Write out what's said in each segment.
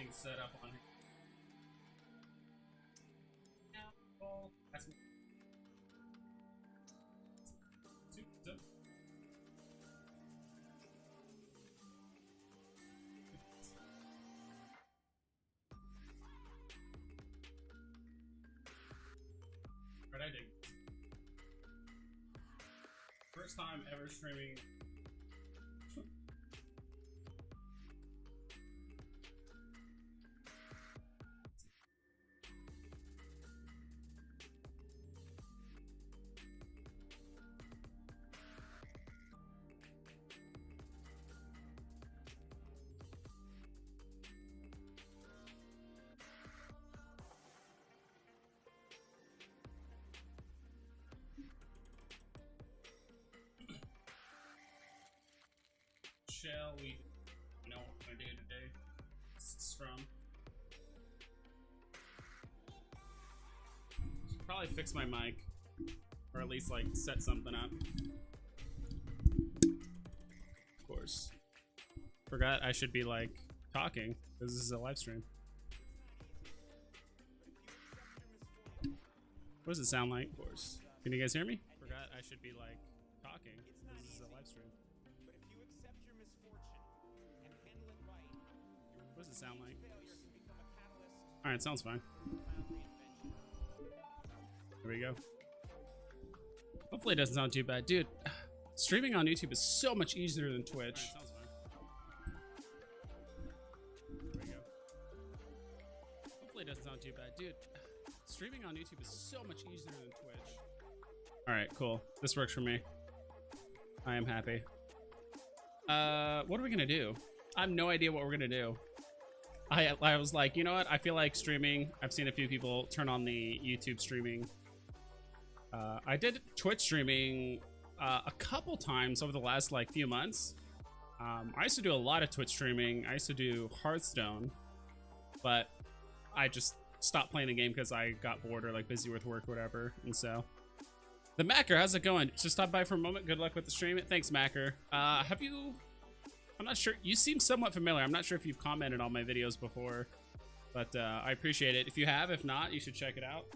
everything set up on here. Yeah, well, that's right, I dig. First time ever streaming. Shall we know what we're gonna do today? Strum. Should probably fix my mic, or at least like set something up. Of course. Forgot I should be like talking because this is a live stream. What does it sound like? Of course. Can you guys hear me? Forgot I should be like talking. This is a live stream. What does it sound like? Alright, sounds fine. There we go. Hopefully it doesn't sound too bad. Dude, streaming on YouTube is so much easier than Twitch. Right, sounds fine. There we go. Hopefully it doesn't sound too bad. Dude, streaming on YouTube is so much easier than Twitch. Alright, cool. This works for me. I am happy. What are we gonna do? I have no idea what we're gonna do. I was like, you know what? I feel like streaming. I've seen a few people turn on the YouTube streaming. I did Twitch streaming a couple times over the last like few months. I used to do a lot of Twitch streaming. I used to do Hearthstone, but I just stopped playing the game because I got bored or like busy with work or whatever. And so, the Macker, how's it going? Just stop by for a moment. Good luck with the stream. Thanks, Macker. Have you? I'm not sure. You seem somewhat familiar. I'm not sure if you've commented on my videos before, but I appreciate it. If you have, if not, you should check it out.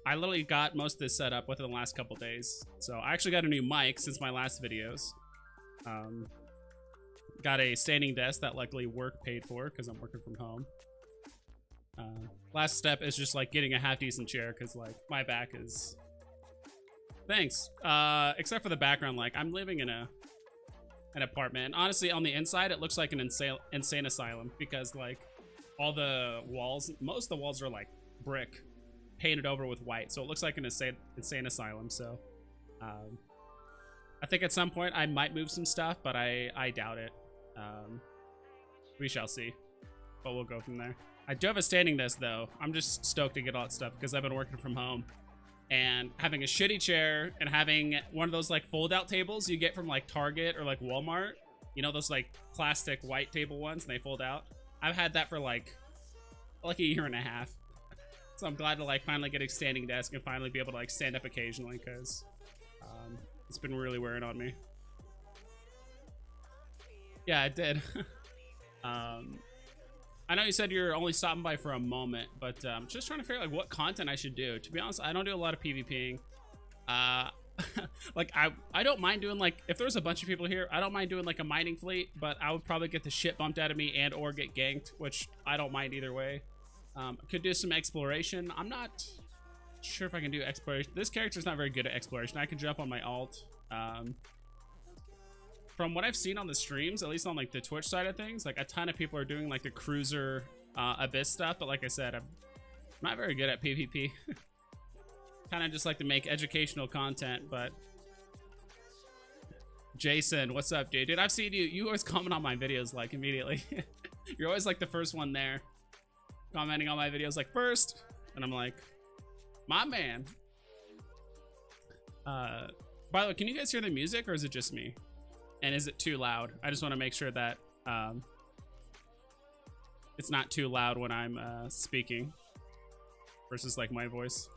I literally got most of this set up within the last couple days. So I actually got a new mic since my last videos. Got a standing desk that luckily work paid for because I'm working from home. Last step is just like getting a half decent chair because like my back is... Thanks. Except for the background, like I'm living in an apartment. And honestly, on the inside, it looks like an insane asylum because like all the walls, most of the walls are like brick painted over with white. So it looks like an insane asylum. So I think at some point I might move some stuff, but I doubt it. We shall see, but we'll go from there. I do have a standing desk though. I'm just stoked to get all that stuff because I've been working from home. And having a shitty chair and having one of those like fold out tables you get from like Target or like Walmart, you know, those like plastic white table ones and they fold out. I've had that for like a year and a half. So I'm glad to like finally get a standing desk and finally be able to like stand up occasionally because it's been really wearing on me. Yeah, it did. I know you said you're only stopping by for a moment, but just trying to figure out like what content I should do. To be honest, I don't do a lot of PvPing. Like I don't mind doing like, if there's a bunch of people here, I don't mind doing like a mining fleet, but I would probably get the shit bumped out of me and or get ganked, which I don't mind either way. Could do some exploration. I'm not sure if I can do exploration. This character's not very good at exploration. I can jump on my alt. From what I've seen on the streams, at least on like the Twitch side of things, like a ton of people are doing like the cruiser abyss stuff, but like I said, I'm not very good at PvP. Kind of just like to make educational content. But Jason, what's up, dude? I've seen you always comment on my videos like immediately. You're always like the first one there commenting on my videos like first, and I'm like, my man. By the way, can you guys hear the music or is it just me? And is it too loud? I just want to make sure that it's not too loud when I'm speaking versus like my voice.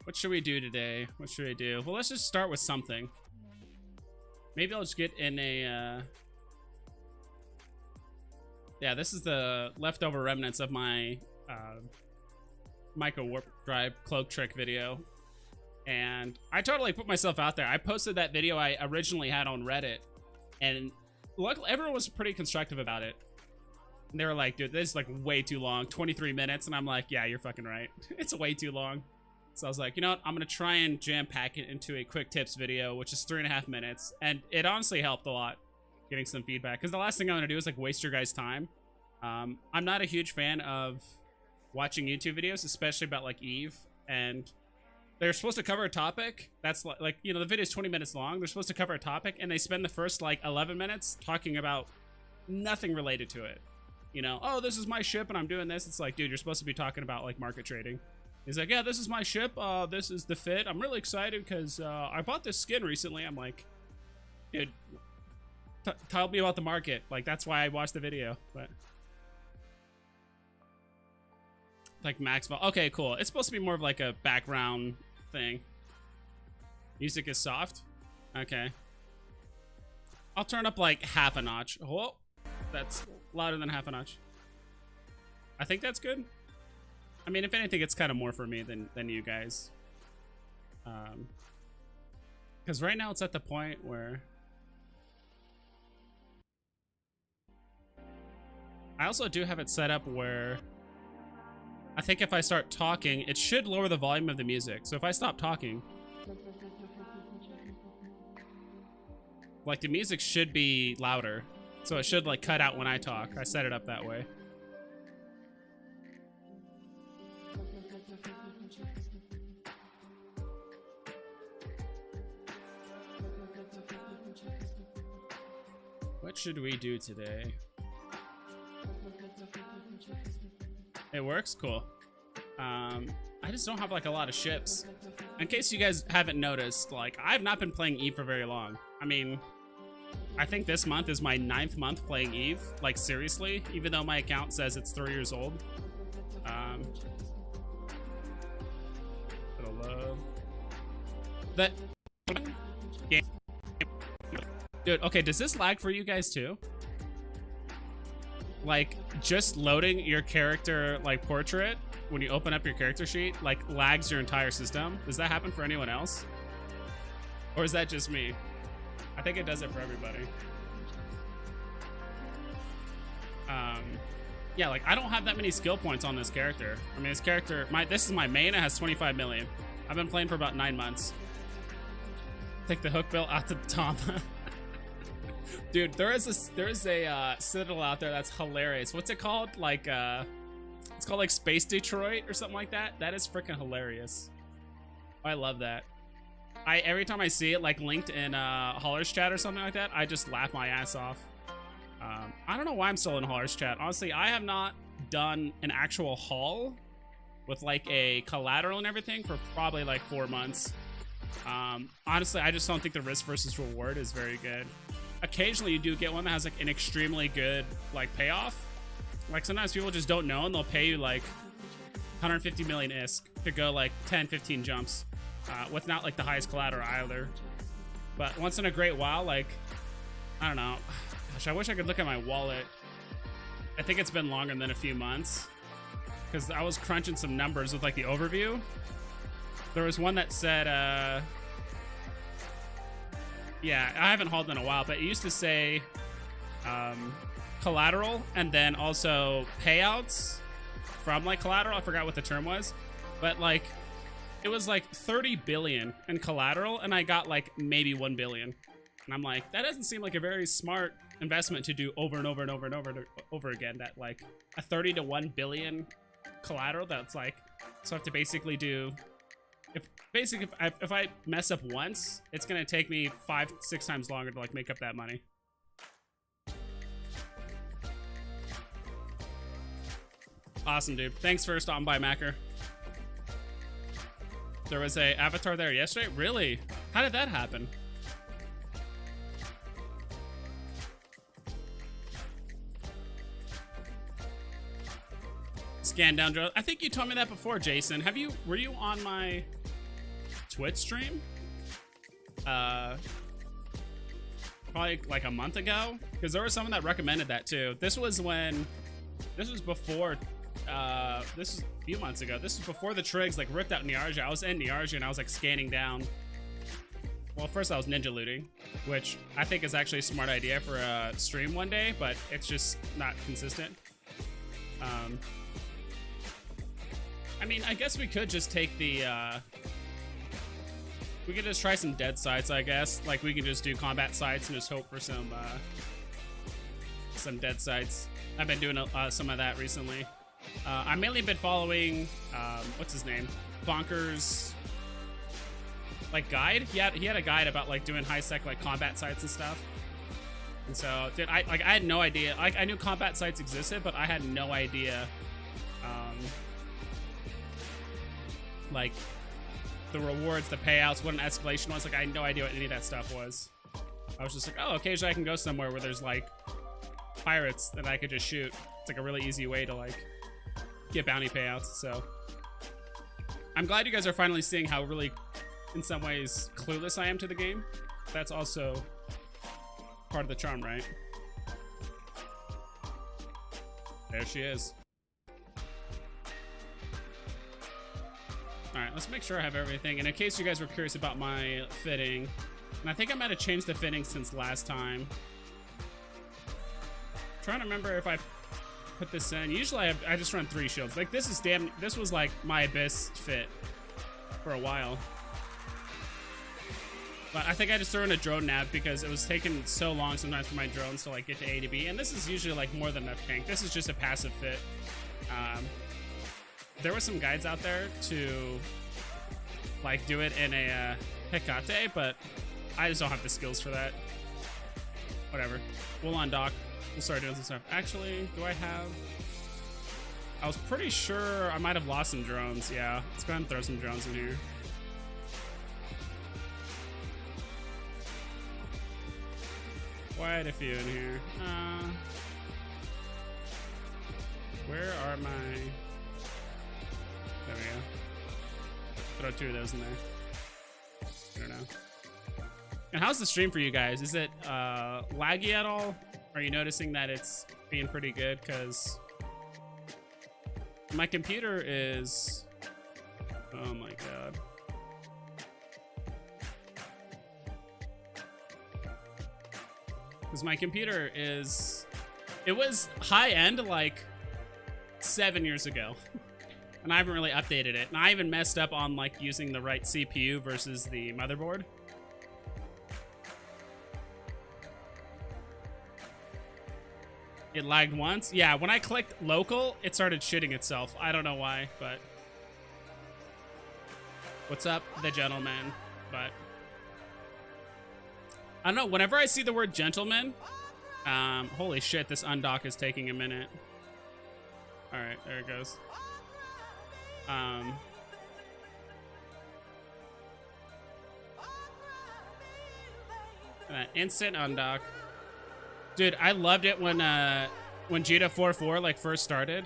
What should we do today? What should I do? Well, let's just start with something. Maybe I'll just get in a yeah, this is the leftover remnants of my micro warp drive cloak trick video, and I totally put myself out there. I posted that video I originally had on Reddit, and luckily everyone was pretty constructive about it. And they were like, dude, this is like way too long, 23 minutes. And I'm like, yeah, you're fucking right. It's way too long. So I was like, you know what? I'm going to try and jam pack it into a quick tips video, which is 3.5 minutes. And it honestly helped a lot getting some feedback, because the last thing I want to do is like waste your guys' time. I'm not a huge fan of watching YouTube videos, especially about like Eve. And they're supposed to cover a topic that's like, you know, the video is 20 minutes long. They're supposed to cover a topic, and they spend the first like 11 minutes talking about nothing related to it. You know, oh, this is my ship and I'm doing this. It's like, dude, you're supposed to be talking about like market trading. He's like, yeah, this is my ship. This is the fit. I'm really excited because I bought this skin recently. I'm like, dude, tell me about the market. Like, that's why I watched the video. But like max vol. Okay, cool. It's supposed to be more of like a background thing. Music is soft. Okay. I'll turn up like half a notch. Whoa. That's louder than half a notch. I think that's good. I mean, if anything, it's kind of more for me than you guys. Because right now it's at the point where I also do have it set up where I think if I start talking, it should lower the volume of the music. So if I stop talking, like the music should be louder. So it should like cut out when I talk. I set it up that way. What should we do today? It works? Cool. I just don't have like a lot of ships. In case you guys haven't noticed, like I've not been playing Eve for very long. I mean, I think this month is my 9th month playing Eve, like seriously, even though my account says it's 3 years old. That game. Dude, okay, does this lag for you guys too? Like, just loading your character, like, portrait, when you open up your character sheet, like, lags your entire system. Does that happen for anyone else? Or is that just me? I think it does it for everybody. Yeah, like, I don't have that many skill points on this character. I mean, this character, this is my main, it has 25 million. I've been playing for about 9 months. Take the hook bill out to the top. Dude, there is a citadel out there that's hilarious. What's it called? Like, it's called like Space Detroit or something like that. That is freaking hilarious. I love that. Every time I see it like linked in Hauler's chat or something like that, I just laugh my ass off. I don't know why I'm still in Hauler's chat. Honestly, I have not done an actual haul with like a collateral and everything for probably like 4 months. Honestly, I just don't think the risk versus reward is very good. Occasionally you do get one that has like an extremely good like payoff. Like sometimes people just don't know and they'll pay you like 150 million ISK to go like 10-15 jumps with not like the highest collateral either. But once in a great while, like, I don't know. Gosh, I wish I could look at my wallet. I think it's been longer than a few months because I was crunching some numbers with like the overview. There was one that said, yeah, I haven't hauled in a while, but it used to say collateral and then also payouts from like collateral. I forgot what the term was, but like it was like 30 billion in collateral and I got like maybe 1 billion. And I'm like, that doesn't seem like a very smart investment to do over and over and over and over again. That like a 30 to 1 billion collateral, that's like, so I have to basically do, if I mess up once, it's gonna take me 5-6 times longer to like make up that money. Awesome, dude. Thanks for stopping by, Macker. There was a avatar there yesterday? Really? How did that happen? Scan down drill. I think you told me that before, Jason. Were you on my Twitch stream? probably like a month ago, because there was someone that recommended that too. This was before, this was a few months ago. This was before the trigs like ripped out Niarja. I was in Niarja and I was like scanning down. Well, first I was ninja looting, which I think is actually a smart idea for a stream one day, but it's just not consistent. I mean, I guess we could just take the, we could just try some dead sites, I guess. Like, we can just do combat sites and just hope for some dead sites. I've been doing some of that recently. I've mainly been following, what's his name? Bonkers, like, guide? He had a guide about, like, doing high-sec, like, combat sites and stuff. And so, dude, I had no idea. Like, I knew combat sites existed, but I had no idea, like, the rewards, the payouts, what an escalation was. Like, I had no idea what any of that stuff was. I was just like, oh, occasionally I can go somewhere where there's, like, pirates that I could just shoot. It's, like, a really easy way to, like, get bounty payouts, so. I'm glad you guys are finally seeing how really, in some ways, clueless I am to the game. That's also part of the charm, right? There she is. All right, let's make sure I have everything. And in case you guys were curious about my fitting, and I think I might have changed the fitting since last time. I'm trying to remember if I put this in. Usually I just run 3 shields. Like, this was like my Abyss fit for a while. But I think I just threw in a drone nav because it was taking so long sometimes for my drones to like get to A to B. And this is usually like more than enough tank. This is just a passive fit. There were some guides out there to like do it in a Hecate, but I just don't have the skills for that. Whatever. We'll undock. We'll start doing some stuff. Actually, do I have... I was pretty sure I might have lost some drones. Yeah, let's go ahead and throw some drones in here. Quite a few in here. Where are my... There we go. Throw 2 of those in there. I don't know. And how's the stream for you guys? Is it laggy at all? Are you noticing that it's being pretty good? Because my computer is... Oh my god. Because my computer is... It was high-end like 7 years ago. And I haven't really updated it. And I even messed up on like using the right CPU versus the motherboard. It lagged once. Yeah, when I clicked local, it started shitting itself. I don't know why, but... What's up, the gentleman? But... I don't know, whenever I see the word gentleman... holy shit, this undock is taking a minute. Alright, there it goes. Instant undock. Dude, I loved it when Jita 4.4 like first started,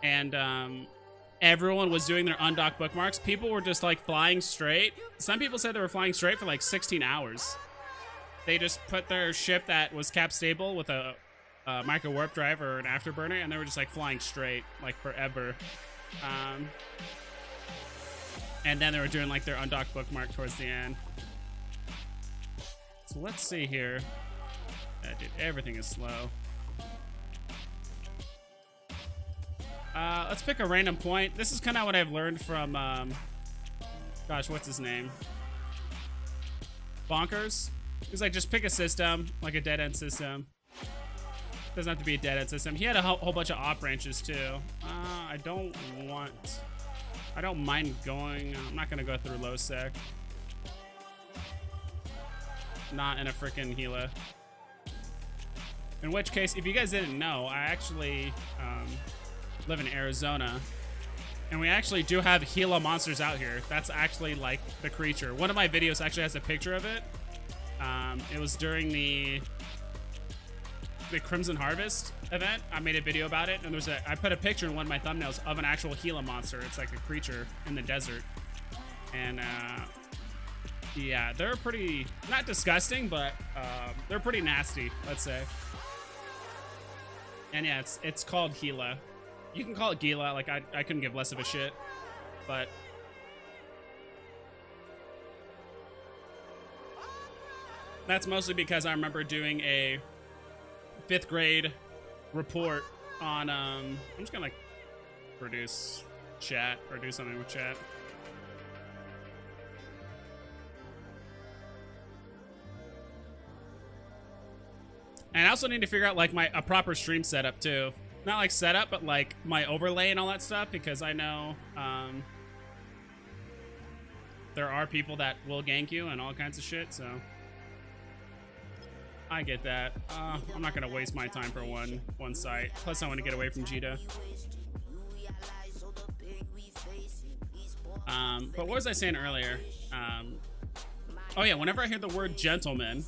and everyone was doing their undock bookmarks. People were just like flying straight. Some people said they were flying straight for like 16 hours. They just put their ship that was cap stable with a micro warp drive or an afterburner, and they were just like flying straight like forever. And then they were doing like their undock bookmark towards the end. So let's see here. Dude, everything is slow. Let's pick a random point. This is kind of what I've learned from, gosh, what's his name? Bonkers. He's like, just pick a system, like a dead end system. Doesn't have to be a dead end system. He had a whole bunch of op branches too. I don't mind going. I'm not gonna go through low sec. Not in a freaking Gila. In which case, if you guys didn't know, I actually live in Arizona, and we actually do have Gila monsters out here. That's actually like the creature. One of my videos actually has a picture of it. It was during the Crimson Harvest event. I made a video about it, and I put a picture in one of my thumbnails of an actual Gila monster. It's like a creature in the desert, and Yeah, they're pretty, not disgusting, but they're pretty nasty, let's say. And yeah, it's called Gila. You can call it Gila, like I couldn't give less of a shit, but that's mostly because I remember doing a 5th grade report on, I'm just gonna like produce chat or do something with chat. And I also need to figure out like a proper stream setup too. Not like setup, but like my overlay and all that stuff, because I know there are people that will gank you and all kinds of shit, so I get that. I'm not gonna waste my time for one site. Plus I want to get away from Jita. But what was I saying earlier? Oh yeah, whenever I hear the word gentleman,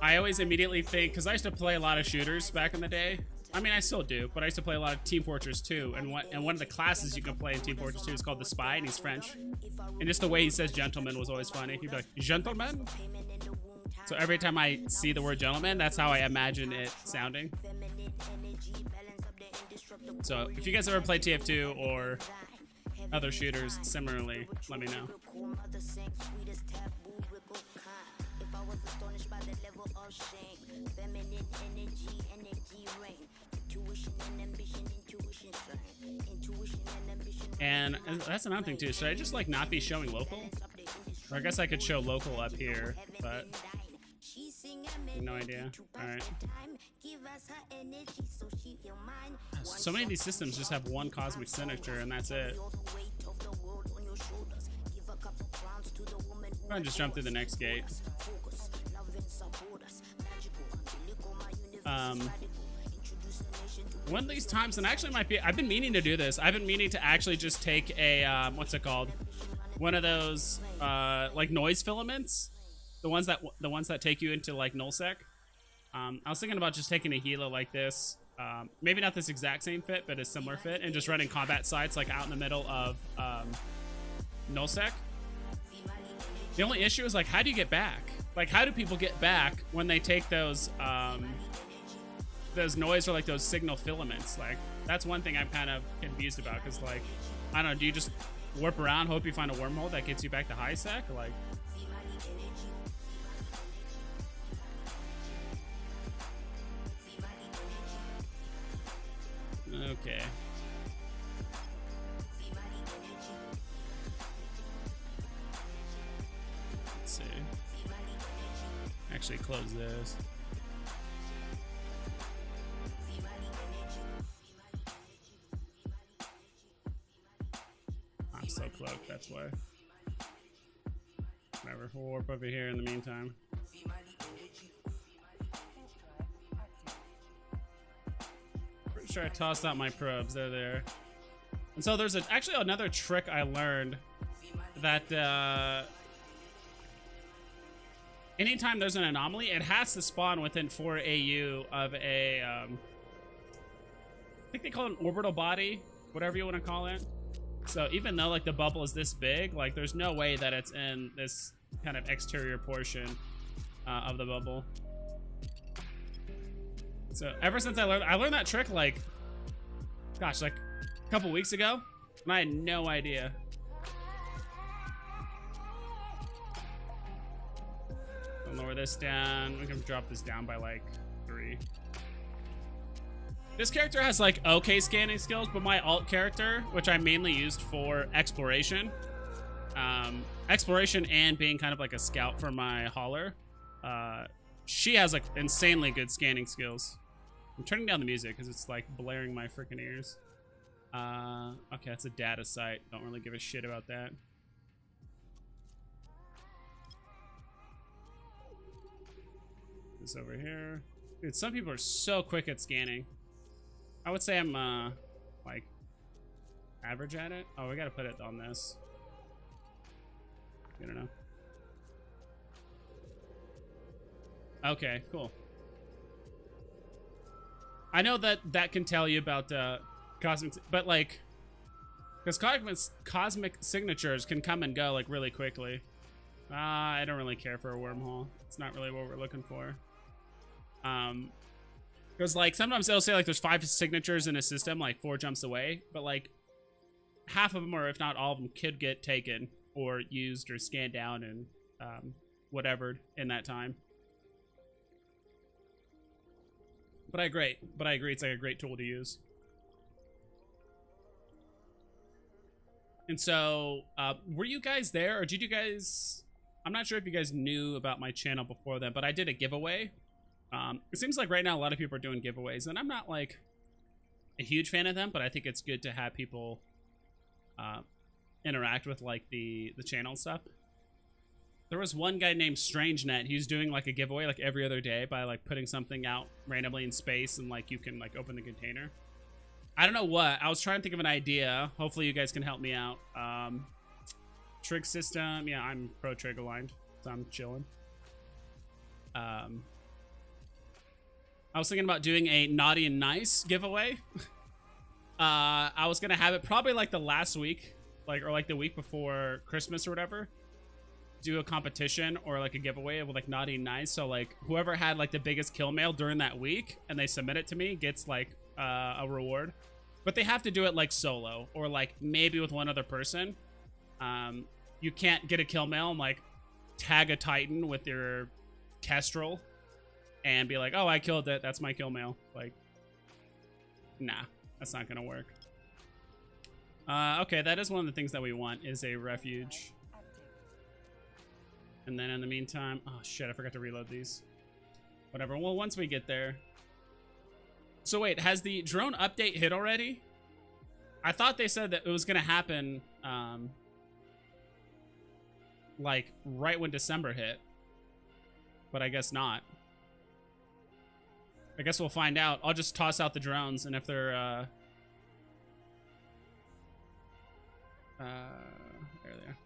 I always immediately think, because I used to play a lot of shooters back in the day. I mean, I still do, but I used to play a lot of Team Fortress 2, and one of the classes you can play in Team Fortress 2 is called the Spy, and he's French. And just the way he says gentleman was always funny. He'd be like, gentleman? So every time I see the word gentleman, that's how I imagine it sounding. So if you guys ever play TF2 or other shooters similarly, let me know. And that's another thing too. Should I just like not be showing local? Or I guess I could show local up here, but no idea. All right. So many of these systems just have one cosmic signature, and that's it. I'm gonna just jump through the next gate. One of these times, and actually might be, I've been meaning to do this. I've been meaning to actually just take a, what's it called? One of those, like noise filaments. The ones that take you into like nullsec. I was thinking about just taking a Gila like this. Maybe not this exact same fit, but a similar fit, and just running combat sites like out in the middle of nullsec. The only issue is like, how do you get back? Like, how do people get back when they take those noise or like those signal filaments? Like, that's one thing I'm kind of confused about, because like, I don't know, do you just warp around, hope you find a wormhole that gets you back to high sec? Like, okay. Let's see. Actually close this. I'm so cloaked, that's why. Whatever, we'll warp over here in the meantime. Pretty sure I tossed out my probes, they're there. And so there's actually another trick I learned that anytime there's an anomaly, it has to spawn within 4 AU of a, I think they call it an orbital body, whatever you want to call it. So even though like the bubble is this big, like there's no way that it's in this kind of exterior portion of the bubble. So ever since I learned that trick like, gosh, like a couple weeks ago, and I had no idea. I'll lower this down. We can drop this down by like 3. This character has like okay scanning skills, but my alt character, which I mainly used for exploration, and being kind of like a scout for my hauler, she has like insanely good scanning skills. I'm turning down the music because it's like blaring my freaking ears. Okay, that's a data site. Don't really give a shit about that. This over here. Dude, some people are so quick at scanning. I would say I'm like average at it. Oh, we gotta put it on this. I don't know. Okay, cool. I know that can tell you about cosmic, but like, because cosmic signatures can come and go like really quickly. I don't really care for a wormhole. It's not really what we're looking for. Because like sometimes they'll say like there's 5 signatures in a system, like 4 jumps away, but like half of them, or if not all of them, could get taken or used or scanned down and whatever in that time. But I agree. It's like a great tool to use. And so, were you guys there, or did you guys? I'm not sure if you guys knew about my channel before then, but I did a giveaway. It seems like right now a lot of people are doing giveaways, and I'm not like a huge fan of them, but I think it's good to have people interact with like the channel stuff. There was one guy named StrangeNet. He's doing like a giveaway like every other day by like putting something out randomly in space, and like you can like open the container. I don't know what. I was trying to think of an idea. Hopefully you guys can help me out. Trig system. Yeah, I'm pro trig aligned, so I'm chilling. I was thinking about doing a naughty and nice giveaway. I was gonna have it probably like the last week, like or like the week before Christmas or whatever. Do a competition or like a giveaway with like naughty and nice. So like whoever had like the biggest kill mail during that week and they submit it to me gets like a reward. But they have to do it like solo or like maybe with one other person. You can't get a kill mail and like tag a Titan with your Kestrel and be like, oh, I killed it. That's my kill mail. Like, nah, that's not gonna work. Okay, that is one of the things that we want is a refuge. And then in the meantime, oh shit, I forgot to reload these. Whatever, well, once we get there. So wait, has the drone update hit already? I thought they said that it was gonna happen, like right when December hit. But I guess not. I guess we'll find out. I'll just toss out the drones, and if they're, there they are.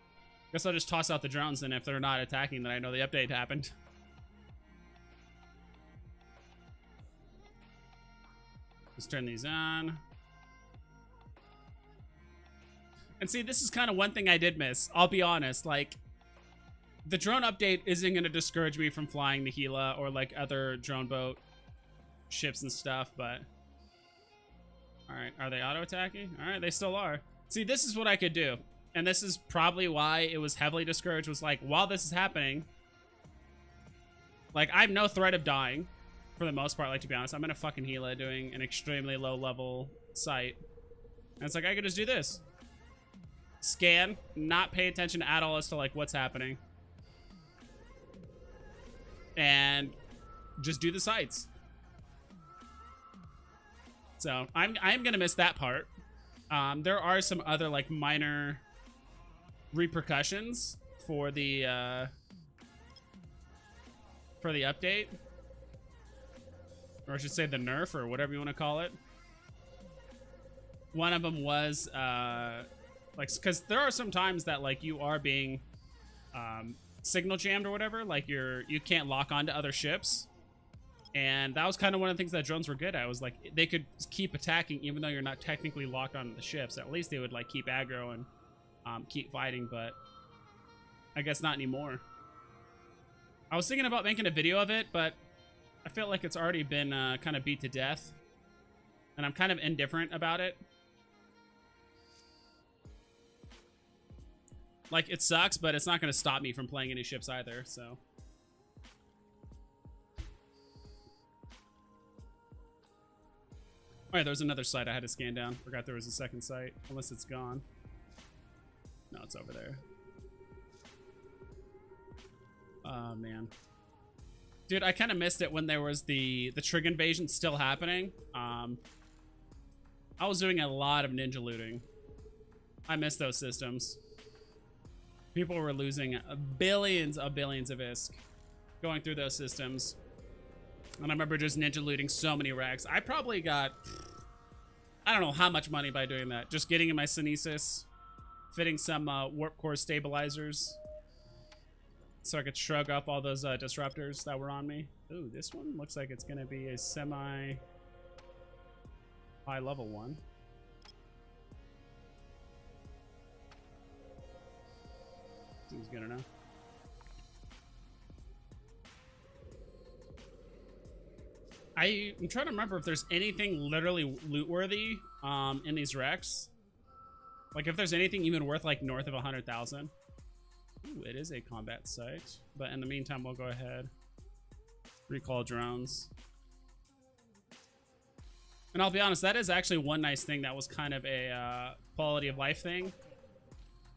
Guess I'll just toss out the drones, and if they're not attacking, then I know the update happened. Let's turn these on. And see, this is kind of one thing I did miss. I'll be honest, like, the drone update isn't going to discourage me from flying the Gila or, like, other drone boat ships and stuff, but... Alright, are they auto-attacking? Alright, they still are. See, this is what I could do. And this is probably why it was heavily discouraged, was like, while this is happening, like, I have no threat of dying, for the most part, like, to be honest. I'm in a fucking Gila doing an extremely low-level site. And it's like, I could just do this. Scan, not pay attention at all as to, like, what's happening. And just do the sites. So, I'm gonna miss that part. There are some other, like, minor repercussions for the update, or I should say the nerf, or whatever you want to call it. One of them was like, because there are some times that like you are being signal jammed or whatever, like you can't lock onto other ships, and that was kind of one of the things that drones were good at. Was like they could keep attacking even though you're not technically locked onto the ships. At least they would like keep aggro and keep fighting, but I guess not anymore. I was thinking about making a video of it, but I feel like it's already been kind of beat to death, and I'm kind of indifferent about it. Like, it sucks, but it's not going to stop me from playing any ships either, so. Alright, there's another site I had to scan down. Forgot there was a second site, unless it's gone. No, it's over there. Oh, man. Dude, I kind of missed it when there was the Trig invasion still happening. I was doing a lot of ninja looting. I missed those systems. People were losing billions of ISK going through those systems. And I remember just ninja looting so many racks. I probably got, I don't know how much money by doing that. Just getting in my Synesis, fitting some warp core stabilizers, so I could shrug up all those disruptors that were on me. Ooh, this one looks like it's gonna be a semi high level one. Seems good enough. I'm trying to remember if there's anything literally loot worthy in these wrecks. Like if there's anything even worth like north of 100,000. Ooh, it is a combat site. But in the meantime, we'll go ahead. Recall drones. And I'll be honest, that is actually one nice thing that was kind of a quality of life thing,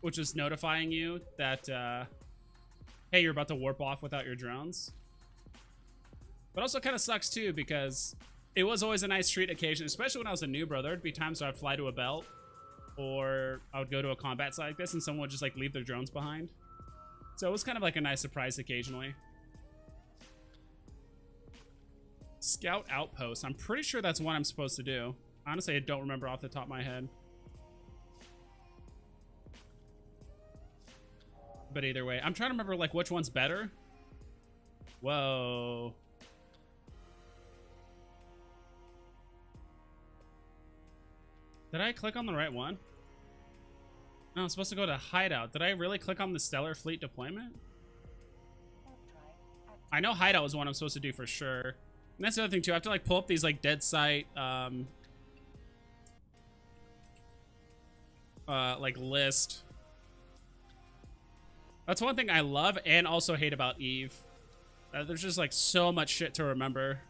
which is notifying you that, hey, you're about to warp off without your drones. But also kind of sucks too, because it was always a nice treat occasion, especially when I was a new bro. There'd be times where I'd fly to a belt, or I would go to a combat site like this and someone would just like leave their drones behind. So it was kind of like a nice surprise occasionally. Scout outpost. I'm pretty sure that's what I'm supposed to do. Honestly, I don't remember off the top of my head. But either way, I'm trying to remember like which one's better. Whoa. Did I click on the right one? No, I'm supposed to go to hideout. Did I really click on the stellar fleet deployment? I know hideout was one I'm supposed to do for sure. And that's the other thing too. I have to like pull up these like dead site like list. That's one thing I love and also hate about Eve. There's just like so much shit to remember.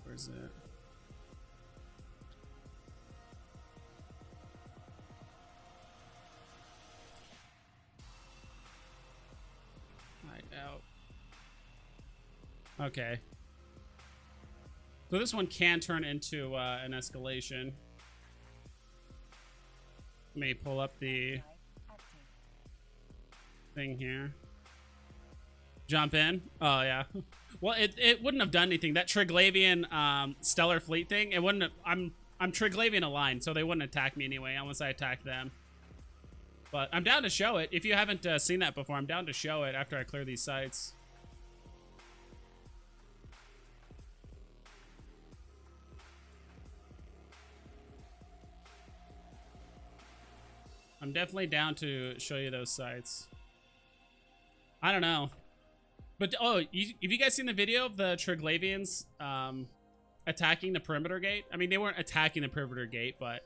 Where's it? Out. Okay. So this one can turn into an escalation. Let me pull up the thing here. Jump in. Oh yeah. Well, it wouldn't have done anything. That Triglavian stellar fleet thing. It wouldn't have, I'm Triglavian aligned, so they wouldn't attack me anyway unless I attacked them. But I'm down to show it. If you haven't seen that before, I'm down to show it after I clear these sites. I'm definitely down to show you those sites. I don't know. But, oh, have you guys seen the video of the Triglavians attacking the perimeter gate? I mean, they weren't attacking the perimeter gate, but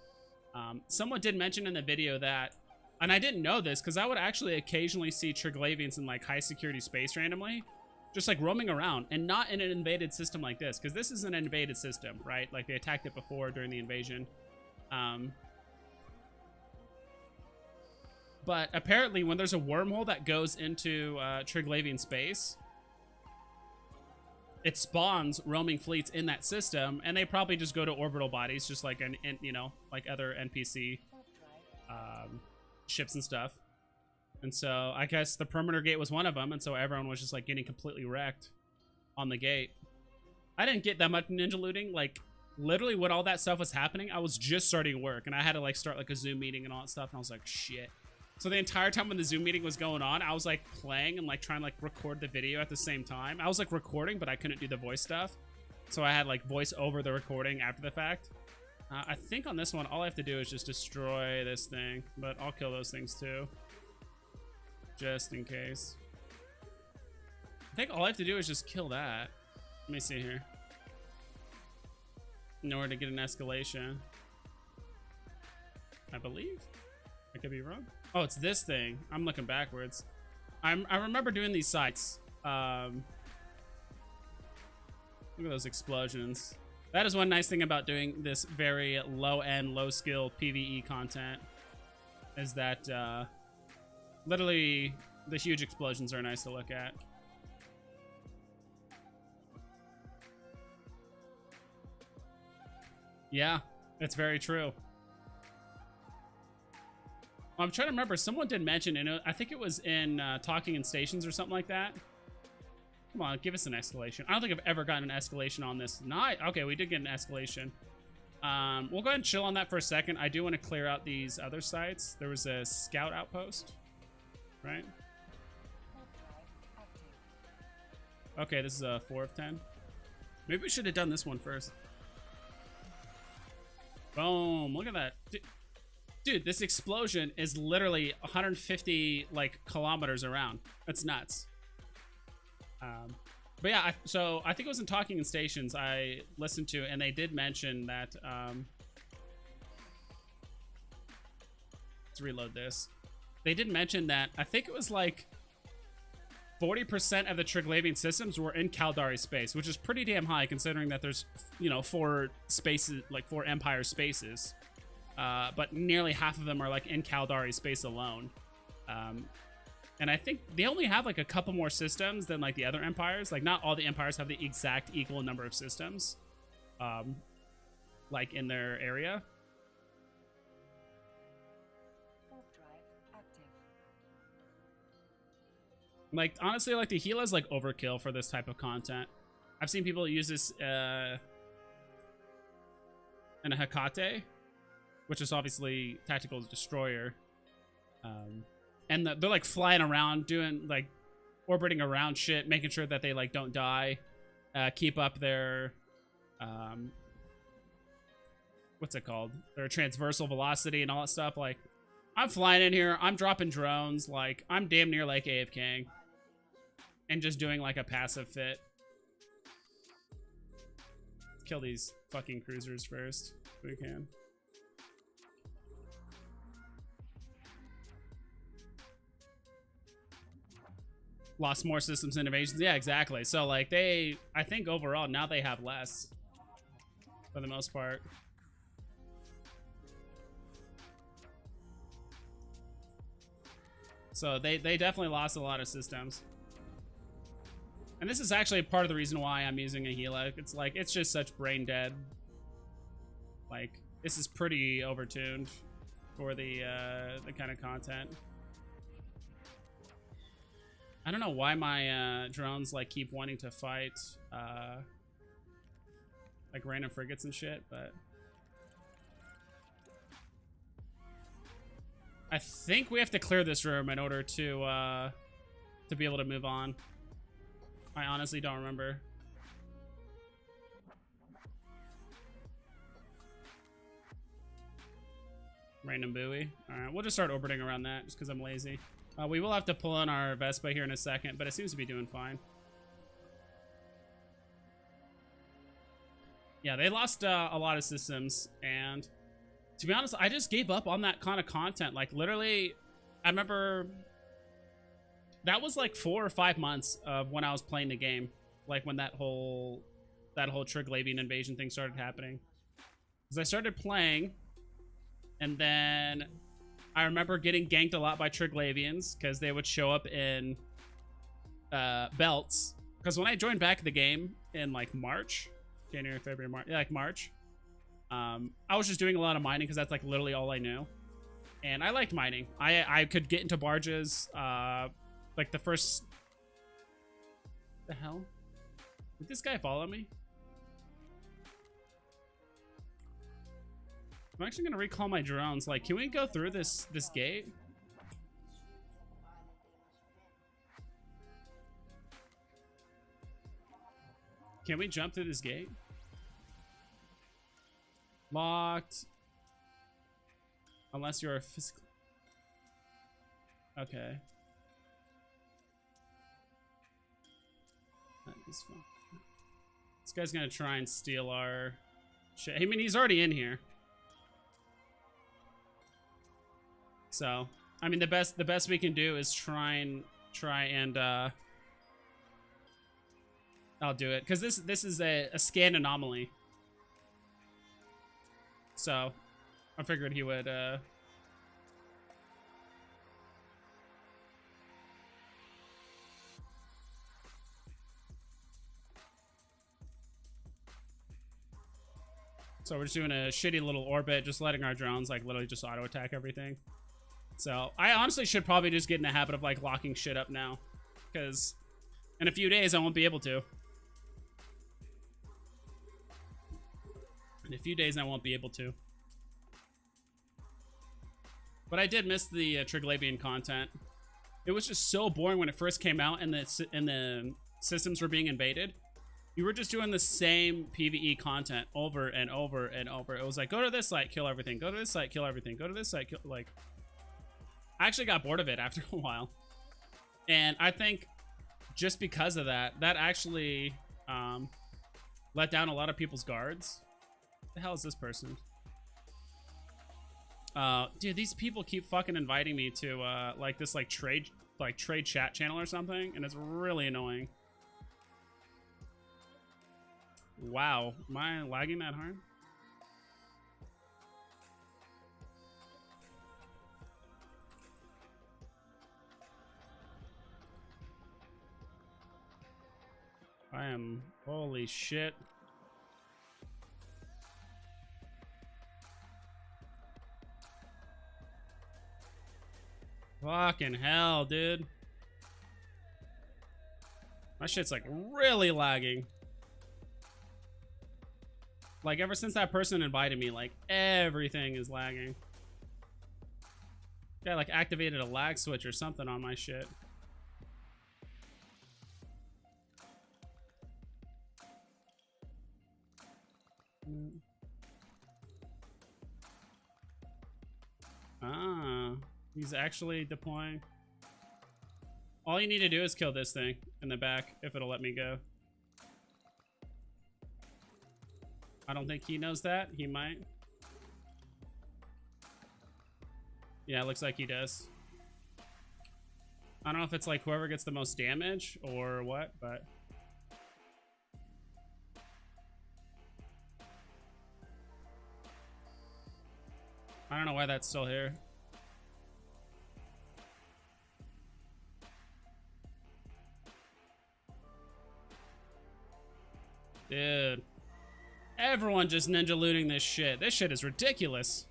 someone did mention in the video that, and I didn't know this, because I would actually occasionally see Triglavians in, like, high security space randomly, just, like, roaming around, and not in an invaded system like this, because this is an invaded system, right? Like, they attacked it before during the invasion. But apparently, when there's a wormhole that goes into Triglavian space, it spawns roaming fleets in that system, and they probably just go to orbital bodies, just like like other NPC ships and stuff. And so I guess the perimeter gate was one of them, and so everyone was just like getting completely wrecked on the gate. I didn't get that much ninja looting. Like literally, when all that stuff was happening, I was just starting work, and I had to like start like a Zoom meeting and all that stuff, and I was like, shit. So the entire time when the Zoom meeting was going on, I was like playing and like trying to like record the video at the same time. I was like recording, but I couldn't do the voice stuff. So I had like voice over the recording after the fact. I think on this one, all I have to do is just destroy this thing, but I'll kill those things too, just in case. I think all I have to do is just kill that. Let me see here. In order to get an escalation, I believe. I could be wrong. Oh, it's this thing. I'm looking backwards. I remember doing these sites. Look at those explosions. That is one nice thing about doing this very low-end, low-skill PvE content, is that literally the huge explosions are nice to look at. Yeah, it's very true. I'm trying to remember. Someone did mention, and I think it was in Talking in Stations or something like that. Come on, give us an escalation. I don't think I've ever gotten an escalation on this. Okay, we did get an escalation. We'll go ahead and chill on that for a second. I do want to clear out these other sites. There was a scout outpost, right? Okay, this is a 4 of 10. Maybe we should have done this one first. Boom, look at that. Dude, this explosion is literally 150 like kilometers around. That's nuts. But yeah, so I think it was in Talking in Stations I listened to, and they did mention that. Let's reload this. They did mention that I think it was like 40% of the Triglavian systems were in Caldari space, which is pretty damn high considering that there's, you know, 4 spaces, like 4 Empire spaces. But nearly half of them are like in Caldari space alone. And I think they only have like a couple more systems than like the other empires. Like not all the empires have the exact equal number of systems, like in their area. Like honestly, like the Gila is like overkill for this type of content. I've seen people use this in a Hecate, which is obviously tactical destroyer. And they're like flying around, doing like orbiting around shit, making sure that they like don't die, keep up their what's it called? Their transversal velocity and all that stuff. Like, I'm flying in here, I'm dropping drones, like I'm damn near like AFKing and just doing like a passive fit. Let's kill these fucking cruisers first if we can. Lost more systems innovations. Yeah, exactly. So like they, I think overall now they have less for the most part. So they definitely lost a lot of systems. And this is actually part of the reason why I'm using a Gila. It's like, it's just such brain dead. Like, this is pretty overtuned for the kind of content. I don't know why my drones like keep wanting to fight like random frigates and shit, but I think we have to clear this room in order to be able to move on. I honestly don't remember. Random buoy. All right, we'll just start orbiting around that just because I'm lazy. We will have to pull in our Vespa here in a second, but it seems to be doing fine. Yeah, they lost a lot of systems, and to be honest, I just gave up on that kind of content. Like, literally, I remember that was like 4 or 5 months of when I was playing the game, like when that whole Triglavian invasion thing started happening. Because I started playing, and then I remember getting ganked a lot by Triglavians because they would show up in belts. Because when I joined back the game in like March, January, February, March, yeah, like March, I was just doing a lot of mining because that's like literally all I knew. And I liked mining. I could get into barges, like the first... The hell? Did this guy follow me? I'm actually gonna recall my drones. Like, can we go through this gate? Can we jump through this gate? Locked. Unless you're a physical... Okay. That is fun. This guy's gonna try and steal our shit. I mean, he's already in here. So, I mean, the best we can do is try and I'll do it because this is a scan anomaly. So, I figured he would So we're just doing a shitty little orbit, just letting our drones like literally just auto attack everything. So I honestly should probably just get in the habit of like locking shit up now, because in a few days I won't be able to. In a few days I won't be able to. But I did miss the Triglavian content. It was just so boring when it first came out and the systems were being invaded. You were just doing the same PvE content over and over and over. It was like, go to this site, kill everything. Go to this site, kill everything. Go to this site, kill... Like, I actually got bored of it after a while. And I think just because of that, that actually let down a lot of people's guards. What the hell is this person? Dude, these people keep fucking inviting me to like this like trade chat channel or something, and it's really annoying. Wow, am I lagging that hard? I am, holy shit. Fucking hell, dude. My shit's like really lagging. Like ever since that person invited me, like everything is lagging. Yeah, like activated a lag switch or something on my shit. Ah, he's actually deploying. All you need to do is kill this thing in the back if it'll let me go. I don't think he knows that. He might. Yeah, it looks like he does. I don't know if it's like whoever gets the most damage or what, but... I don't know why that's still here. Dude. Everyone just ninja looting this shit. This shit is ridiculous.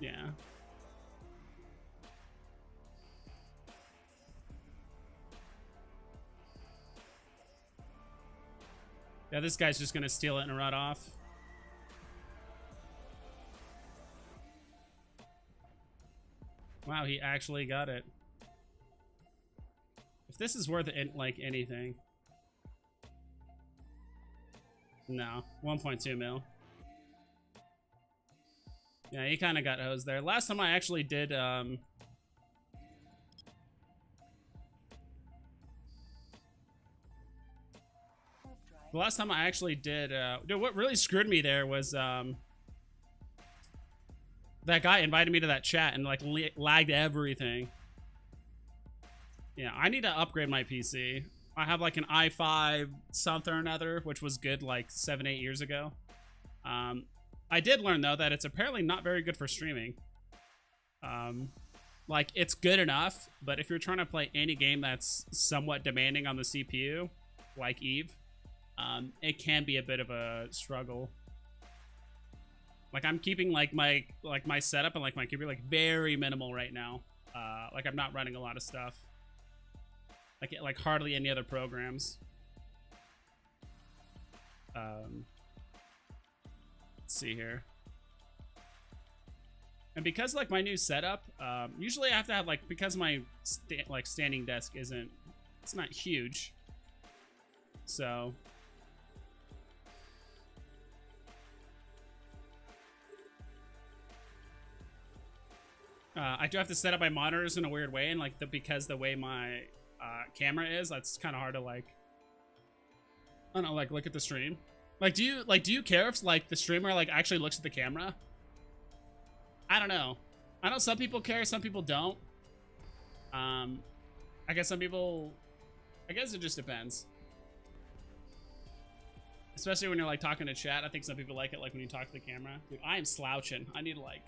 Yeah. Yeah, this guy's just gonna steal it and run off. Wow, he actually got it. If this is worth it, like anything. No, 1.2 mil. Yeah, he kind of got hosed there. Last time I actually did, the last time I actually did, dude, what really screwed me there was, that guy invited me to that chat and like lagged everything. Yeah, I need to upgrade my PC. I have like an i5 something or another, which was good like 7-8 years ago. I did learn though that it's apparently not very good for streaming. Like it's good enough, but if you're trying to play any game that's somewhat demanding on the CPU, like Eve, it can be a bit of a struggle. Like I'm keeping like my setup and like my computer like very minimal right now. Like I'm not running a lot of stuff. Like hardly any other programs. Let's see here. And because like my new setup, usually I have to have like, because my standing desk isn't, it's not huge. So I do have to set up my monitors in a weird way, and like because the way my camera is, that's kind of hard to like, I don't know, like look at the stream. Like do you care if like the streamer like actually looks at the camera? I don't know. I know some people care, some people don't. I guess some people, I guess it just depends. Especially when you're like talking to chat. I think some people like it like when you talk to the camera. Dude, I am slouching. I need to like,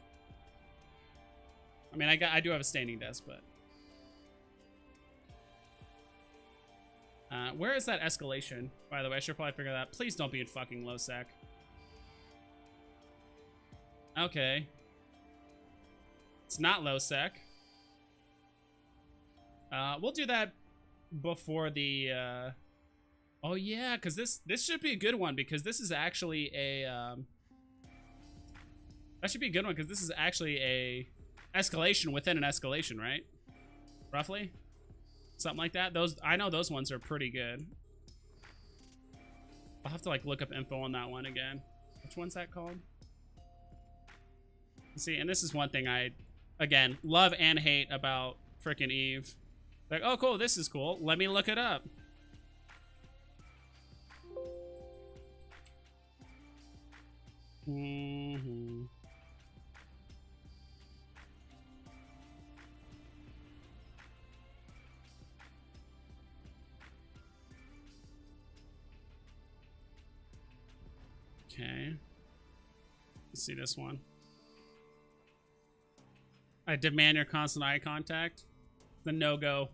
I mean, I do have a standing desk, but where is that escalation? By the way, I should probably figure that out. Please don't be in fucking low sec. Okay. It's not low sec. We'll do that before the oh yeah, because this should be a good one, because this is actually a That should be a good one because this is actually a escalation within an escalation, right? Roughly, something like that. Those, I know those ones are pretty good. I'll have to like look up info on that one again. Which one's that called? See, and this is one thing I, again, love and hate about frickin' Eve. Like, oh cool, this is cool. Let me look it up. Mm-hmm. Okay. Let's see this one. I demand your constant eye contact. The no-go.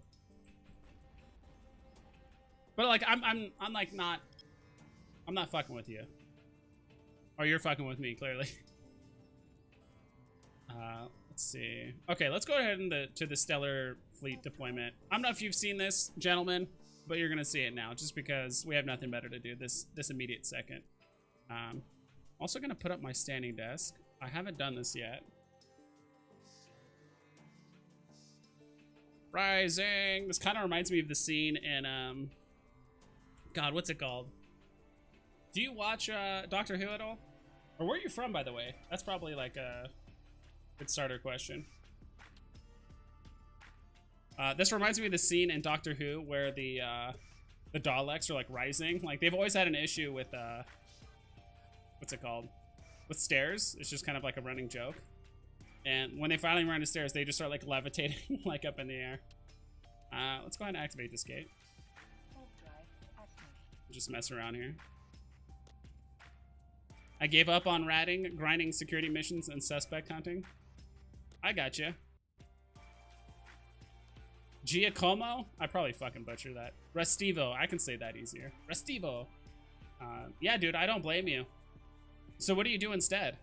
But like I'm like not, I'm not fucking with you. Or you're fucking with me, clearly. Let's see. Okay, let's go ahead and to the Stellar Fleet deployment. I don't know if you've seen this, gentlemen, but you're gonna see it now, just because we have nothing better to do this immediate second. Also gonna put up my standing desk. I haven't done this yet. Rising. This kind of reminds me of the scene in God, what's it called? Do you watch Doctor Who at all? Or where are you from, by the way? That's probably like a good starter question. This reminds me of the scene in Doctor Who where the Daleks are like rising. Like they've always had an issue with what's it called? With stairs. It's just kind of like a running joke. And when they finally run the stairs, they just start like levitating like up in the air. Let's go ahead and activate this gate. Just mess around here. I gave up on ratting, grinding security missions, and suspect hunting. I got you. Giacomo? I probably fucking butchered that. Restivo. I can say that easier. Restivo. Yeah, dude, I don't blame you. So what do you do instead?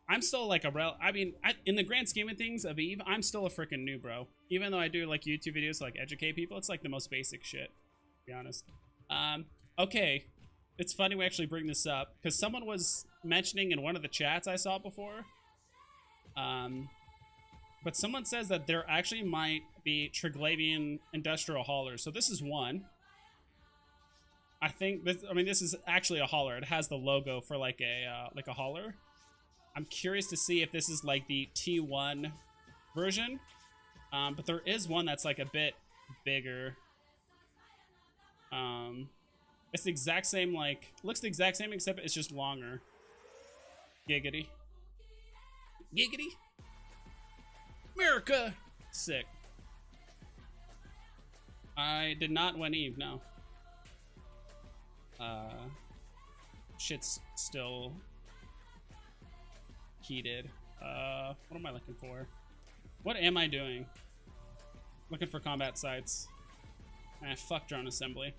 I'm still like in the grand scheme of things of Eve, I'm still a freaking noob, bro. Even though I do like YouTube videos to like educate people, it's like the most basic shit, to be honest. Okay. It's funny we actually bring this up because someone was mentioning in one of the chats I saw before. But someone says that there actually might be Triglavian industrial haulers. So this is one. I think this, I mean, this is actually a hauler. It has the logo for like a hauler. I'm curious to see if this is like the T1 version. But there is one that's like a bit bigger. It's the exact same, like, looks the exact same except it's just longer. Giggity. Giggity. America. Sick. I did not win Eve, no. Shit's still heated. What am I looking for? What am I doing? Looking for combat sites. Fuck drone assembly.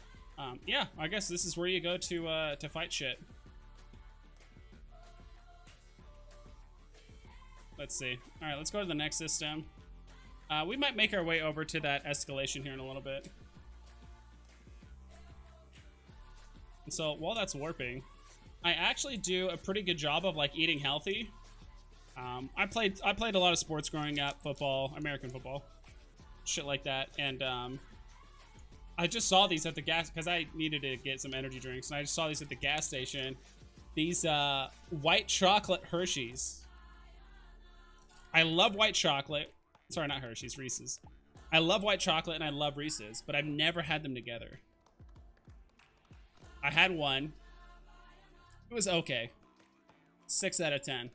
Yeah, I guess this is where you go to fight shit. Let's see. All right, let's go to the next system. We might make our way over to that escalation here in a little bit. And so while that's warping, I actually do a pretty good job of like eating healthy. I played a lot of sports growing up, football, American football, shit like that, and I just saw these at the gas because I needed to get some energy drinks, and I just saw these at the gas station. These white chocolate Hershey's. I love white chocolate. Sorry, not Hershey's, Reese's. I love white chocolate and I love Reese's, but I've never had them together. I had one. It was okay. 6 out of 10.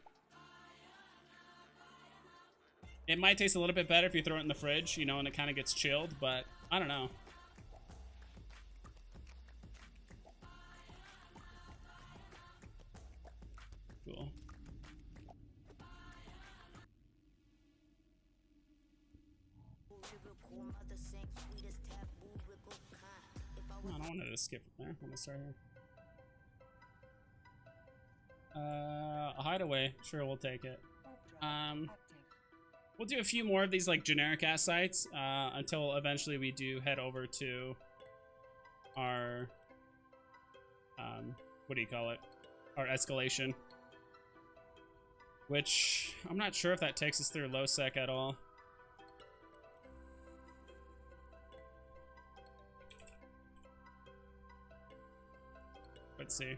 It might taste a little bit better if you throw it in the fridge, you know, and it kind of gets chilled, but I don't know. Cool. I don't want to skip from there. I want to start here. A hideaway. Sure, we'll take it. We'll do a few more of these like generic ass sites until eventually we do head over to our what do you call it? Our escalation. Which, I'm not sure if that takes us through low sec at all. Let's see.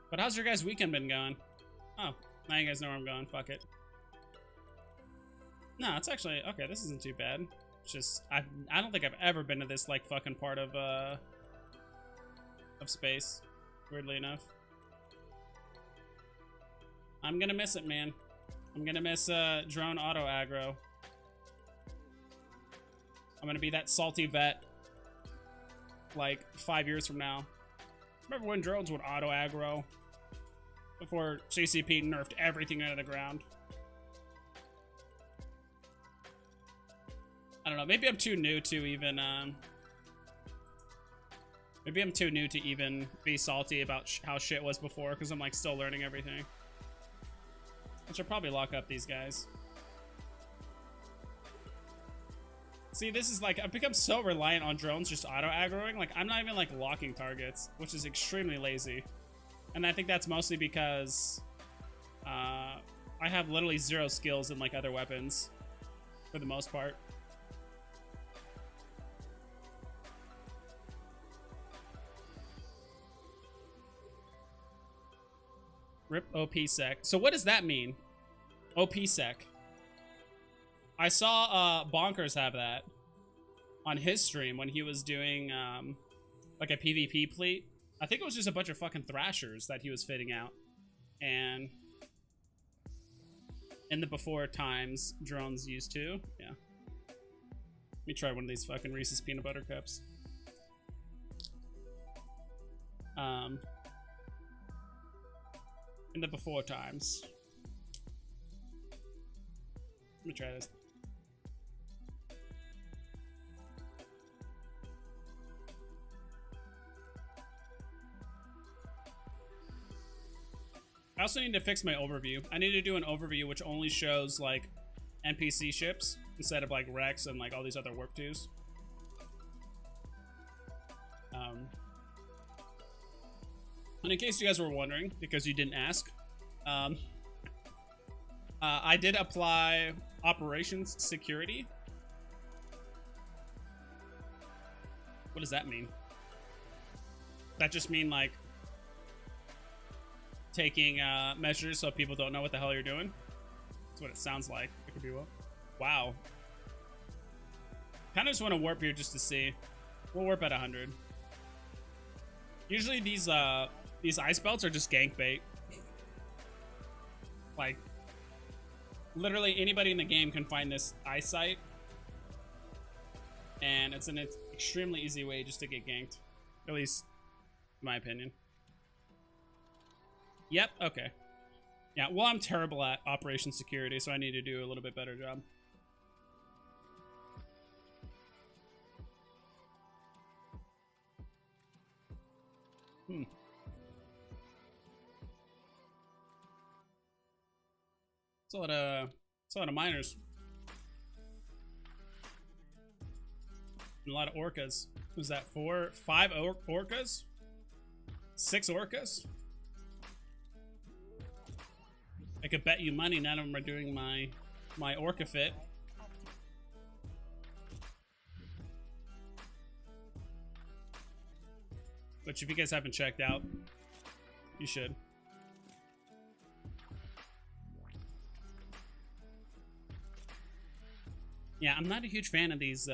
But how's your guys' weekend been going? Oh, now you guys know where I'm going. Fuck it. No, it's actually okay. This isn't too bad. It's just I don't think I've ever been to this like fucking part of space. Weirdly enough, I'm gonna miss it, man. I'm gonna miss drone auto aggro. I'm gonna be that salty vet like 5 years from now. Remember when drones would auto aggro? Before CCP nerfed everything out of the ground. I don't know. Maybe I'm too new to even. Maybe I'm too new to even be salty about how shit was before, because I'm like still learning everything. I should probably lock up these guys. See, this is like I've become so reliant on drones just auto aggroing. Like I'm not even like locking targets, which is extremely lazy. And I think that's mostly because I have literally zero skills in like other weapons for the most part. Rip OP sec. So what does that mean? OP sec. I saw Bonkers have that on his stream when he was doing like a PvP pleat. I think it was just a bunch of fucking thrashers that he was fitting out. And in the before times, drones used to. Yeah. Let me try one of these fucking Reese's peanut butter cups. In the before times. Let me try this. I also need to fix my overview. I need to do an overview which only shows like NPC ships instead of like Rex and like all these other warp 2s. And in case you guys were wondering, because you didn't ask, I did apply operations security. What does that mean? That just mean like taking measures so people don't know what the hell you're doing? That's what it sounds like. It could be what? Wow. Kind of just want to warp here just to see. We'll warp at 100. Usually these ice belts are just gank bait. Like, literally anybody in the game can find this ice site. And it's an extremely easy way just to get ganked. At least, in my opinion. Yep, okay. Yeah, well, I'm terrible at operation security, so I need to do a little bit better job. It's a lot of miners. And a lot of orcas. Was that 5 orcas? 6 orcas? I could bet you money none of them are doing my orca fit. Which if you guys haven't checked out, you should. Yeah, I'm not a huge fan of these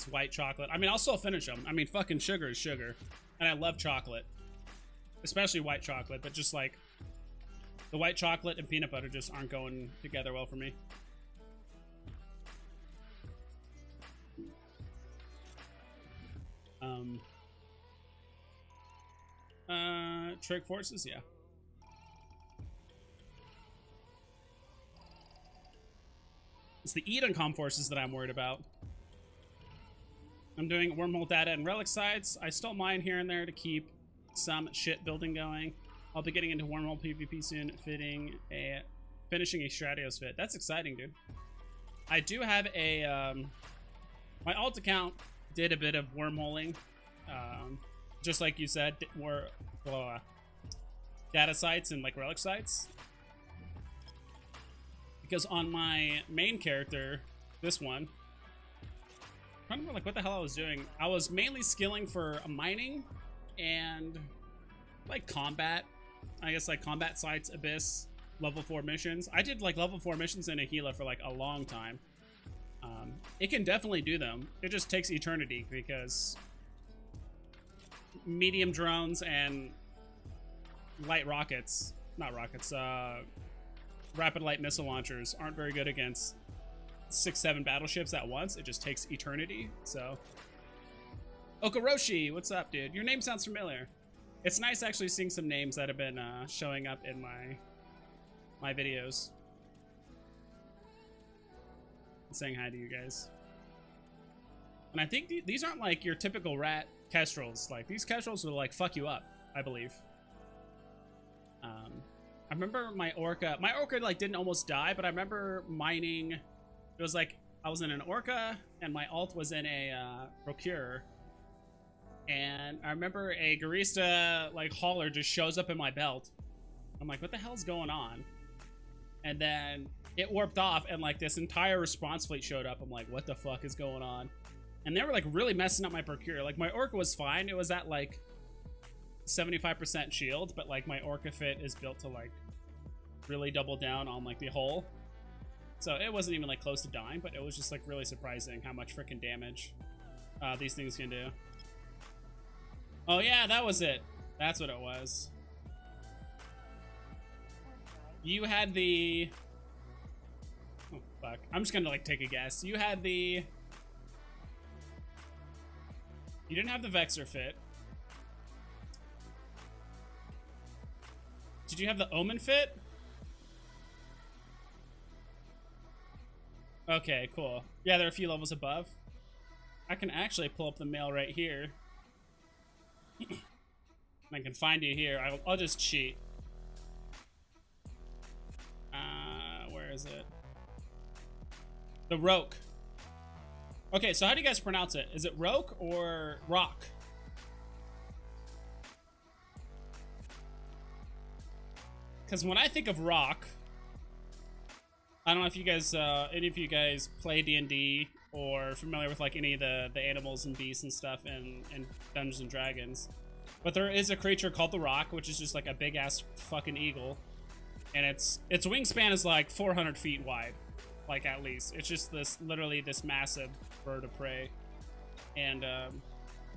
white chocolate. I mean, I'll still finish them. I mean, fucking sugar is sugar. And I love chocolate. Especially white chocolate, but just like the white chocolate and peanut butter just aren't going together well for me. Trick forces, yeah. It's the Edencom forces that I'm worried about. I'm doing wormhole data and relic sites. I still mine here and there to keep some shit building going. I'll be getting into wormhole PvP soon, finishing a Stratios fit. That's exciting, dude. I do have a my alt account did a bit of wormholing, just like you said, more data sites and like relic sites. Because on my main character, this one, I don't remember like what the hell I was doing. I was mainly skilling for mining and like combat. I guess like combat sites, abyss, level 4 missions. I did like level 4 missions in Aquila for like a long time. It can definitely do them. It just takes eternity because medium drones and light rockets, not rockets, rapid light missile launchers aren't very good against 6-7 battleships at once. It just takes eternity. So Okaroshi, what's up, dude? Your name sounds familiar. It's nice actually seeing some names that have been showing up in my videos. Saying hi to you guys. And I think these aren't like your typical rat kestrels. Like these kestrels will like fuck you up, I believe. I remember my orca like didn't almost die, but I remember mining. It was like I was in an orca and my alt was in a procure. And I remember a Garista like hauler just shows up in my belt. I'm like, what the hell's going on? And then it warped off and like this entire response fleet showed up. I'm like, what the fuck is going on? And they were like really messing up my procure. Like my orca was fine. It was at like 75% shield, but like my orca fit is built to like really double down on like the hull. So it wasn't even like close to dying, but it was just like really surprising how much freaking damage these things can do. Oh yeah, that was it. That's what it was. You had the... Oh, fuck. I'm just gonna, like, take a guess. You had the... You didn't have the Vexor fit. Did you have the Omen fit? Okay, cool. Yeah, they're a few levels above. I can actually pull up the mail right here. I can find you here. I'll just cheat. Where is it? The Roke. Okay, so how do you guys pronounce it? Is it Roke or Rock? Because when I think of Rock, I don't know if you guys, any of you guys play D&D or familiar with like any of the animals and beasts and stuff in Dungeons and Dragons. But there is a creature called the Rock, which is just like a big ass fucking eagle. And its wingspan is like 400 feet wide, like at least. It's just this, literally this massive bird of prey. And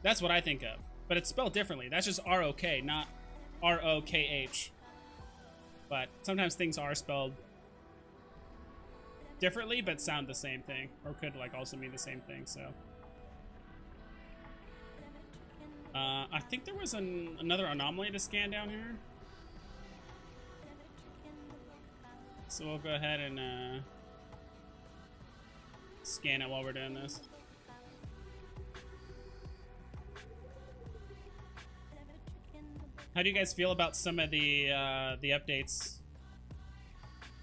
that's what I think of. But it's spelled differently. That's just R-O-K, not R-O-K-H. But sometimes things are spelled differently, but sound the same thing. Or could like also mean the same thing, so. I think there was another anomaly to scan down here. So we'll go ahead and scan it while we're doing this. How do you guys feel about some of the updates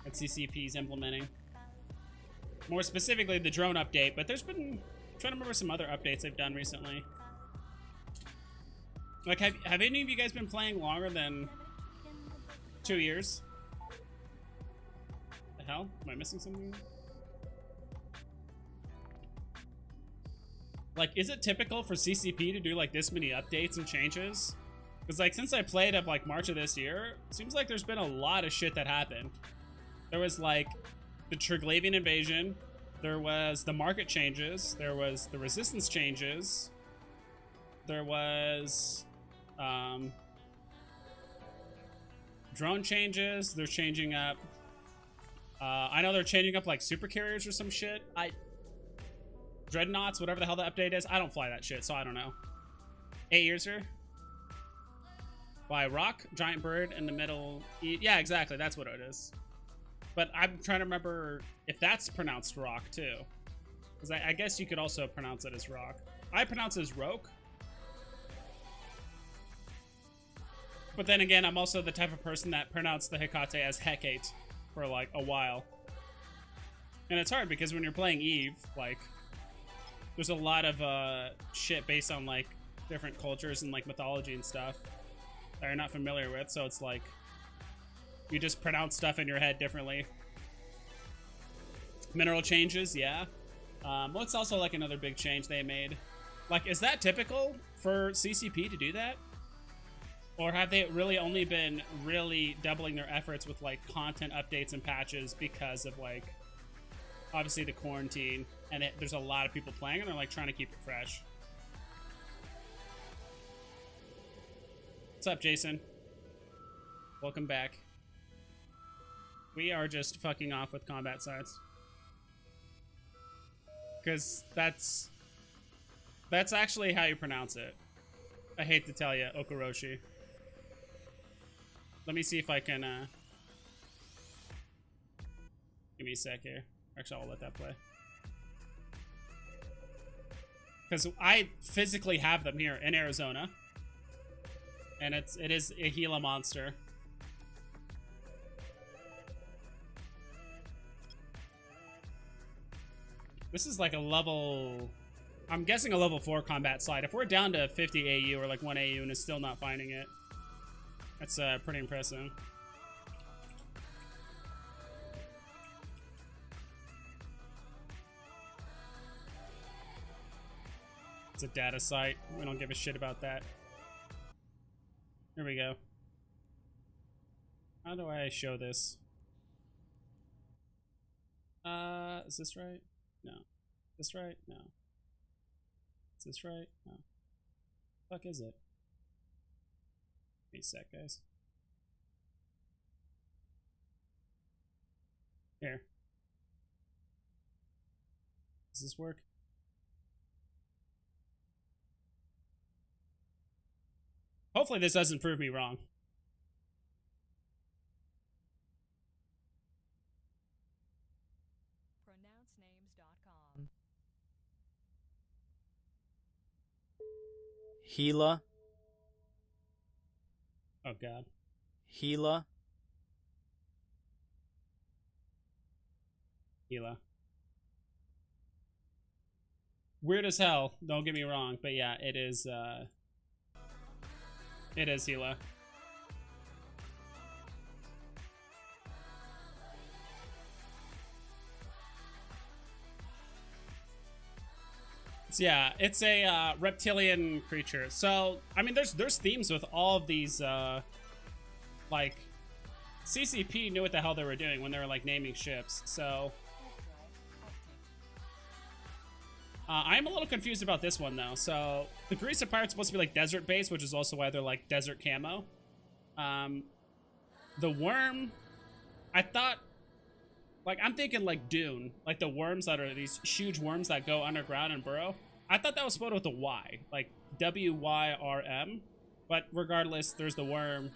that CCP is implementing? More specifically, the drone update, but there's been, I'm trying to remember some other updates they've done recently. Like, have any of you guys been playing longer than 2 years? The hell? Am I missing something? Like, is it typical for CCP to do like this many updates and changes? Because like since I played up like March of this year, it seems like there's been a lot of shit that happened. There was like the Triglavian invasion, there was the market changes, there was the resistance changes, there was drone changes. They're changing up. I know they're changing up like super carriers or some shit. Dreadnoughts, whatever the hell the update is. I don't fly that shit, so I don't know. 8 years here. By Rock, giant bird in the middle. Yeah, exactly. That's what it is. But I'm trying to remember if that's pronounced Rock too, because I guess you could also pronounce it as Rock. I pronounce it as Roke. But then again, I'm also the type of person that pronounced the Hecate as Hecate for like a while. And it's hard because when you're playing Eve, like, there's a lot of shit based on like different cultures and like mythology and stuff that you're not familiar with, so it's like you just pronounce stuff in your head differently. Mineral changes, yeah. What's also like another big change they made? Like, is that typical for CCP to do that? Or have they really only been really doubling their efforts with like content updates and patches because of like obviously the quarantine and there's a lot of people playing and they're like trying to keep it fresh? What's up, Jason? Welcome back. We are just fucking off with combat sites. Because that's actually how you pronounce it. I hate to tell you, Okoroshi. Let me see if I can, give me a sec here. Actually, I'll let that play. Because I physically have them here in Arizona. And it is a Gila monster. This is like a level... I'm guessing a level 4 combat slide. If we're down to 50 AU or like 1 AU and is still not finding it, that's pretty impressive. It's a data site. We don't give a shit about that. Here we go. How do I show this? Is this right? No. Is this right? No. Is this right? No. Fuck is it? Wait a sec, guys. Here. Does this work? Hopefully this doesn't prove me wrong. Pronouncenames.com. Gila. Oh god. Gila. Gila. Weird as hell, don't get me wrong, but yeah, it is Gila. Yeah, it's a reptilian creature. So, I mean, there's themes with all of these, like, CCP knew what the hell they were doing when they were, like, naming ships. So, I'm a little confused about this one, though. So, the Grease Pirate's supposed to be, like, desert-based, which is also why they're, like, desert camo. The worm, I thought, like, I'm thinking, like, Dune. Like, the worms that are these huge worms that go underground and burrow. I thought that was spelled with a Y. Like, W-Y-R-M. But regardless, there's the worm.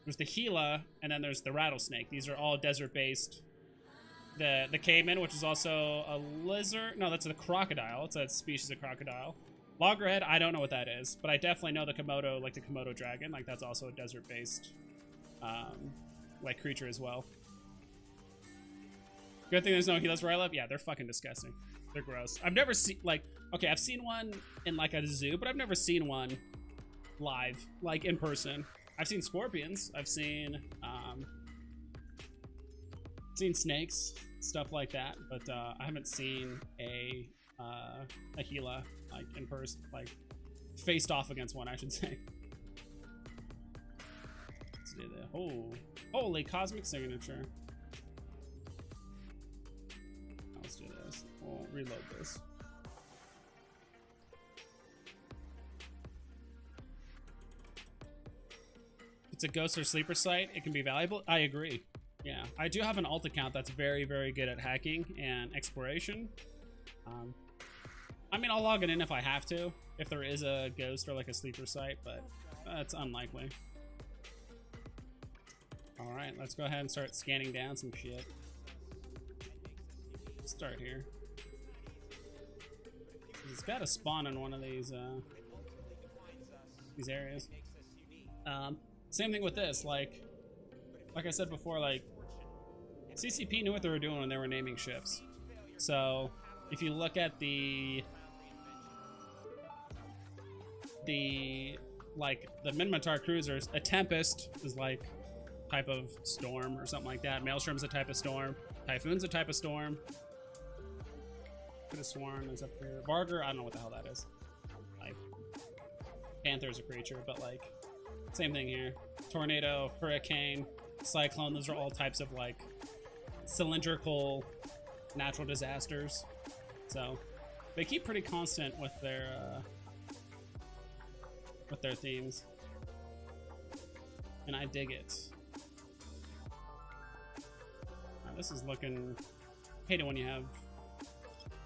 There's the Gila. And then there's the rattlesnake. These are all desert-based. The caiman, which is also a lizard. No, that's a crocodile. It's a species of crocodile. Loggerhead, I don't know what that is. But I definitely know the Komodo, like the Komodo dragon. Like, that's also a desert-based, like, creature as well. Good thing there's no Gilas where I live. Yeah, they're fucking disgusting. They're gross. I've never seen, like, okay, I've seen one in, like, a zoo, but I've never seen one live, like, in person. I've seen scorpions. I've seen snakes, stuff like that, but I haven't seen a Gila, like, in person, like, faced off against one, I should say. Let's do that. Oh, holy cosmic signature. Let's do this. We'll reload this. It's a ghost or sleeper site. It can be valuable. I agree. Yeah, I do have an alt account that's very, very good at hacking and exploration. I mean, I'll log it in if I have to, if there is a ghost or like a sleeper site, but that's unlikely. All right, let's go ahead and start scanning down some shit. Let's start here. It's got to spawn in one of these areas. Same thing with this, like I said before, like, CCP knew what they were doing when they were naming ships. So if you look at the the Minmatar cruisers, a Tempest is like type of storm or something like that. Maelstrom's a type of storm. Typhoon's a type of storm. Could have sworn is up here. Varger, I don't know what the hell that is. Like, Panther's a creature, but like, same thing here. Tornado, Hurricane, Cyclone, those are all types of like cylindrical natural disasters. So they keep pretty constant with their themes, and I dig it. Now, this is looking. Hate it when you have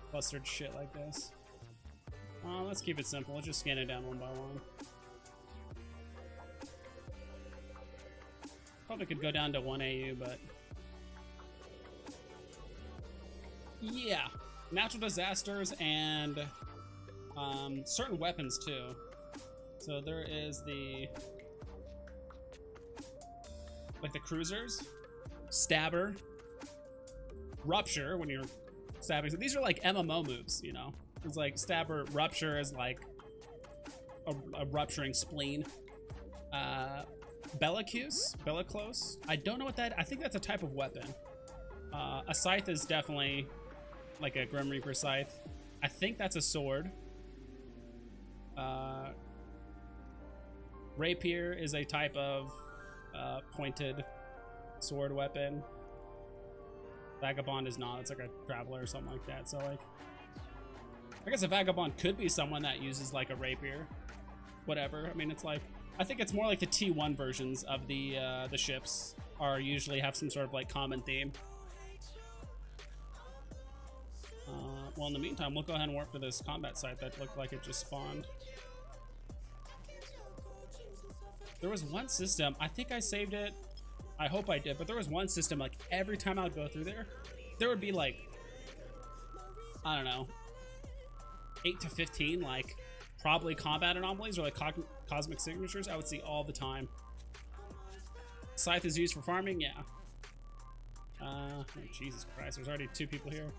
clustered shit like this. Let's keep it simple. Let's just scan it down one by one. Probably could go down to 1 AU, but yeah, natural disasters and certain weapons too. So there is the cruisers, Stabber, Rupture when you're stabbing. So these are like MMO moves, you know. It's like Stabber, Rupture is like a rupturing spleen. Bellicose. I don't know what that. I think that's a type of weapon. A scythe is definitely like a Grim Reaper scythe. I think that's a sword. Rapier is a type of pointed sword weapon. Vagabond is not. It's like a traveler or something like that. So like, I guess a vagabond could be someone that uses like a rapier. Whatever. I mean, it's like, I think it's more like the T1 versions of the ships are usually have some sort of like common theme. Well, in the meantime, we'll go ahead and warp to this combat site that looked like it just spawned. There was one system, I think I saved it. I hope I did, but there was one system, like every time I would go through there, there would be like, I don't know, 8 to 15, like probably combat anomalies or like cosmic signatures I would see all the time. Scythe is used for farming, yeah. Oh, Jesus Christ, there's already 2 people here.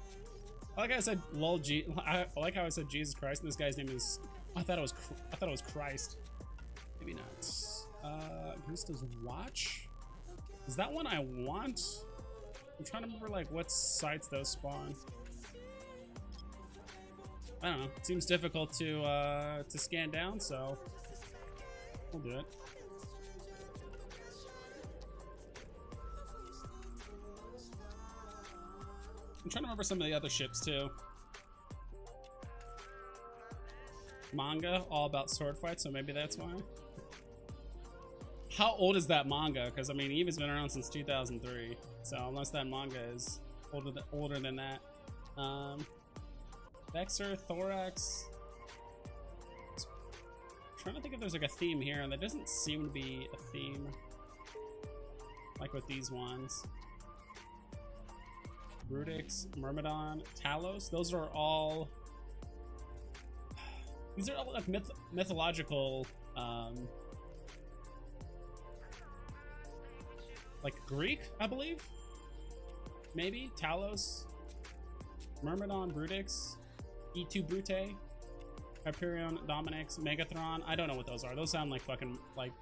I like how I said lol G. I like how I said Jesus Christ, and this guy's name is. I thought it was Christ. Maybe not. Brista's Watch. Is that one I want? I'm trying to remember like what sites those spawn. I don't know. It seems difficult to scan down, so we'll do it. I'm trying to remember some of the other ships too. Manga, all about sword fights, so maybe that's why. How old is that manga? Because I mean, Eva's been around since 2003, so unless that manga is older than that. Vexer, Thorax. I'm trying to think if there's like a theme here, and there doesn't seem to be a theme like with these ones. Brutix, Myrmidon, Talos. Those are all. These are all like mythological, like Greek, I believe. Maybe Talos, Myrmidon, Brutix, E2 Brute, Hyperion, Dominix, Megatron. I don't know what those are. Those sound like fucking like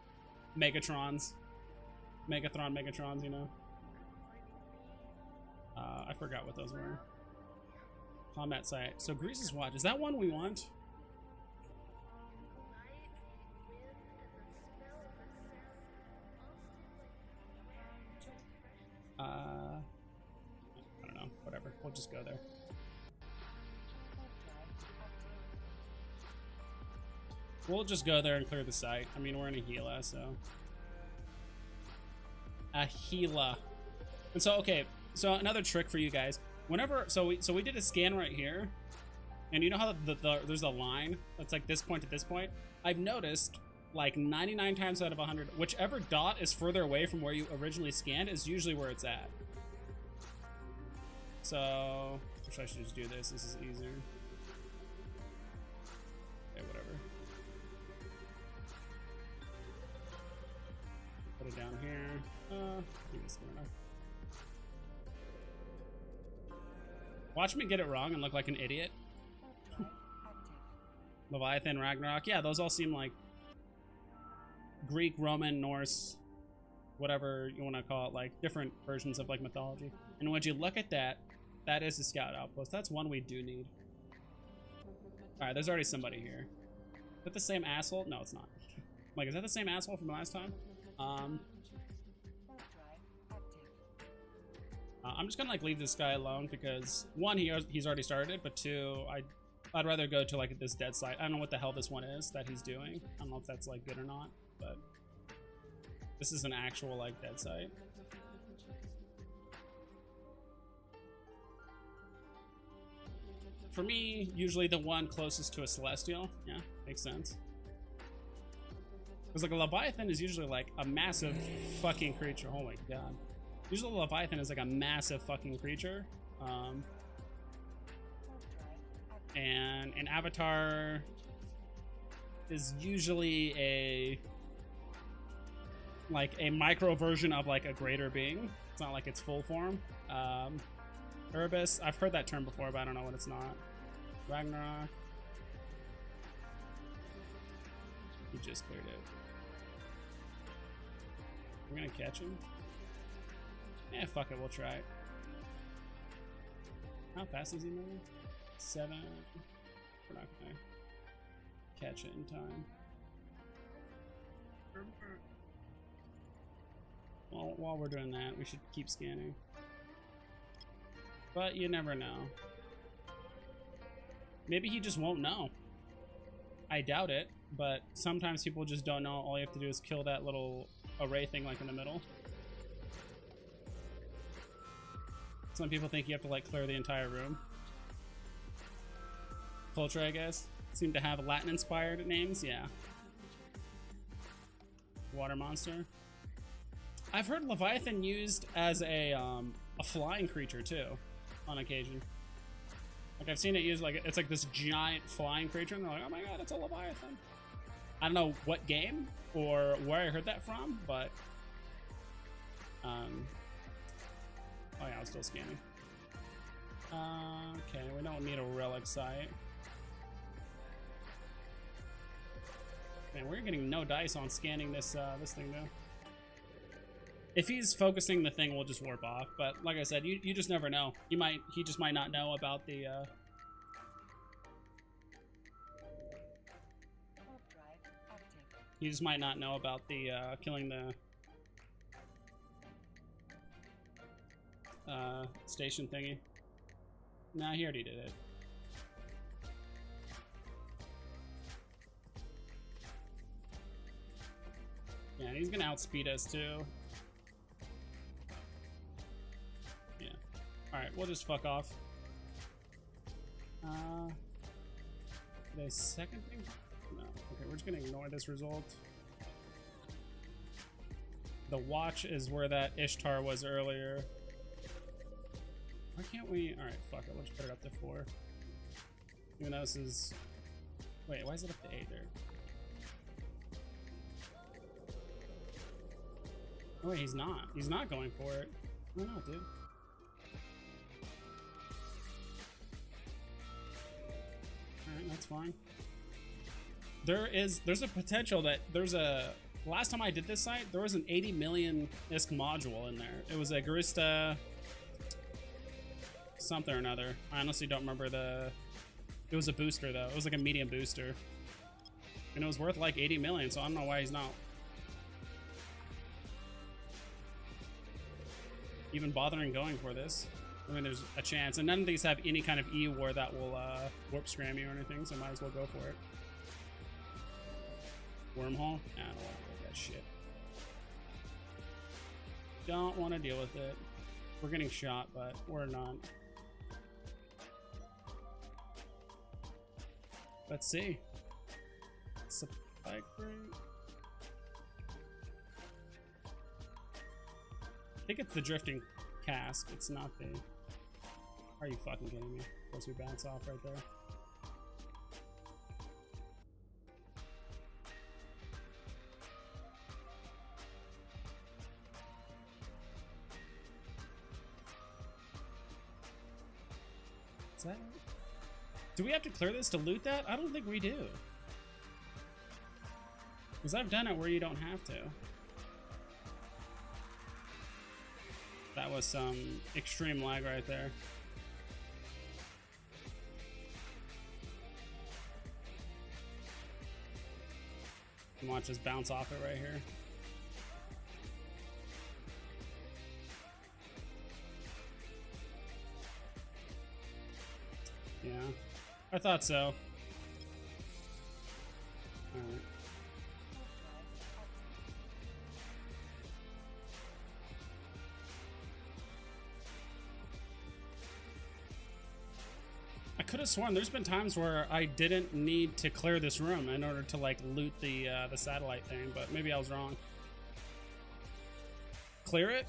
Megatrons, Megatrons, you know. I forgot what those were. Combat site. So Grease's Watch. Is that one we want? I don't know. Whatever. We'll just go there. We'll just go there and clear the site. I mean, we're in a Gila, so. A Gila. And so, okay. So another trick for you guys. Whenever, so we did a scan right here, and you know how there's a line that's like this point to this point. I've noticed like 99 times out of 100, whichever dot is further away from where you originally scanned is usually where it's at. So, I should just do this. This is easier. Okay, whatever. Put it down here. I think it's good enough. Watch me get it wrong and look like an idiot. Leviathan, Ragnarok. Yeah, those all seem like Greek, Roman, Norse, whatever you want to call it, like different versions of like mythology. And when you look at that, that is a scout outpost. That's one we do need. All right, there's already somebody here. Is that the same asshole? No, it's not. Like, is that the same asshole from last time? I'm just gonna like leave this guy alone because one, he's already started, but two, I'd rather go to like this dead site. I don't know what the hell this one is that he's doing. I don't know if that's like good or not, but this is an actual like dead site. For me, usually the one closest to a celestial. Yeah, makes sense. Because like a Leviathan is usually like a massive fucking creature. Oh my god. Usually a Leviathan is like a massive fucking creature. And an avatar is usually a micro version of like a greater being. It's not like its full form. Erebus, I've heard that term before, but I don't know what it's not. Ragnarok. He just cleared it. We're gonna catch him. Yeah, fuck it, we'll try it. How fast is he moving? 7. We're not gonna catch it in time. Well, while we're doing that, we should keep scanning. But you never know. Maybe he just won't know. I doubt it, but sometimes people just don't know. All you have to do is kill that little array thing like in the middle. Some people think you have to like clear the entire room. Culture, I guess. Seem to have Latin-inspired names, yeah. Water monster. I've heard Leviathan used as a flying creature too, on occasion. Like I've seen it used like it's like this giant flying creature, and they're like, "Oh my god, it's a Leviathan." I don't know what game or where I heard that from, but oh yeah, I was still scanning. Okay, we don't need a relic site. Man, we're getting no dice on scanning this this thing though. If he's focusing the thing, we'll just warp off. But like I said, you just never know. He just might not know about the he just might not know about the killing the station thingy. Nah, he already did it. Yeah, and he's gonna outspeed us too. Yeah. Alright, we'll just fuck off. The second thing? No. Okay, we're just gonna ignore this result. The watch is where that Ishtar was earlier. Why can't we? Alright, fuck it. We'll just put it up to 4. Even though this is. Wait, why is it up to 8 there? Oh, wait, he's not. He's not going for it. Why not, dude? Alright, that's fine. There's a potential that last time I did this site, there was an 80 million ISK module in there. It was a Garista something or another. I honestly don't remember it was a booster though. It was like a medium booster. And it was worth like 80 million, so I don't know why he's not even bothering going for this. I mean, there's a chance. And none of these have any kind of E-war that will warp scram you or anything, so might as well go for it. Wormhole? Nah, I don't want to deal with that shit. Don't want to deal with it. We're getting shot, but we're not. Let's see. Supply crate. I think it's the drifting cask. It's not the. Are you fucking kidding me? Of course, we bounce off right there. Is that it? Do we have to clear this to loot that? I don't think we do. Because I've done it where you don't have to. That was some extreme lag right there. And watch us bounce off it right here. Yeah, I thought so. Alright. I could have sworn there's been times where I didn't need to clear this room in order to like loot the satellite thing, but maybe I was wrong. Clear it?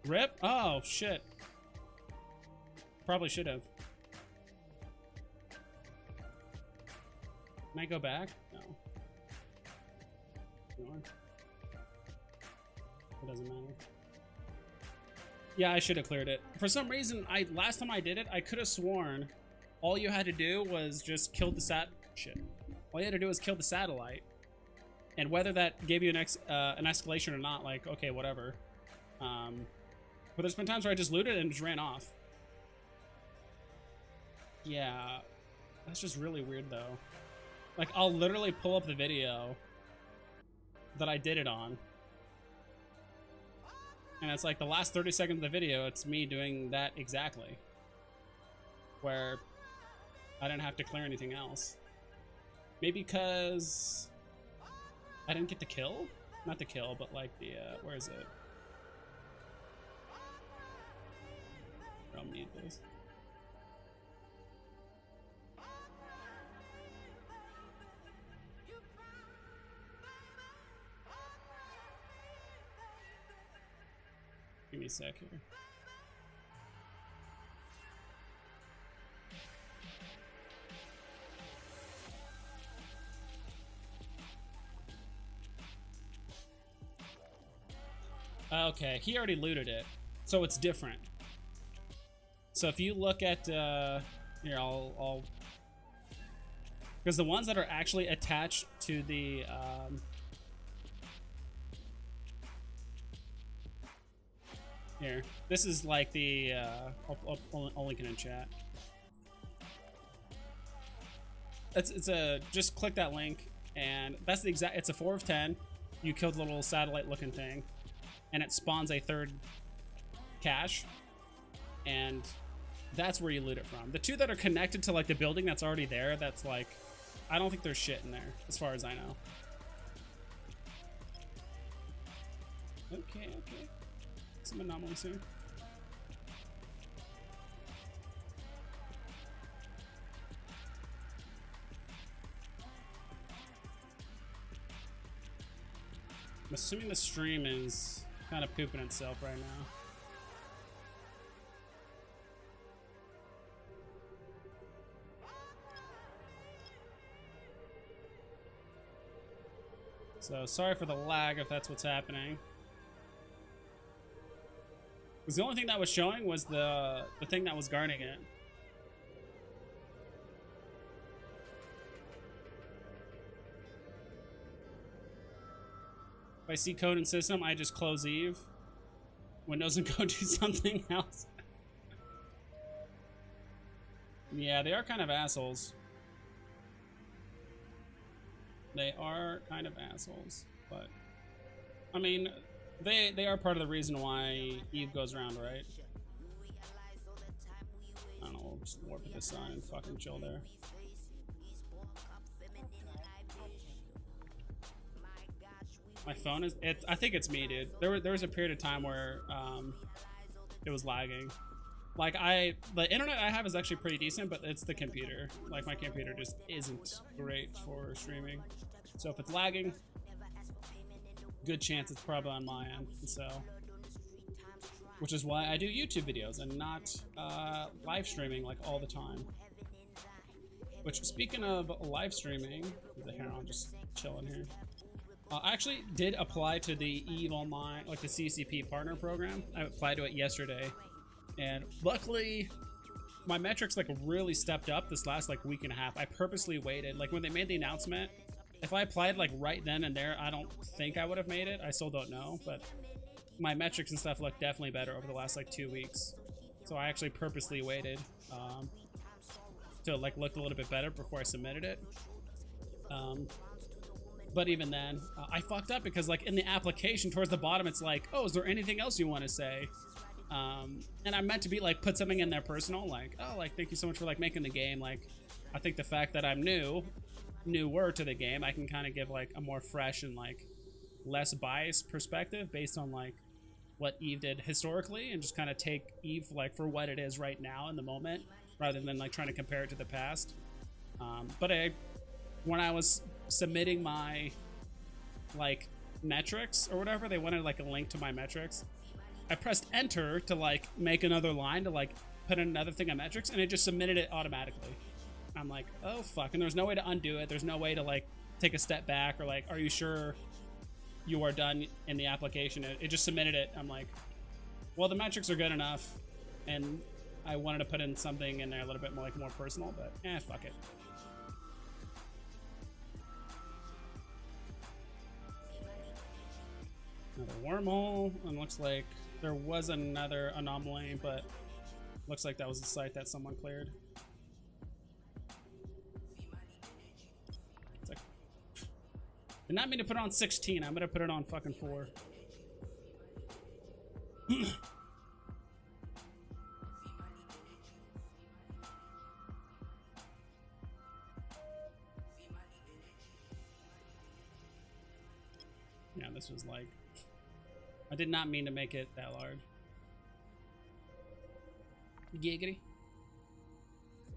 Rip? Oh shit. Probably should have. Can I go back? No. No. It doesn't matter. Yeah, I should have cleared it. For some reason, last time I did it, I could have sworn all you had to do was just kill the shit. All you had to do was kill the satellite. And whether that gave you an escalation or not, like, okay, whatever. But there's been times where I just looted and just ran off. Yeah, that's just really weird though. Like, I'll literally pull up the video that I did it on. And it's like the last 30 seconds of the video, it's me doing that exactly. Where I didn't have to clear anything else. Maybe because I didn't get the kill? Not the kill, but like the, where is it? I don't need this. Give me a sec here. Okay, he already looted it, so it's different. So if you look at, here, I'll, because the ones that are actually attached to the, here, this is like the, I'll link it in chat. It's a, just click that link, and that's the exact, it's a 4 of 10. You killed the little satellite looking thing, and it spawns a third cache, and that's where you loot it from. The two that are connected to like the building that's already there, that's like, I don't think there's shit in there, as far as I know. Okay, okay. Some anomalies here. I'm assuming the stream is kind of pooping itself right now. So sorry for the lag if that's what's happening. Because the only thing that was showing was the thing that was guarding it. If I see code and system, I just close Eve. Windows and go do something else. Yeah, they are kind of assholes. They are kind of assholes, but I mean, they are part of the reason why Eve goes around, right? I don't know, we'll just warp this on and fucking chill there. My phone is, I think it's me, dude. There was a period of time where it was lagging. Like the internet I have is actually pretty decent, but it's the computer. Like my computer just isn't great for streaming. So if it's lagging, good chance it's probably on my end. So, which is why I do YouTube videos and not live streaming like all the time. Which, speaking of live streaming, here, I'm just chilling here. I actually did apply to the EVE Online, like the CCP partner program. I applied to it yesterday, and luckily my metrics like really stepped up this last like week and a half. I purposely waited. Like when they made the announcement, if I applied like right then and there, I don't think I would have made it. I still don't know, but my metrics and stuff look definitely better over the last like 2 weeks. So I actually purposely waited to like look a little bit better before I submitted it. But even then, I fucked up because like in the application towards the bottom, it's like, oh, is there anything else you want to say? And I meant to be like, put something in there personal, like, oh, like, thank you so much for like making the game. Like, I think the fact that I'm newer to the game, I can kind of give like a more fresh and like less biased perspective based on like what EVE did historically, and just kind of take EVE like for what it is right now in the moment, rather than like trying to compare it to the past. But when I was submitting my like metrics or whatever, they wanted like a link to my metrics. I pressed enter to like make another line to like put in another thing of metrics, and it just submitted it automatically. I'm like, oh fuck, and there's no way to undo it. There's no way to like take a step back or like, are you sure you are done in the application? It just submitted it. I'm like, well, the metrics are good enough, and I wanted to put in something in there a little bit more like more personal, but fuck it. Another wormhole, and looks like there was another anomaly, but looks like that was the site that someone cleared. It's like, did not mean to put it on 16. I'm gonna put it on fucking 4. Yeah, this was like, I did not mean to make it that large. Giggity.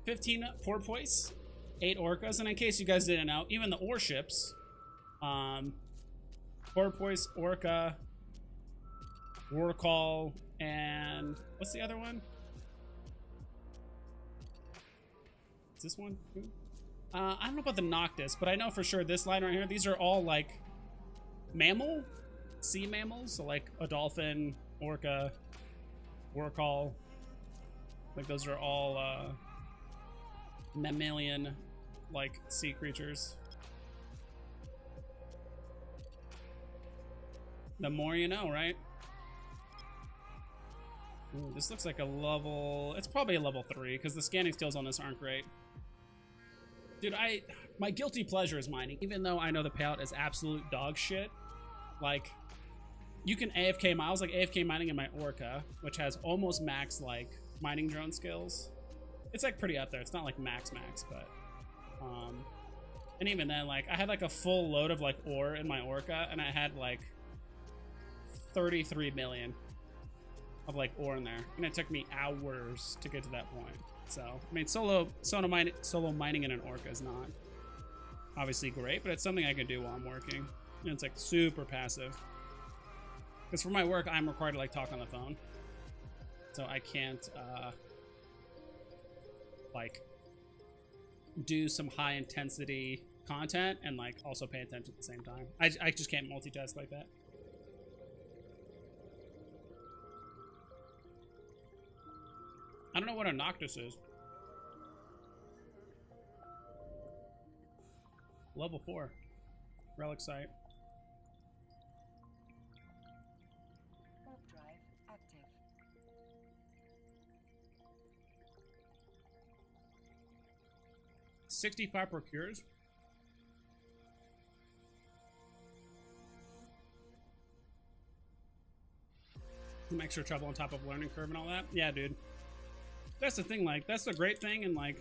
15 porpoise, 8 orcas, and in case you guys didn't know, even the ore ships, porpoise, orca, warcall, and what's the other one? Is this one? I don't know about the Noctis, but I know for sure this line right here, these are all like mammal, sea mammals, so like a dolphin, orca, warcall, like those are all mammalian like sea creatures. The more you know, right? Ooh, this looks like a level, it's probably a level 3 because the scanning skills on this aren't great. Dude, my guilty pleasure is mining, even though I know the payout is absolute dog shit. Like, you can AFK mine. I was like AFK mining in my orca, which has almost max like mining drone skills. It's like pretty up there. It's not like max, but and even then, like I had like a full load of like ore in my orca, and I had like 33 million of like ore in there, and it took me hours to get to that point. So I mean, solo mining in an orca is not obviously great, but it's something I can do while I'm working. And it's like super passive, because for my work I'm required to like talk on the phone, so I can't like do some high intensity content and like also pay attention at the same time. I just can't multitask like that. I don't know what a Noctis is. Level 4 relic site. Warp drive active. 65 procures. Some extra trouble on top of learning curve and all that. Yeah, dude. That's the thing, like, that's the great thing, and like,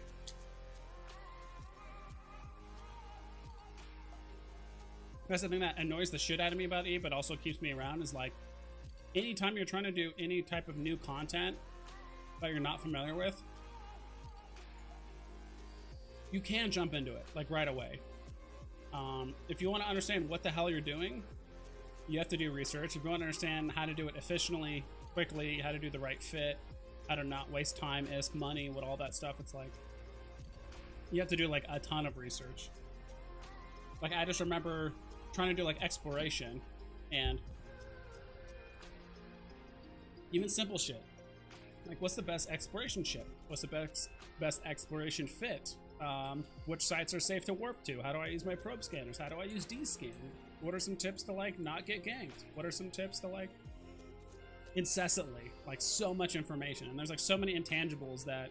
that's the thing that annoys the shit out of me about EVE, but also keeps me around, is like, anytime you're trying to do any type of new content that you're not familiar with, you can jump into it, like, right away. If you want to understand what the hell you're doing, you have to do research. If you want to understand how to do it efficiently, quickly, how to do the right fit, how to not waste time, money, with all that stuff, it's like, you have to do like a ton of research. Like, I just remember trying to do like exploration and even simple shit. Like, what's the best exploration ship? What's the best exploration fit? Which sites are safe to warp to? How do I use my probe scanners? How do I use D-scan? What are some tips to like not get ganked? What are some tips to like incessantly, like so much information, and there's like so many intangibles that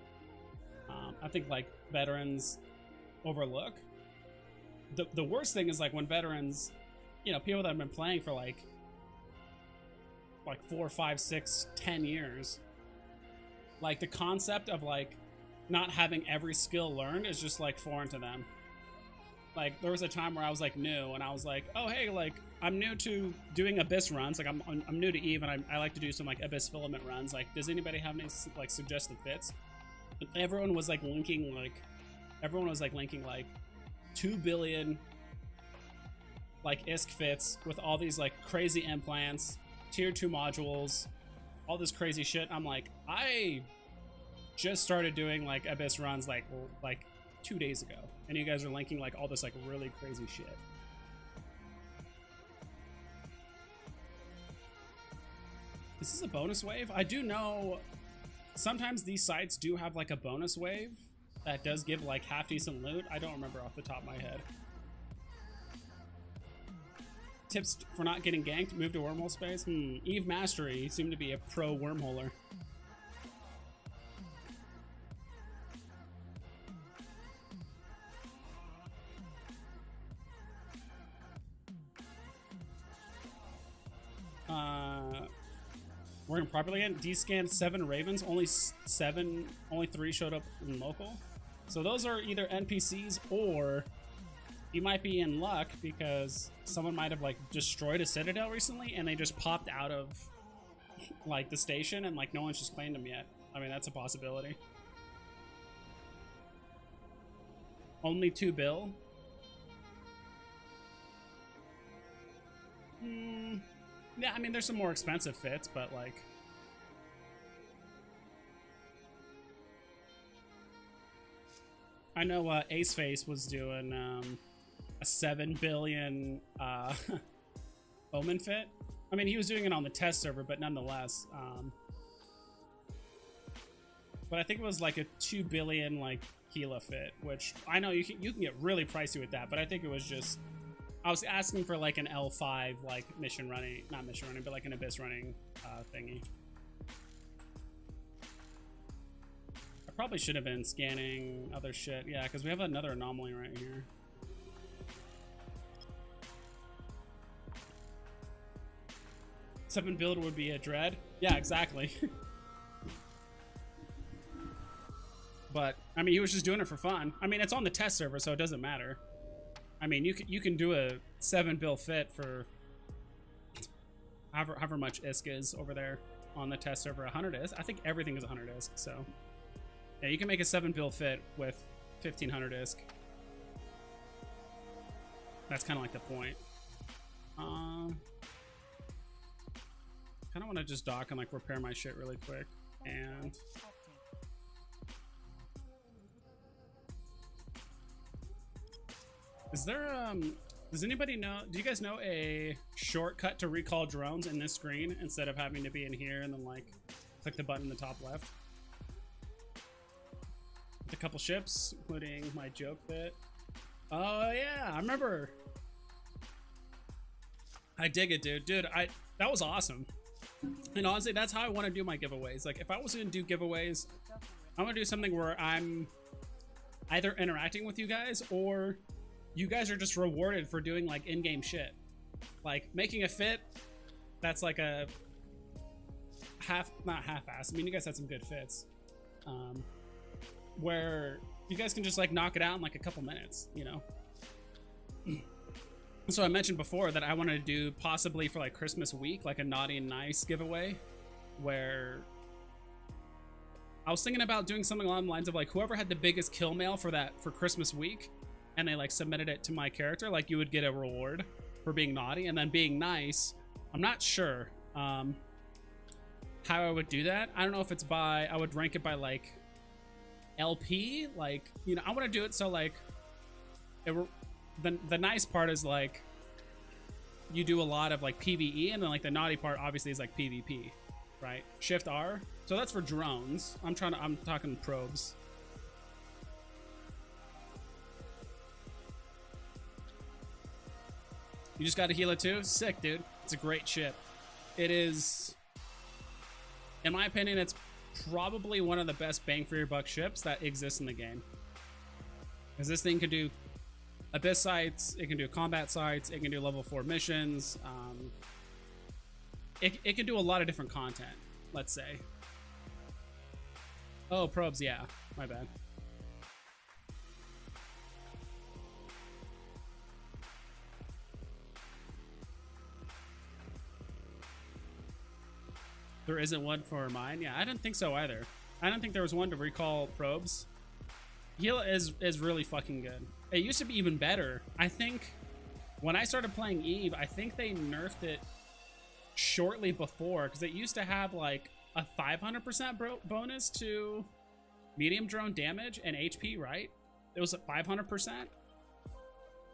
I think like veterans overlook. The worst thing is like when veterans, you know, people that have been playing for like 4, 5, 6, 10 years, like the concept of like not having every skill learned is just like foreign to them. Like there was a time where I was like new and I was like, oh hey, like I'm new to doing abyss runs, like I'm new to Eve, and I like to do some like abyss filament runs. Like, does anybody have any like suggested fits? And everyone was like linking like 2 billion like ISK fits with all these like crazy implants, tier 2 modules, all this crazy shit. I'm like, I just started doing like abyss runs like 2 days ago, and you guys are linking like all this like really crazy shit. Is this a bonus wave? I do know sometimes these sites do have like a bonus wave that does give like half decent loot. I don't remember off the top of my head. Tips for not getting ganked: move to wormhole space. Eve Mastery seemed to be a pro wormholer. Working properly again. D-scanned 7 ravens, only 3 showed up in local. So those are either NPCs, or you might be in luck because someone might have like destroyed a citadel recently and they just popped out of like the station and like no one's just claimed them yet. I mean, that's a possibility. Only 2 bill. Yeah, I mean, there's some more expensive fits, but like, I know Ace Face was doing a 7 billion Omen fit. I mean, he was doing it on the test server, but nonetheless. But I think it was like a 2 billion like Gila fit, which I know you can get really pricey with that, but I think it was just, I was asking for like an L5 like mission running, not mission running, but like an abyss running thingy. I probably should have been scanning other shit. Yeah, because we have another anomaly right here. Seven build would be a dread. Yeah, exactly. But I mean, he was just doing it for fun. I mean, it's on the test server, so it doesn't matter. I mean, you can do a 7 bill fit for however much ISK is over there on the test server. 100 ISK. I think everything is 100 ISK. So yeah, you can make a 7 bill fit with 1500 ISK. That's kind of like the point. Kind of want to just dock and like repair my shit really quick. And is there does anybody know, do you guys know a shortcut to recall drones in this screen instead of having to be in here and then like click the button in the top left? With a couple ships, including my joke fit. Oh yeah, I remember. I dig it, dude. That was awesome. And honestly, that's how I want to do my giveaways. Like, if I was going to do giveaways, I'm going to do something where I'm either interacting with you guys or you guys are just rewarded for doing like in-game shit. Like making a fit that's like a not half-ass. I mean, you guys had some good fits. Where you guys can just like knock it out in like a couple minutes, you know? So I mentioned before that I wanted to do possibly for like Christmas week, like a naughty and nice giveaway, where I was thinking about doing something along the lines of like whoever had the biggest kill mail for Christmas week, and they like submitted it to my character, like you would get a reward for being naughty. And then being nice, I'm not sure how I would do that. I don't know if it's by, I would rank it by like LP, like, you know, I want to do it so like the nice part is like you do a lot of like PvE, and then like the naughty part obviously is like PvP, right? Shift R. So that's for drones. I'm talking probes. You just got to heal it too? Sick, dude. It's a great ship. It is, in my opinion, it's probably one of the best bang for your buck ships that exists in the game. Because this thing can do abyss sites, it can do combat sites, it can do level 4 missions. It can do a lot of different content, let's say. Oh, probes, yeah. My bad. There isn't one for mine? Yeah, I didn't think so either. I don't think there was one to recall probes. Heal is really fucking good. It used to be even better. I think when I started playing Eve, I think they nerfed it shortly before, because it used to have like a 500% bonus to medium drone damage and HP, right? It was at 500%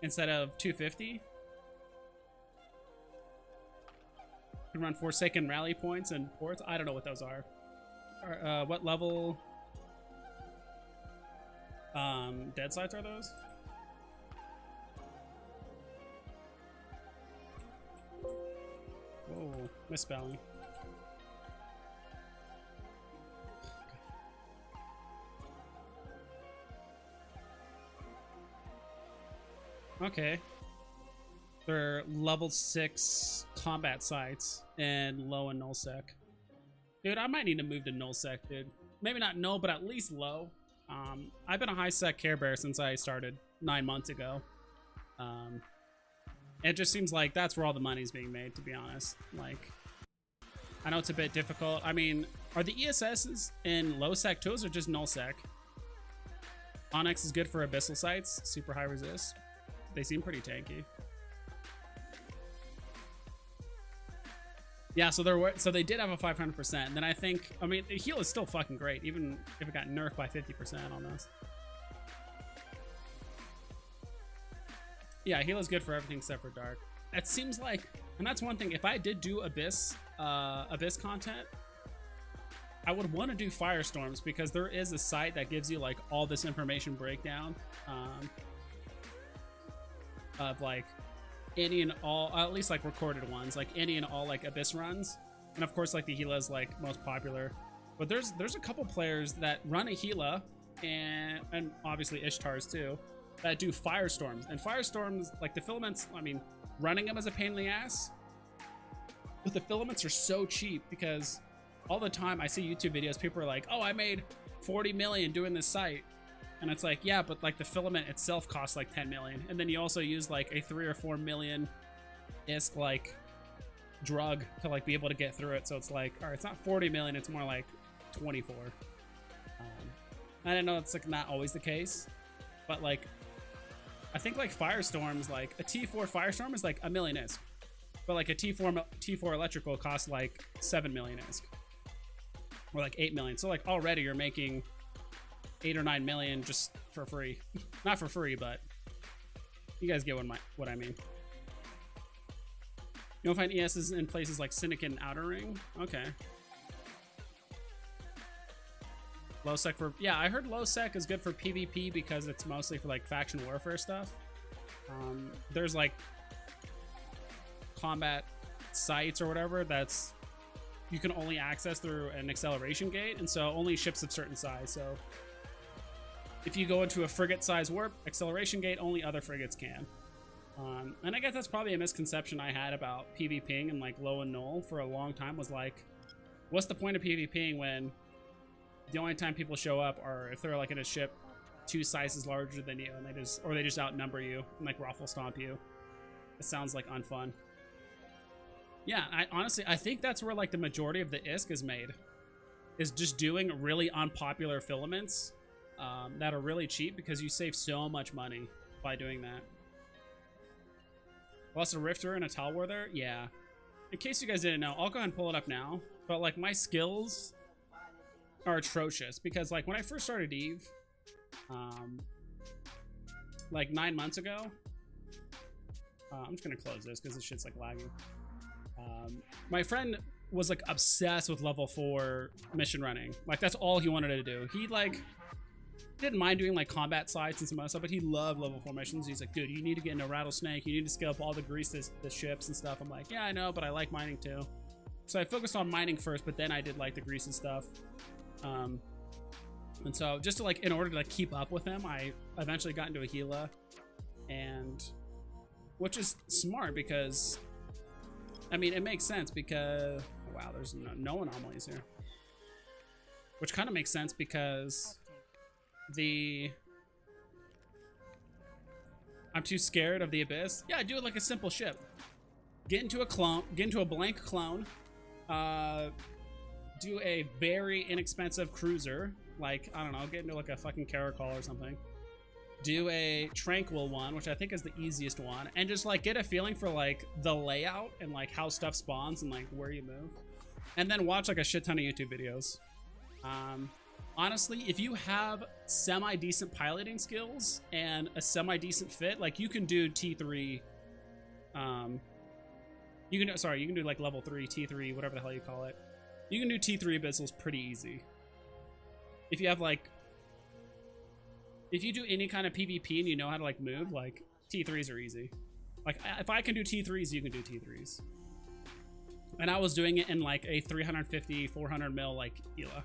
instead of 250. Can run Forsaken rally points and ports. I don't know what those are. What level dead sites are those? Whoa, misspelling. Okay. They're level 6 combat sites and low and nullsec. Dude, I might need to move to nullsec, dude. Maybe not null, but at least low. I've been a high sec Care Bear since I started 9 months ago. It just seems like that's where all the money's being made, to be honest. Like, I know it's a bit difficult. I mean, are the ESSs in low sec tools or just null sec? Onyx is good for abyssal sites, super high resist. They seem pretty tanky. Yeah, so they did have a 500%. And then I think, I mean, the heal is still fucking great, even if it got nerfed by 50% on this. Yeah, heal is good for everything except for dark. It seems like, and that's one thing. If I did do abyss content, I would want to do firestorms, because there is a site that gives you like all this information breakdown of like any and all, at least like recorded ones, like any and all like abyss runs. And of course like the Gila is like most popular, but there's a couple players that run a Gila and obviously Ishtars too, that do firestorms. And firestorms, like the filaments, I mean, running them is a pain in the ass, but the filaments are so cheap, because all the time I see YouTube videos, people are like, oh, I made 40 million doing this site. And it's like, yeah, but like the filament itself costs like 10 million. And then you also use like a 3 or 4 million ISK like drug to like be able to get through it. So it's like, all right, it's not 40 million, it's more like 24. I know it's like not always the case, but like, I think like firestorms, like a T4 firestorm is like a million ISK, but like a T4 electrical costs like 7 million ISK, or like 8 million. So like already you're making 8 or 9 million just for free. Not for free, but you guys get what I mean. You don't find ESs in places like Syndicate and Outer Ring? Okay. Low sec for, yeah, I heard low sec is good for PvP because it's mostly for like faction warfare stuff. There's like combat sites or whatever that's you can only access through an acceleration gate, and so only ships of certain size. So if you go into a frigate size warp acceleration gate, only other frigates can. And I guess that's probably a misconception I had about PvPing and like low and null for a long time, was like, what's the point of PvPing when the only time people show up are if they're like in a ship 2 sizes larger than you, and they just outnumber you and like raffle stomp you. It sounds like unfun. Yeah, I think that's where like the majority of the ISK is made, is just doing really unpopular filaments that are really cheap, because you save so much money by doing that. Lost a Rifter and a Talwar there? Yeah. In case you guys didn't know, I'll go ahead and pull it up now. But like my skills are atrocious, because like when I first started Eve, like 9 months ago, I'm just gonna close this because this shit's like lagging. My friend was like obsessed with level 4 mission running. Like that's all he wanted to do. He like didn't mind doing like combat sites and some other stuff, but he loved level 4 missions. He's like, dude, you need to get into Rattlesnake. You need to scale up all the the ships and stuff. I'm like, yeah, I know, but I like mining too. So I focused on mining first, but then I did like the grease and stuff. And so just to like, in order to like keep up with him, I eventually got into a Gila, and which is smart because, I mean, it makes sense because, oh, wow, there's no anomalies here. Which kind of makes sense because I'm too scared of the abyss. Yeah, do it like a simple ship. Get into a blank clone. Do a very inexpensive cruiser. Like, I don't know, get into like a fucking Caracol or something. Do a tranquil one, which I think is the easiest one, and just like get a feeling for like the layout and like how stuff spawns and like where you move, and then watch like a shit ton of YouTube videos. Honestly, if you have semi-decent piloting skills and a semi-decent fit, like you can do T3. You can do like level 3, T3, whatever the hell you call it. You can do T3 abyssals pretty easy. If you have like, if you do any kind of PvP and you know how to like move, like T3s are easy. Like if I can do T3s, you can do T3s. And I was doing it in like a 350, 400 mil like Gila.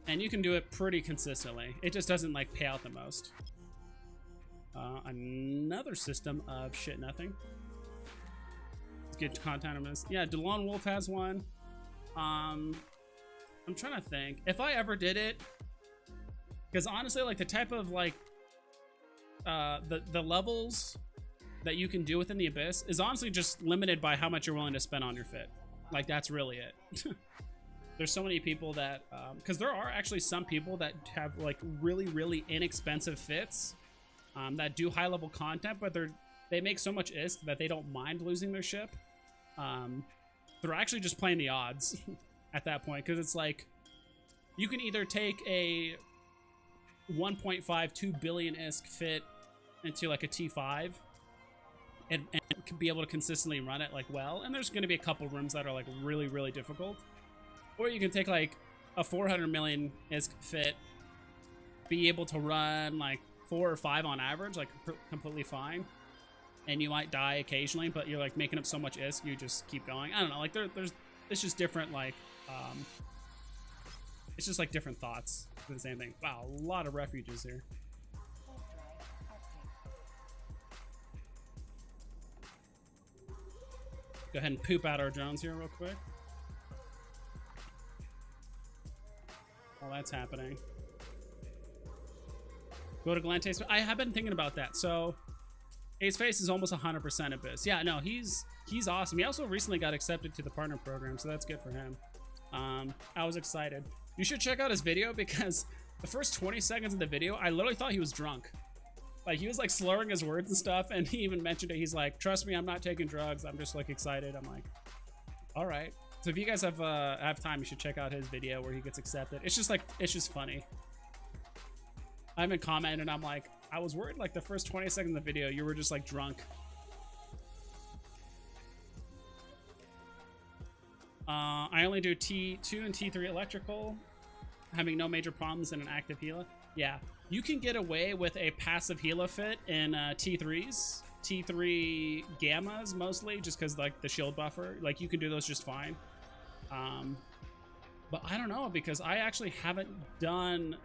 And you can do it pretty consistently. It just doesn't like pay out the most. Another system of shit nothing. Let's get content on this. Yeah, DeLone Wolf has one. I'm trying to think. If I ever did it, because honestly, like the type of like the levels that you can do within the abyss is honestly just limited by how much you're willing to spend on your fit. Like that's really it. There's so many people that, because there are actually some people that have like really inexpensive fits that do high level content, but they make so much ISK that they don't mind losing their ship. They're actually just playing the odds at that point, because it's like you can either take a 1.52 billion ISK fit into like a T5 and be able to consistently run it like well, and there's going to be a couple rooms that are like really difficult. Or you can take like a 400 million ISK fit, be able to run like 4 or 5 on average, like completely fine. And you might die occasionally, but you're like making up so much ISK, you just keep going. I don't know, like it's just different, like, it's just like different thoughts for the same thing. Wow, a lot of refuges here. Go ahead and poop out our drones here real quick. While that's happening. Go to Galante's. I have been thinking about that. So Ace Face is almost 100% Abyss. Yeah, no, he's awesome. He also recently got accepted to the partner program, so that's good for him. I was excited. You should check out his video, because the first 20 seconds of the video, I literally thought he was drunk. Like, he was like slurring his words and stuff, and he even mentioned it. He's like, trust me, I'm not taking drugs. I'm just like excited. I'm like, all right. So if you guys have time, you should check out his video where he gets accepted. It's just like, it's just funny. I haven't commented, and I'm like, I was worried like the first 20 seconds of the video, you were just like drunk. I only do T2 and T3 electrical, having no major problems in an active Gila. Yeah, you can get away with a passive Gila fit in T3s. T3 gammas mostly, just because like the shield buffer, like you can do those just fine. But I don't know, because I actually haven't done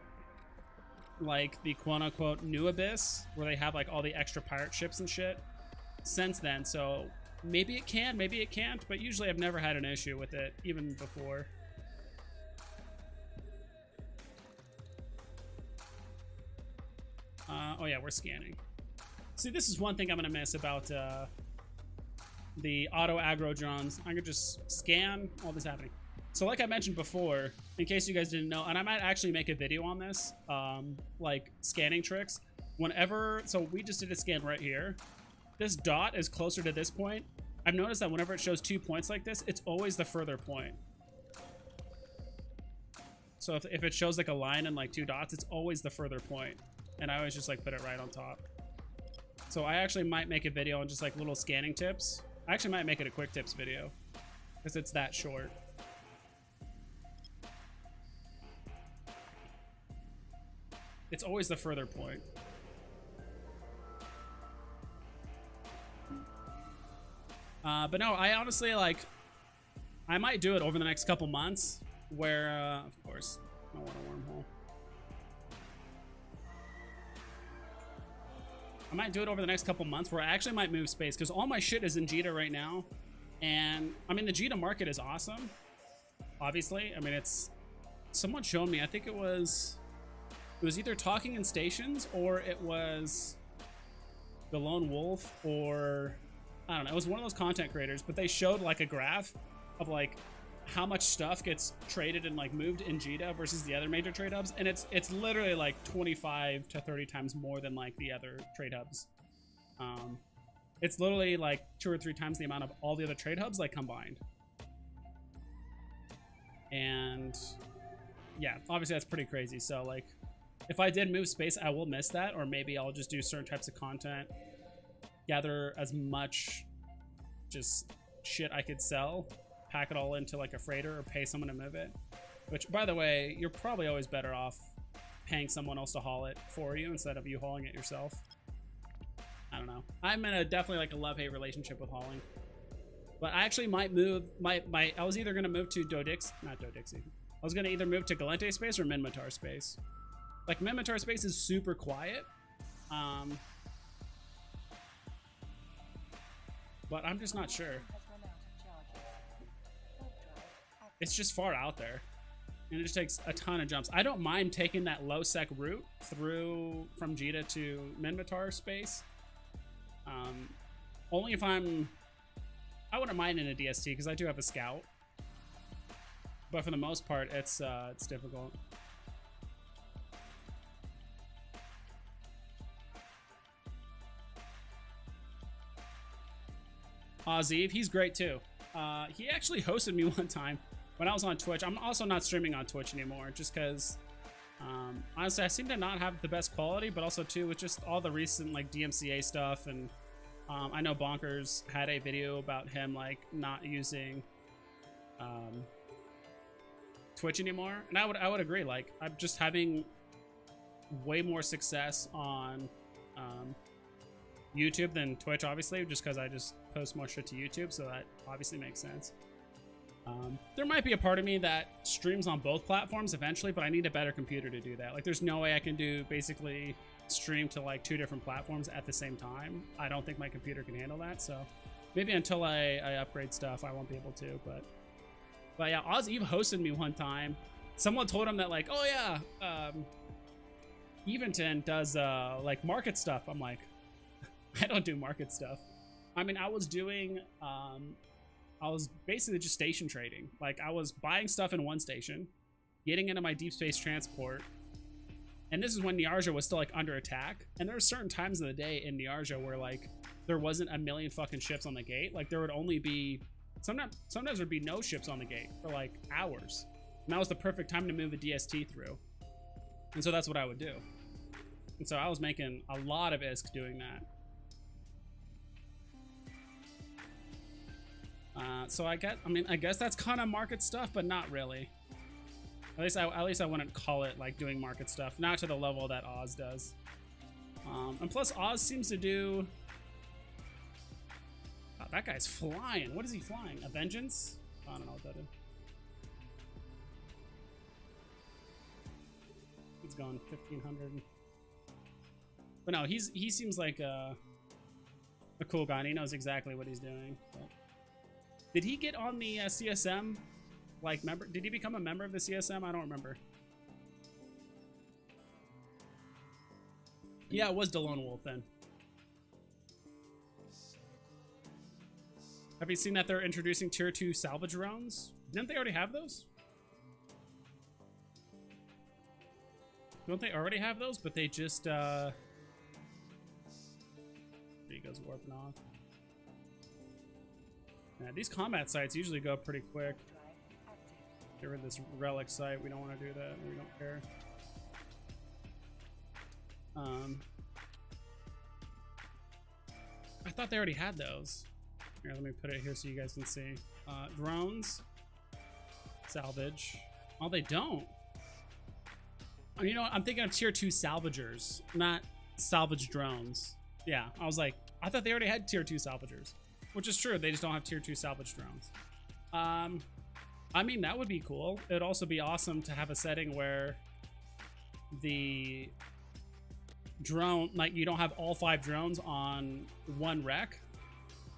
like the quote-unquote new Abyss where they have like all the extra pirate ships and shit since then, so maybe it can, maybe it can't, but usually I've never had an issue with it even before. Oh yeah, we're scanning. See, this is one thing I'm gonna miss about the auto aggro drones. I could just scan all this happening. So like I mentioned before, in case you guys didn't know, and I might actually make a video on this, like scanning tricks. Whenever, so we just did a scan right here. This dot is closer to this point. I've noticed that whenever it shows 2 points like this, it's always the further point. So if it shows like a line and like 2 dots, it's always the further point. And I always just like put it right on top. So I actually might make a video on just like little scanning tips. I actually might make it a quick tips video because it's that short. It's always the further point. But no, I honestly like, I might do it over the next couple months where, of course, I don't want a wormhole. I might do it over the next couple months where I actually might move space because all my shit is in Jita right now. And I mean, the Jita market is awesome. Obviously, I mean, it's, someone showed me, I think it was either Talking in Stations or it was the Lone Wolf or I don't know. It was one of those content creators, but they showed like a graph of like how much stuff gets traded and like moved in Jita versus the other major trade hubs, and it's literally like 25 to 30 times more than like the other trade hubs. It's literally like 2 or 3 times the amount of all the other trade hubs like combined. And yeah, obviously that's pretty crazy. So like, if I did move space, I will miss that, or maybe I'll just do certain types of content, gather as much just shit I could sell, pack it all into like a freighter or pay someone to move it. Which, by the way, you're probably always better off paying someone else to haul it for you instead of you hauling it yourself. I don't know. I'm in a definitely like a love-hate relationship with hauling. But I actually might move I was either gonna move to not Dodixie. I was gonna either move to Galente space or Minmatar space. Like Minmatar space is super quiet. But I'm just not sure. It's just far out there. And it just takes a ton of jumps. I don't mind taking that low sec route through from Jita to Minmatar space. Only if I wouldn't mind in a DST because I do have a scout. But for the most part, it's difficult. Ozzy, he's great too. He actually hosted me one time when I was on Twitch. I'm also not streaming on Twitch anymore just because honestly I seem to not have the best quality, but also too with just all the recent like DMCA stuff, and I know Bonkers had a video about him like not using Twitch anymore, and I would agree. Like I'm just having way more success on YouTube than Twitch, obviously, just because I just post more shit to YouTube, so that obviously makes sense. There might be a part of me that streams on both platforms eventually, but I need a better computer to do that. Like there's no way I can do basically stream to like 2 different platforms at the same time. I don't think my computer can handle that, so maybe until I upgrade stuff I won't be able to. But yeah, Ozzy hosted me one time. Someone told him that like, oh yeah, Eventon does like market stuff. I'm like, I don't do market stuff. I mean, I was doing I was basically just station trading. Like I was buying stuff in one station, getting into my deep space transport, and this is when Niarja was still like under attack. And there were certain times of the day in Niarja where like there wasn't a million fucking ships on the gate. Like there would only be sometimes there'd be no ships on the gate for like hours, and that was the perfect time to move a DST through. And so that's what I would do. And so I was making a lot of ISK doing that. So I guess that's kind of market stuff, but not really. At least I wouldn't call it like doing market stuff, not to the level that Oz does. And plus Oz seems to do. Oh, that guy's flying. What is he flying? A Vengeance? I don't know what that is. He's going 1500. But no, he seems like a cool guy, and he knows exactly what he's doing. But. Did he get on the CSM? Like, member? Did he become a member of the CSM? I don't remember. Yeah, it was DeLone Wolf then. Have you seen that they're introducing tier 2 salvage drones? Didn't they already have those? Don't they already have those? But they just there he goes, warping off. Yeah, these combat sites usually go pretty quick. Get rid of this relic site. We don't want to do that. We don't care. I thought they already had those. Here, let me put it here so you guys can see. Drones. Salvage. Oh, they don't. Oh, you know what? I'm thinking of tier 2 salvagers, not salvage drones. Yeah, I was like, I thought they already had tier 2 salvagers, which is true. They just don't have tier 2 salvage drones. I mean, that would be cool. It'd also be awesome to have a setting where the drone, like, you don't have all 5 drones on one wreck.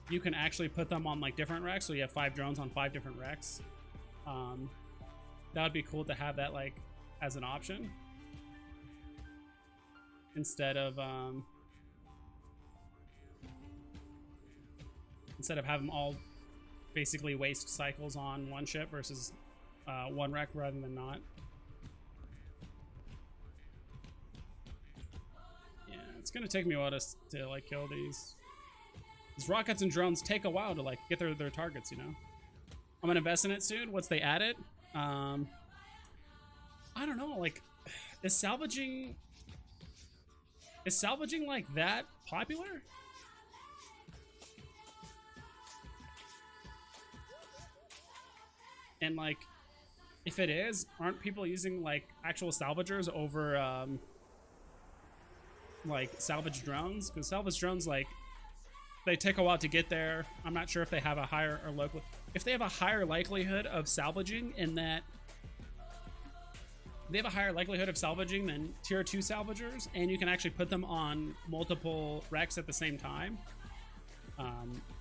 You can actually put them on like different wrecks, so you have 5 drones on 5 different wrecks. That would be cool to have that like as an option instead of having all basically waste cycles on one ship versus one wreck rather than not. Yeah, it's gonna take me a while to like kill these. These rockets and drones take a while to like get their targets, you know. I'm gonna invest in it soon once they add it. I don't know, like, is salvaging like that popular? And like, if it is, aren't people using like actual salvagers over like salvage drones? Because salvage drones, like, they take a while to get there. I'm not sure if they have a higher or local. If they have a higher likelihood of salvaging, in that they have a higher likelihood of salvaging than tier 2 salvagers, and you can actually put them on multiple wrecks at the same time,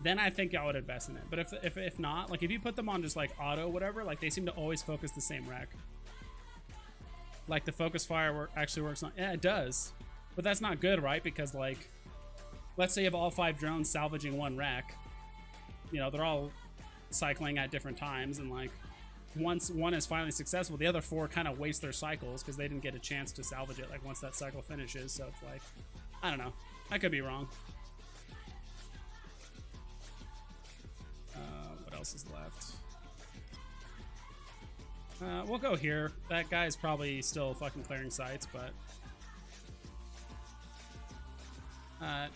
then I think I would invest in it. But if not, like if you put them on just like auto whatever, like they seem to always focus the same wreck. Like the focus fire actually works on. Yeah, it does, but that's not good, right? Because like, let's say you have all 5 drones salvaging one wreck. You know, they're all cycling at different times, and like once one is finally successful, the other 4 kind of waste their cycles because they didn't get a chance to salvage it like once that cycle finishes. So it's like, I don't know, I could be wrong. What else is left? We'll go here. That guy's probably still fucking clearing sites, but I'm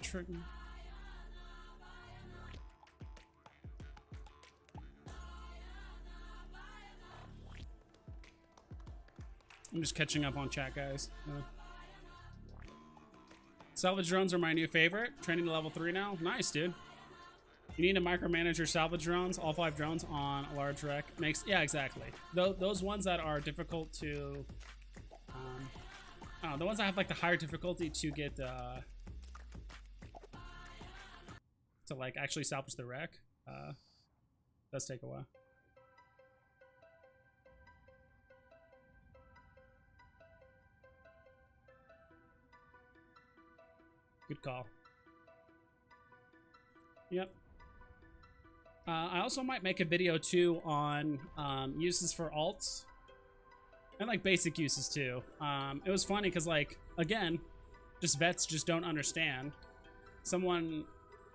just catching up on chat, guys. Salvage drones are my new favorite. Training to level 3 now. Nice, dude. You need to micromanage your salvage drones. All 5 drones on a large wreck makes, yeah, exactly. Those ones that are difficult to, I don't know, the ones that have like the higher difficulty to get to like actually salvage the wreck, does take a while. Good call. Yep. I also might make a video too on uses for alts and like basic uses too. It was funny because like, again, just vets just don't understand.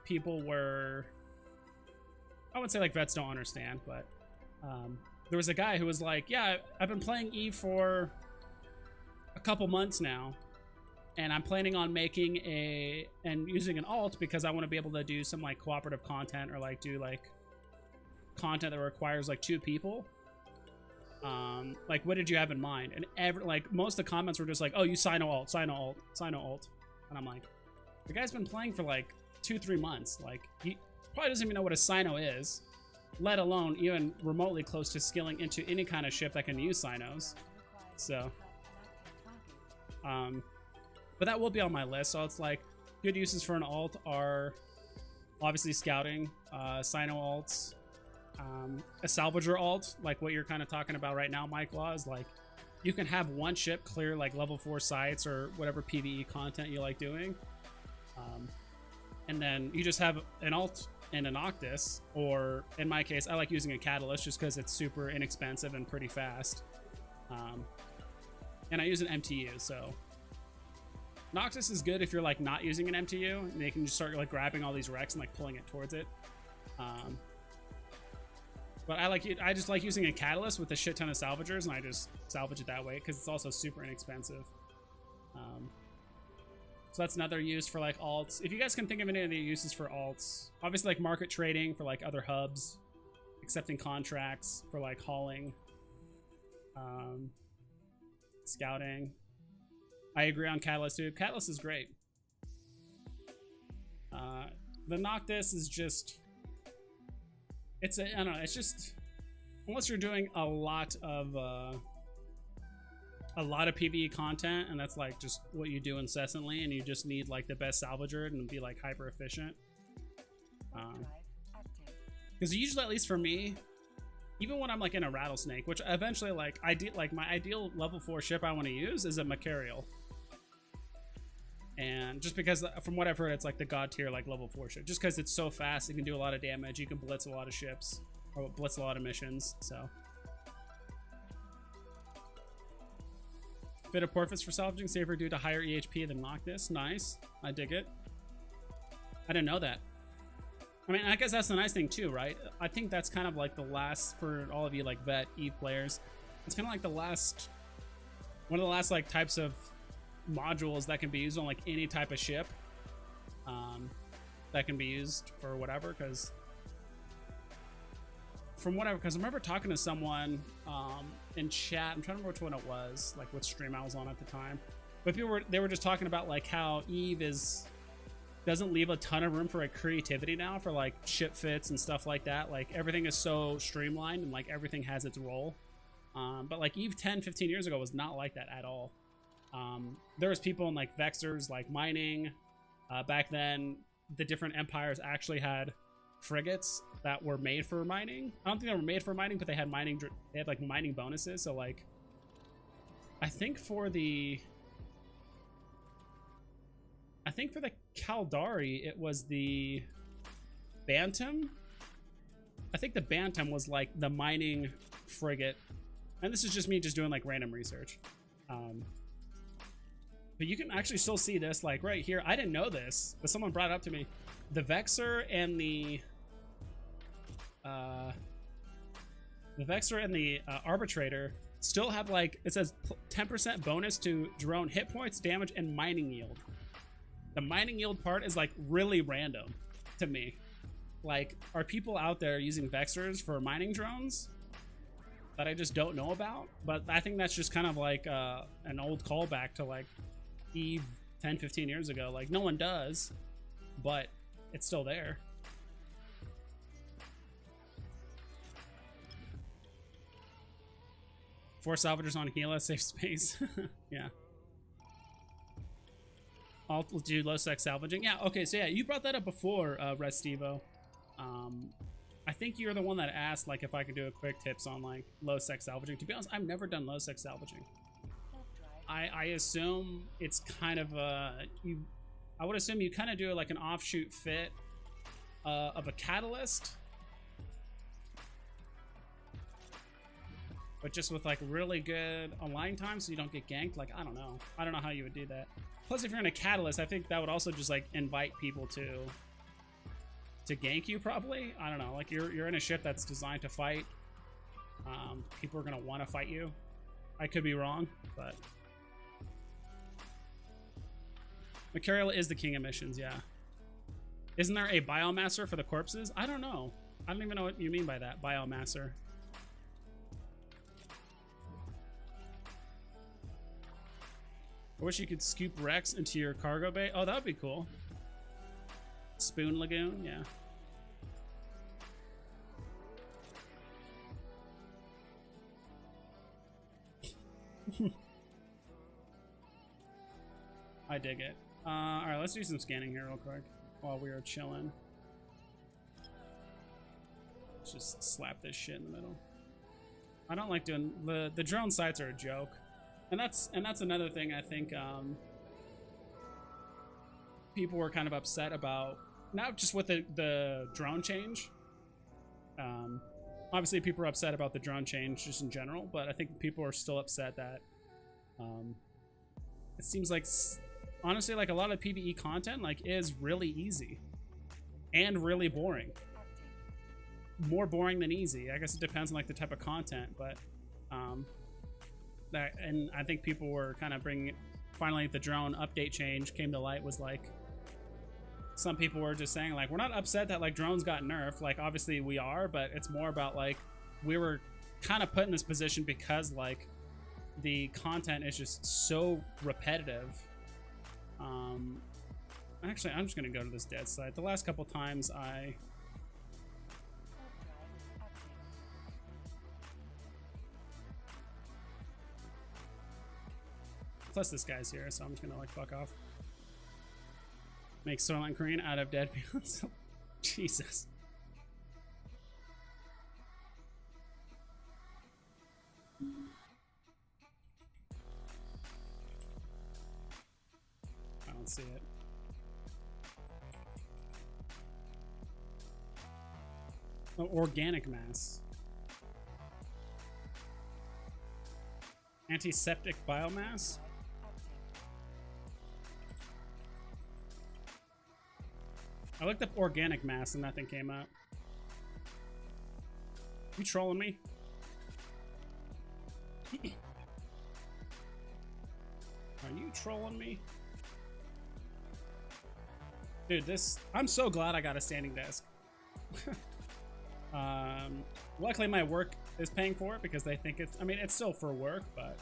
People were, I would say like vets don't understand, but there was a guy who was like, yeah, I've been playing E for a couple months now, and I'm planning on making and using an alt because I want to be able to do some like cooperative content, or like do like content that requires like 2 people. Like, what did you have in mind? And like most of the comments were just like, oh, you sino alt, sino alt, sino alt. And I'm like, the guy's been playing for like 2-3 months. Like, he probably doesn't even know what a sino is, let alone even remotely close to skilling into any kind of ship that can use sinos. So but that will be on my list. So it's like, good uses for an alt are obviously scouting, sino alts, a salvager alt, like what you're kind of talking about right now, Mike Law, is like, you can have one ship clear like level 4 sites or whatever PvE content you like doing, and then you just have an alt and an Noctis, or in my case, I like using a Catalyst just because it's super inexpensive and pretty fast, and I use an MTU. So Noctis is good if you're like not using an MTU, and they can just start like grabbing all these wrecks and like pulling it towards it. But I just like using a Catalyst with a shit ton of salvagers, and I just salvage it that way because it's also super inexpensive. So So that's another use for like alts. If you guys can think of any of the uses for alts, obviously like market trading for like other hubs, accepting contracts for like hauling, scouting. I agree on Catalyst, dude. Catalyst is great. The Noctis is just, I don't know, it's just, unless you're doing a lot of PvE content, and that's like just what you do incessantly, and you just need like the best salvager and be like hyper efficient. Because usually, at least for me, even when I'm like in a rattlesnake, which eventually like my ideal level 4 ship I want to use is a Macarial. And just because from what I've heard, it's like the god tier like level 4 ship, just because it's so fast, it can do a lot of damage, you can blitz a lot of ships or blitz a lot of missions. So fit of Porpoise for salvaging, safer due to higher EHP than Noctis. Nice, I dig it. I didn't know that. I mean, I guess that's the nice thing too, right? I think that's kind of like the last, for all of you like vet Eve players, it's kind of like the last, one of the last like types of modules that can be used on like any type of ship, that can be used for whatever. Because from whatever, because I remember talking to someone in chat, I'm trying to remember which one it was, like what stream I was on at the time, but they were just talking about like how Eve doesn't leave a ton of room for like creativity now for like ship fits and stuff like that. Like everything is so streamlined and like everything has its role. But like Eve 10-15 years ago was not like that at all. There was people in like Vexers, like mining. Back then, the different empires actually had frigates that were made for mining. I don't think they were made for mining, but they had like mining bonuses. So like, I think for the Caldari, it was the Bantam. I think the Bantam was like the mining frigate. And this is just me just doing like random research. But you can actually still see this like right here. I didn't know this, but someone brought it up to me. The Vexer and the Arbitrator still have like, it says 10% bonus to drone hit points, damage, and mining yield. The mining yield part is like really random to me. Like, are people out there using Vexers for mining drones that I just don't know about? But I think that's just kind of like an old callback to like Eve 10-15 years ago. Like, no one does, but it's still there. Four salvagers on Gila, safe space. Yeah. I'll do low sec salvaging. Yeah, okay, so yeah, you brought that up before, Restivo. I think you're the one that asked like if I could do a quick tips on like low sec salvaging. To be honest, I've never done low sec salvaging. I assume it's kind of I would assume you kind of do like an offshoot fit of a catalyst, but just with like really good align time so you don't get ganked. Like, I don't know how you would do that. Plus, if you're in a catalyst, I think that would also just like invite people to gank you probably. I don't know, like you're in a ship that's designed to fight. People are gonna want to fight you. I could be wrong, but Macarial is the king of missions, yeah. Isn't there a biomasser for the corpses? I don't know. I don't even know what you mean by that, biomasser. I wish you could scoop Rex into your cargo bay. Oh, that would be cool. Spoon Lagoon, yeah. I dig it. All right, let's do some scanning here real quick while we are chilling. Let's just slap this shit in the middle. I don't like doing the drone sites are a joke, and that's another thing I think people were kind of upset about, not just with the drone change. Obviously, people are upset about the drone change just in general, but I think people are still upset that it seems like, honestly, like a lot of PvE content like is really easy and really boring. More boring than easy. I guess it depends on like the type of content, but and I think people were kind of finally the drone update change came to light was like, some people were just saying like, we're not upset that like drones got nerfed. Like obviously we are, but it's more about like, we were kind of put in this position because like the content is just so repetitive. Actually, I'm just gonna go to this dead site. The last couple times plus this guy's here, so I'm just gonna like fuck off. Make Soylent Green out of dead people. Jesus. I don't see it. Oh, organic mass. Antiseptic biomass? I looked up organic mass and nothing came up. You trolling me? Are you trolling me? Dude, I'm so glad I got a standing desk. Luckily my work is paying for it because they think it's, I mean, it's still for work, but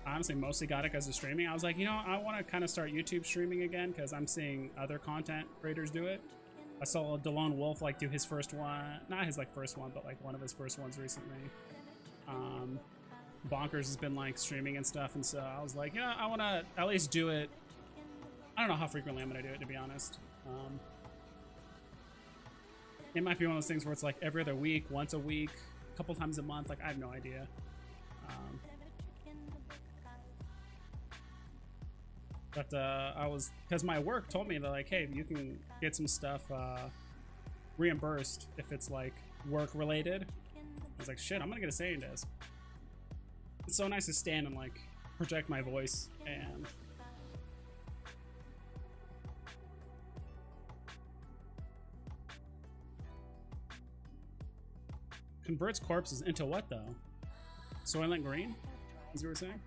I honestly mostly got it because of streaming. I was like, you know, I want to kind of start YouTube streaming again because I'm seeing other content creators do it. I saw DeLone Wolf like do his first one, not his like first one, but like one of his first ones recently. Bonkers has been like streaming and stuff, and so I was like, yeah, I want to at least do it. I don't know how frequently I'm gonna do it, to be honest. It might be one of those things where it's like every other week, once a week, a couple times a month. Like I have no idea. But I was, because my work told me that like, hey, you can get some stuff reimbursed if it's like work related. I was like, shit, I'm gonna get a standing desk. It's so nice to stand and like project my voice and converts corpses into what though? Soylent Green, as you were saying?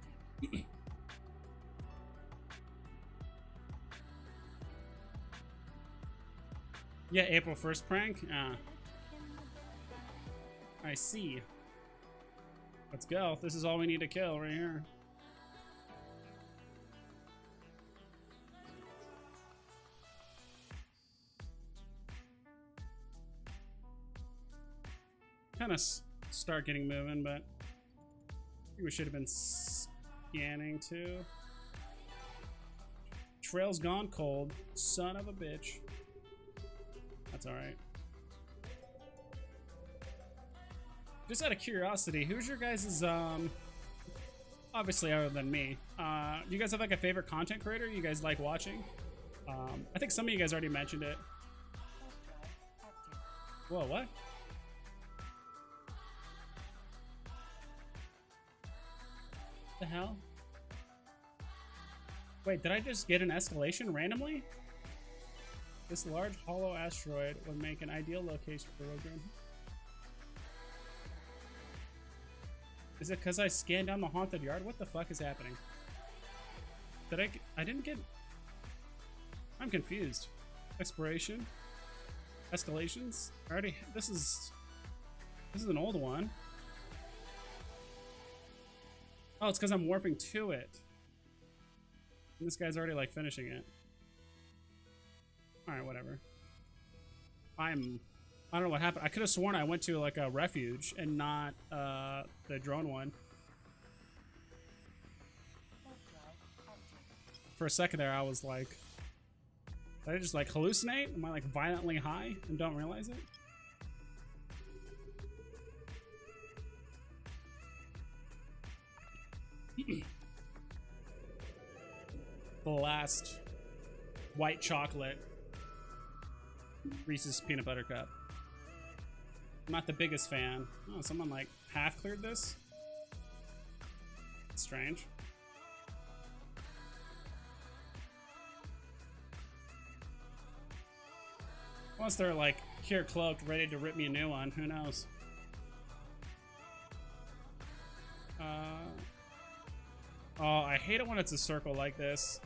Yeah, April 1st prank? I see. Let's go. This is all we need to kill right here. Kind of start getting moving, but I think we should have been scanning too. Trail's gone cold. Son of a bitch. That's alright. Just out of curiosity, who's your guys' obviously other than me, do you guys have like a favorite content creator you guys like watching? I think some of you guys already mentioned it. Whoa, what? The hell? Wait, did I just get an escalation randomly? This large hollow asteroid would make an ideal location for Rogan. Is it because I scanned down the haunted yard? What the fuck is happening? Did I didn't get... I'm confused. Exploration? Escalations? Already, this is an old one. Oh, it's because I'm warping to it. And this guy's already like finishing it. Alright, whatever. I don't know what happened. I could have sworn I went to like a refuge and not the drone one. For a second there I was like, did I just like hallucinate? Am I like violently high and don't realize it? The last white chocolate Reese's peanut butter cup. I'm not the biggest fan. Oh, someone like half cleared this? That's strange. Unless they're like here cloaked, ready to rip me a new one, who knows? Oh, I hate it when it's a circle like this.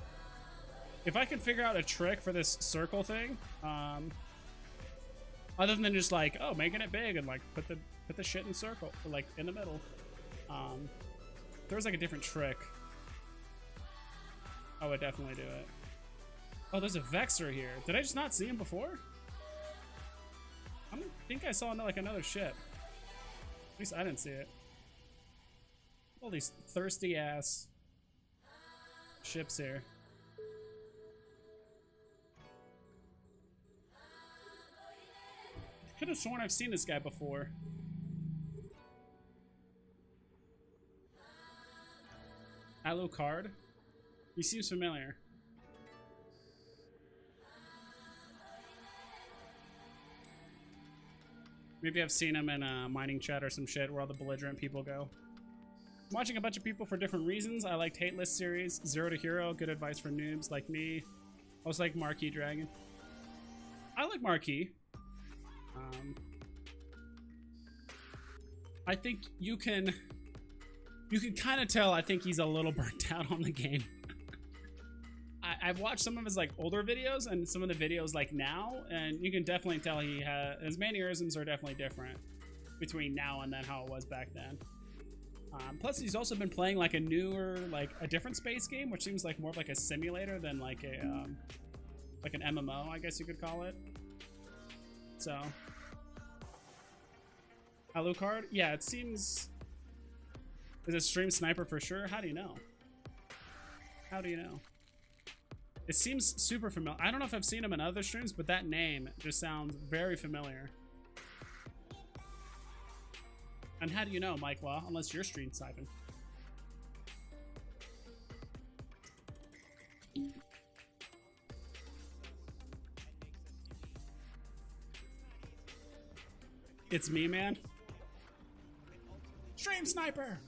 If I could figure out a trick for this circle thing, other than just like, oh, making it big and like put the shit in circle, or like in the middle. If there was like a different trick, I would definitely do it. Oh, there's a Vexer here. Did I just not see him before? I don't think I saw like another ship. At least I didn't see it. All these thirsty ass ships here. Could have sworn I've seen this guy before. Alucard? He seems familiar. Maybe I've seen him in a mining chat or some shit where all the belligerent people go. I'm watching a bunch of people for different reasons. I liked Hate List series, Zero to Hero, good advice for noobs like me. I was like Marquis Dragon. I like Marquis. I think you can kind of tell. I think he's a little burnt out on the game. I've watched some of his like older videos and some of the videos like now, and you can definitely tell his mannerisms are definitely different between now and then how it was back then. Plus, he's also been playing like a newer, like a different space game, which seems like more of like a simulator than like a like an MMO, I guess you could call it. So, Alucard, yeah, it seems. Is it stream sniper for sure? How do you know? How do you know? It seems super familiar. I don't know if I've seen him in other streams, but that name just sounds very familiar. And how do you know, Mike Law? Unless you're stream sniping. It's me, man. Stream sniper!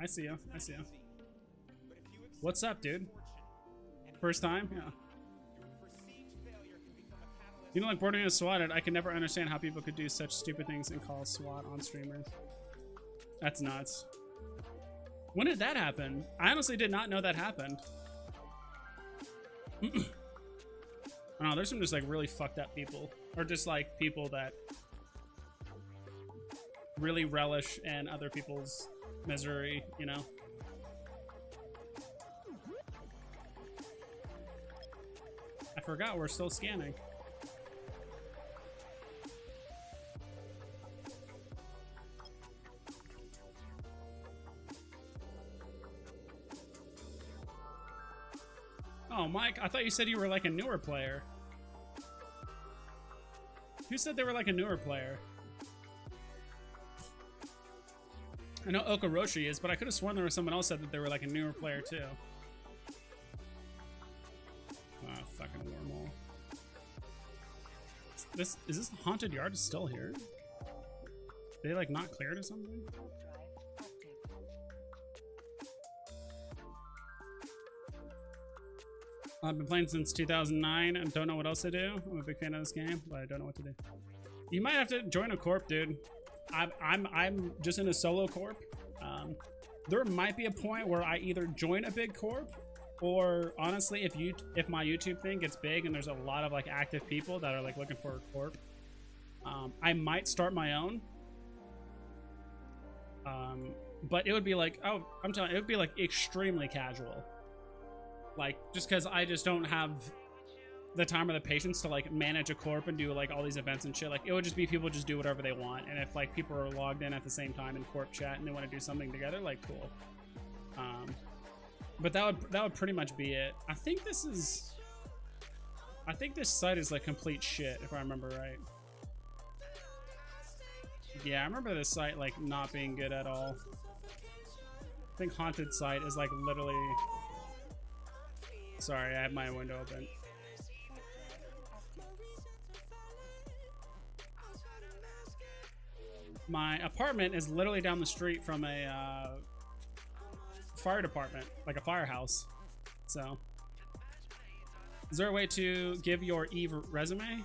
I see you. I see you. What's up, dude? First time? Yeah. You know, like Borderlands is swatted. I can never understand how people could do such stupid things and call SWAT on streamers. That's nuts. When did that happen? I honestly did not know that happened. I don't know, there's some just like really fucked up people. Or just like people that really relish in other people's misery, you know? I forgot we're still scanning. Oh, Mike, I thought you said you were like a newer player. Who said they were like a newer player? I know Okaroshi is, but I could have sworn there was someone else said that they were like a newer player too. Ah, fucking wormhole. Is this haunted yard still here? They like not cleared or something? I've been playing since 2009 and don't know what else to do. I'm a big fan of this game, but I don't know what to do. You might have to join a corp, dude. I'm just in a solo corp. There might be a point where I either join a big corp, or honestly, if my YouTube thing gets big and there's a lot of like active people that are like looking for a corp, I might start my own. But it would be like, oh, I'm telling you, it would be like extremely casual. Like, just because I just don't have the time or the patience to like manage a corp and do like all these events and shit. Like, it would just be people just do whatever they want, and if like people are logged in at the same time in corp chat and they want to do something together, like, cool. But that would pretty much be it. I think this site is like complete shit, if I remember right. Yeah, I remember this site like not being good at all. I think haunted site is like literally. Sorry, I have my window open. My apartment is literally down the street from a fire department, like a firehouse. So, is there a way to give your Eve resume?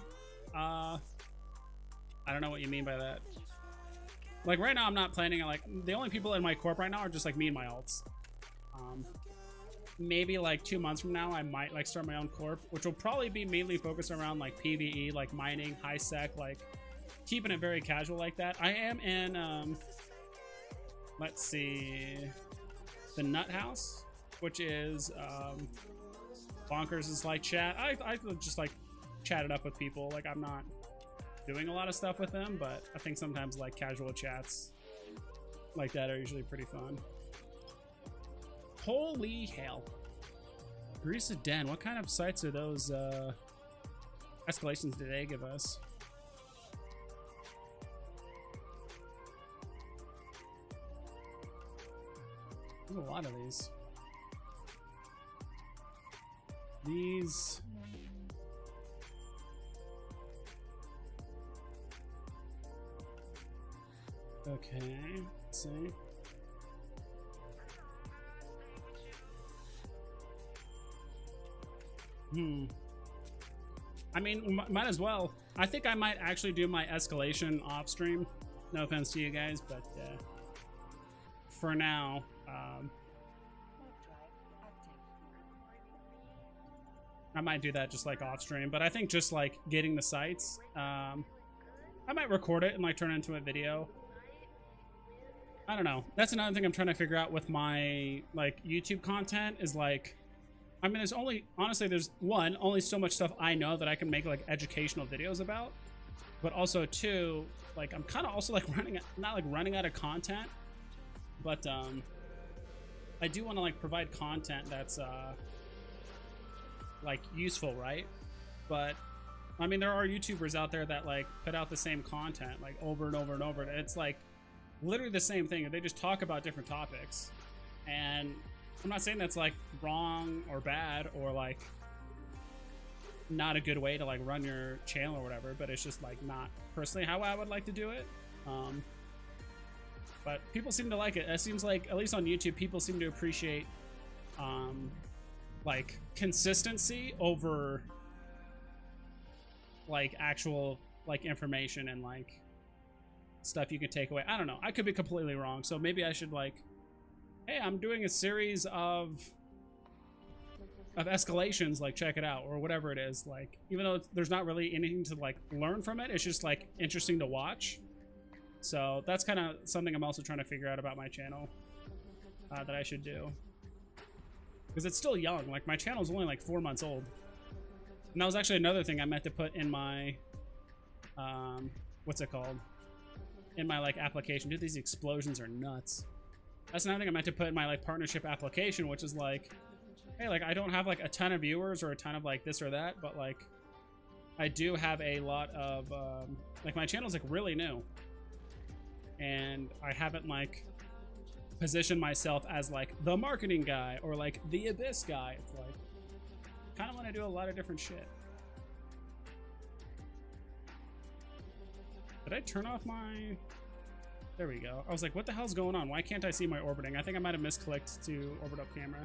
I don't know what you mean by that. Like right now, I'm not planning on like the only people in my corp right now are just like me and my alts. Maybe like 2 months from now, I might like start my own corp, which will probably be mainly focused around like PvE, like mining, high sec, like keeping it very casual like that. I am in, let's see, the Nut House, which is Bonkers is like chat. I just like chat it up with people. Like I'm not doing a lot of stuff with them, but I think sometimes like casual chats like that are usually pretty fun. Holy hell. Grease of Den. What kind of sites are those escalations did they give us? There's a lot of these. These... Okay, let's see. I mean, might as well. I think I might actually do my escalation off stream. No offense to you guys, but for now, I might do that just like off stream. But I think just like getting the sites, I might record it and like turn it into a video. I don't know. That's another thing I'm trying to figure out with my like YouTube content is like, I mean, there's only, honestly, there's only so much stuff I know that I can make like educational videos about, but also two, like I'm kind of also like running out of content, but I do want to like provide content that's like useful, right? But I mean, there are YouTubers out there that like put out the same content like over and over and over. It's like literally the same thing. They just talk about different topics, and I'm not saying that's like wrong or bad or like not a good way to like run your channel or whatever, but it's just like not personally how I would like to do it. But people seem to like it. It seems like, at least on YouTube, people seem to appreciate like consistency over like actual like information and like stuff you can take away. I don't know. I could be completely wrong. So maybe I should like, hey, I'm doing a series of escalations, like check it out, or whatever it is. Like, even though there's not really anything to like learn from it, it's just like interesting to watch. So that's kind of something I'm also trying to figure out about my channel that I should do, because it's still young. Like my channel is only like 4 months old, and that was actually another thing I meant to put in my what's it called, in my like application. Dude, these explosions are nuts. That's another thing I meant to put in my like partnership application, which is like, hey, like I don't have like a ton of viewers or a ton of like this or that, but like I do have a lot of like my channel's like really new, and I haven't like positioned myself as like the marketing guy or like the abyss guy. It's like kind of want to do a lot of different shit. Did I turn off my... There we go. I was like, what the hell's going on? Why can't I see my orbiting? I think I might have misclicked to orbit up camera.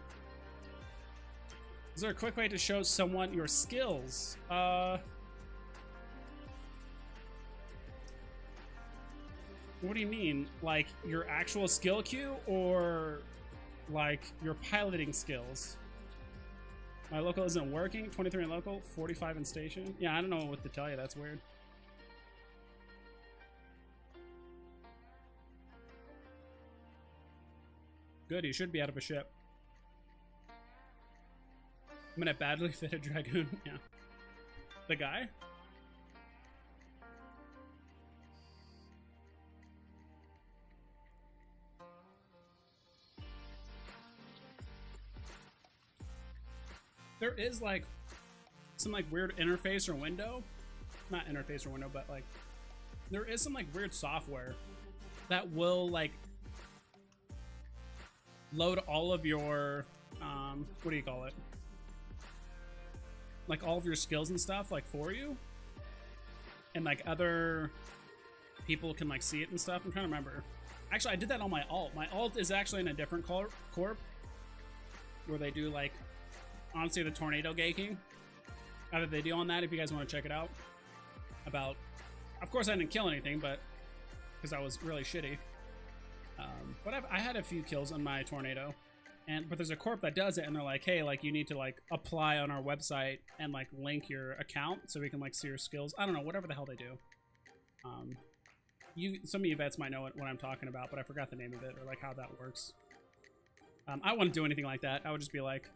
Is there a quick way to show someone your skills? What do you mean? Like your actual skill queue or like your piloting skills? My local isn't working. 23 in local, 45 in station. Yeah, I don't know what to tell you. That's weird. Good, you should be out of a ship. I'm in a badly fitted Dragoon. Yeah. The guy? There is like some like weird interface or window. Not interface or window, but like there is some like weird software that will like load all of your what do you call it, like all of your skills and stuff like for you, and like other people can like see it and stuff. I'm trying to remember. Actually, I did that on my alt. My alt is actually in a different corp where they do like honestly the tornado gaking that they do on that, if you guys want to check it out. About, of course I didn't kill anything, but because I was really shitty. But I had a few kills on my tornado, but there's a corp that does it, and they're like, hey, like you need to like apply on our website and like link your account so we can like see your skills. I don't know, whatever the hell they do. Some of you vets might know what I'm talking about, but I forgot the name of it or like how that works. I wouldn't do anything like that. I would just be like,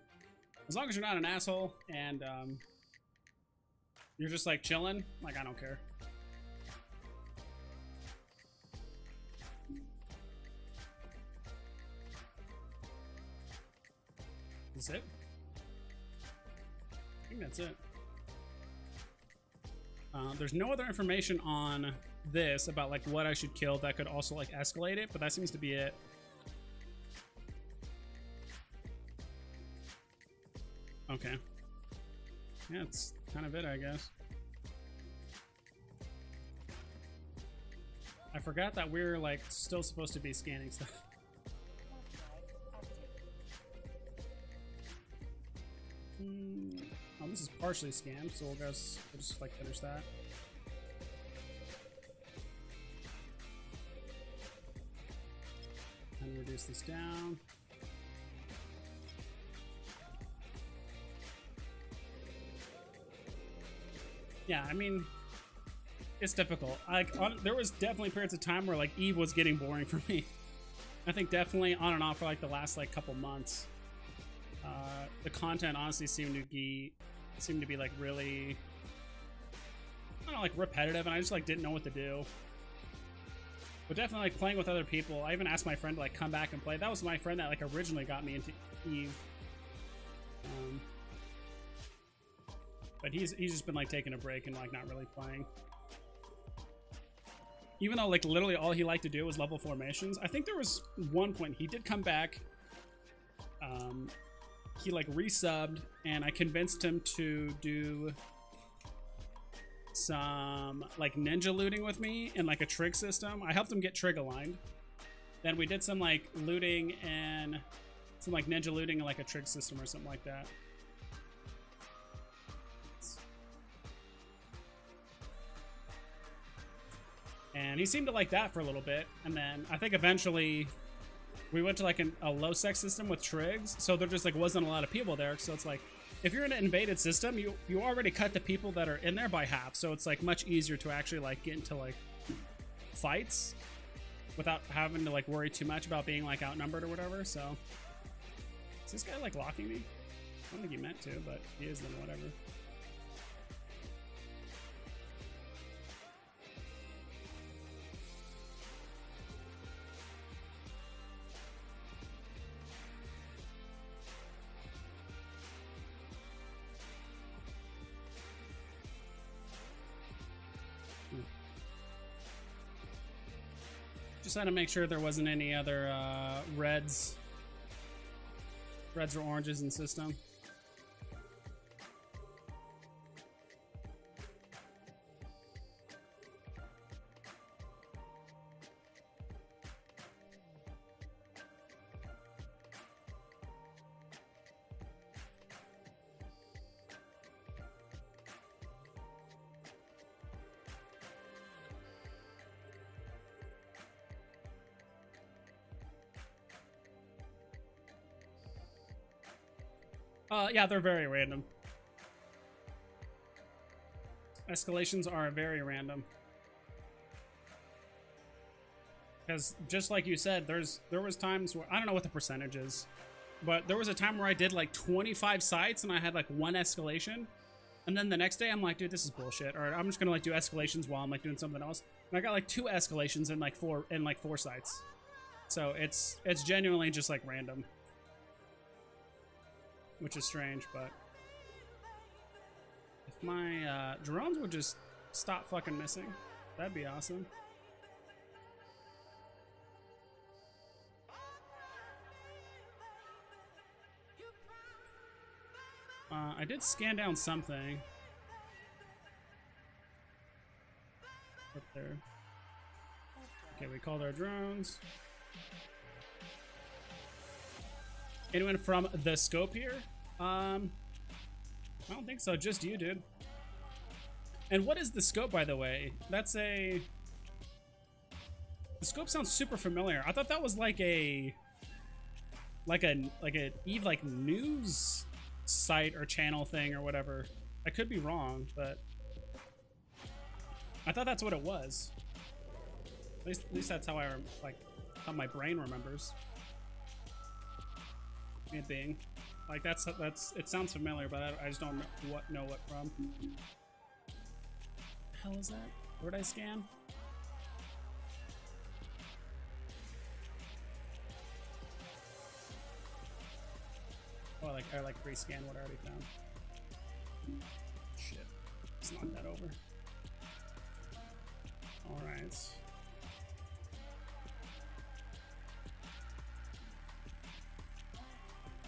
as long as you're not an asshole and you're just like chilling, like I don't care. Is it? I think that's it. There's no other information on this about like what I should kill that could also like escalate it, but that seems to be it. Okay. Yeah, it's kind of it, I guess. I forgot that we're like still supposed to be scanning stuff. Oh, this is partially scanned, so we'll just like finish that. And reduce this down. Yeah, I mean, it's difficult. Like, there was definitely periods of time where like Eve was getting boring for me. I think definitely on and off for like the last like couple months. The content honestly seemed to be like really, I don't know, like repetitive, and I just like didn't know what to do. But definitely like playing with other people. I even asked my friend to like come back and play. That was my friend that like originally got me into Eve. But he's just been like taking a break and like not really playing. Even though like literally all he liked to do was level formations. I think there was one point he did come back. He like resubbed, and I convinced him to do some like ninja looting with me in like a trig system. I helped him get trig aligned. Then we did some like looting and some like ninja looting in like a trig system or something like that. And he seemed to like that for a little bit, and then I think eventually we went to like a low sex system with trigs, so there just like wasn't a lot of people there. So it's like if you're in an invaded system, you already cut the people that are in there by half, so it's like much easier to actually like get into like fights without having to like worry too much about being like outnumbered or whatever. So is this guy like locking me? I don't think he meant to, but he is, then whatever. Just had to make sure there wasn't any other reds or oranges in system. Yeah, they're very random. Escalations are very random. Because just like you said, there was times where, I don't know what the percentage is, but there was a time where I did like 25 sites and I had like 1 escalation. And then the next day I'm like, dude, this is bullshit. Or I'm just gonna like do escalations while I'm like doing something else. And I got like 2 escalations in like 4 sites. So it's genuinely just like random. Which is strange, but if my drones would just stop fucking missing, that'd be awesome. I did scan down something. Up there. Okay, we called our drones. Anyone from the scope here? I don't think so. Just you, dude. And what is the scope, by the way? That's a... The scope sounds super familiar. I thought that was like a Eve like news site or channel thing or whatever. I could be wrong, but I thought that's what it was. At least that's how how my brain remembers it being. Like that's it sounds familiar, but I just don't know what from. The hell is that? Where'd I scan? Oh, I like pre-scan what I already found. Shit. Let's knock that over. Alright.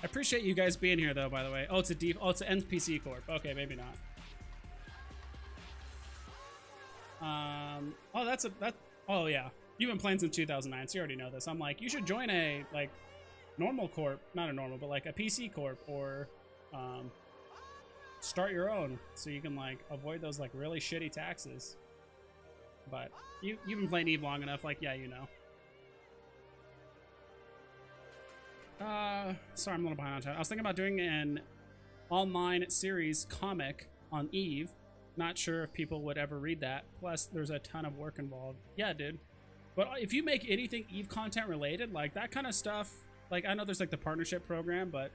I appreciate you guys being here though, by the way. Oh, it's an NPC Corp. Okay, maybe not. Oh yeah. You've been playing since 2009, so you already know this. I'm like, you should join a like normal corp, not a normal, but like a PC corp, or start your own, so you can like avoid those like really shitty taxes. But you've been playing Eve long enough, like yeah, you know. Sorry, I'm a little behind on chat. I was thinking about doing an online series comic on Eve. Not sure if people would ever read that. Plus, there's a ton of work involved. Yeah, dude. But if you make anything Eve content related, like that kind of stuff, like I know there's like the partnership program, but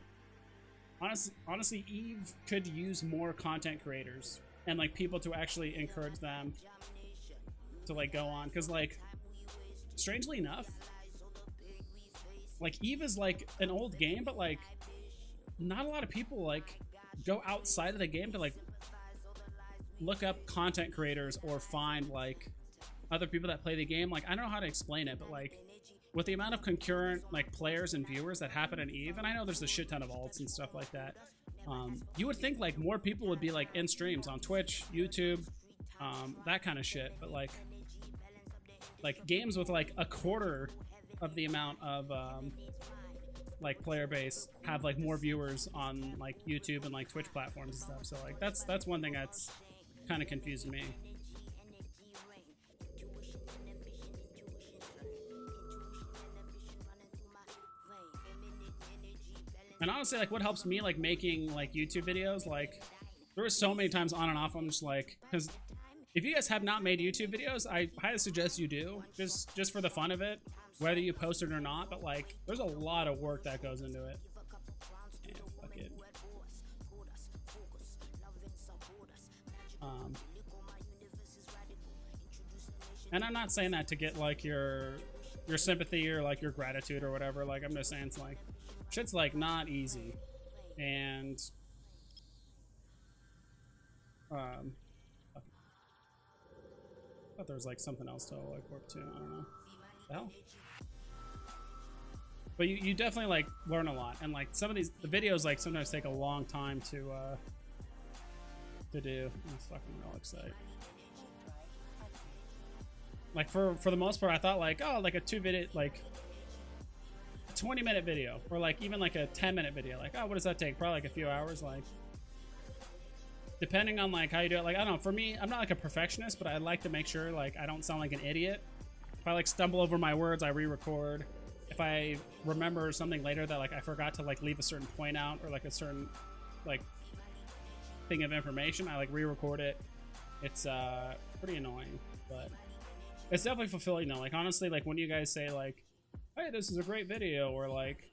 honestly, Eve could use more content creators and like people to actually encourage them to like go on. Because like, strangely enough, like Eve is like an old game, but like not a lot of people like go outside of the game to like look up content creators or find like other people that play the game. Like I don't know how to explain it, but like with the amount of concurrent like players and viewers that happen in Eve, and I know there's a shit ton of alts and stuff like that, you would think like more people would be like in streams on Twitch, YouTube, that kind of shit. But like games with like a quarter of the amount of like player base have like more viewers on like YouTube and like Twitch platforms and stuff. So like that's one thing that's kind of confused me. And honestly, like what helps me like making like YouTube videos, like there were so many times on and off, I'm just like, because if you guys have not made YouTube videos, I highly suggest you do, just for the fun of it, whether you post it or not. But like there's a lot of work that goes into it. Yeah, fuck it. And I'm not saying that to get like your sympathy or like your gratitude or whatever. Like I'm just saying it's like shit's like not easy. And I thought there was like something else to like work to. I don't know. The hell? But you definitely like learn a lot, and like some of the videos like sometimes take a long time to do. Oh, fucking relic site. Like for the most part, I thought like, oh, like a 20-minute video, or like even like a 10-minute video. Like, oh, what does that take? Probably like a few hours. Like depending on like how you do it. Like I don't know. For me, I'm not like a perfectionist, but I like to make sure like I don't sound like an idiot. If I like stumble over my words, I re-record. If I remember something later that like I forgot to like leave a certain point out, or like a certain like thing of information, I like re-record it. It's pretty annoying, but it's definitely fulfilling though. Like honestly, like when you guys say like, hey, this is a great video, or like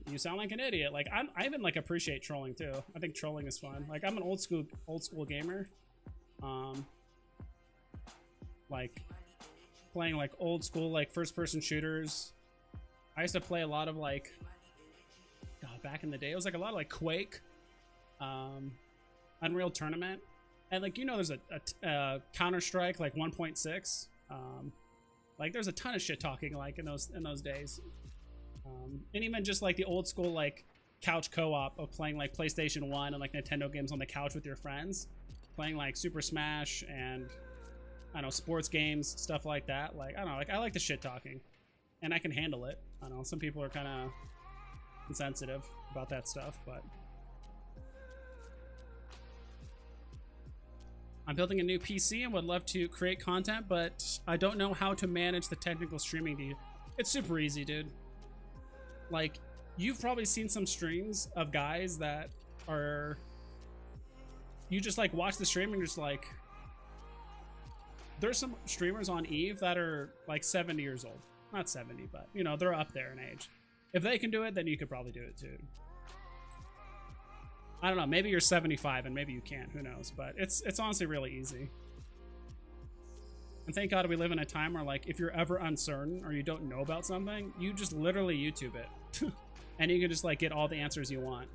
you sound like an idiot, like I even like appreciate trolling too. I think trolling is fun. Like I'm an old school gamer, like playing like old school like first person shooters. I used to play a lot of like, God, back in the day it was like a lot of like Quake, Unreal Tournament, and like you know there's a Counter-Strike like 1.6, like there's a ton of shit talking like in those days, and even just like the old school like couch co-op of playing like PlayStation 1 and like Nintendo games on the couch with your friends, playing like Super Smash and I don't know, sports games, stuff like that. Like I don't know, like I like the shit talking, and I can handle it. I don't know, some people are kind of insensitive about that stuff, but I'm building a new PC and would love to create content, but I don't know how to manage the technical streaming to you. It's super easy, dude. Like, you've probably seen some streams of guys that are... You just, like, watch the stream and you're just like... There's some streamers on Eve that are, like, 70 years old. Not 70, but, you know, they're up there in age. If they can do it, then you could probably do it, too. I don't know, maybe you're 75 and maybe you can't, who knows, but it's honestly really easy. And thank God we live in a time where, like, if you're ever uncertain or you don't know about something, you just literally YouTube it. And you can just, like, get all the answers you want.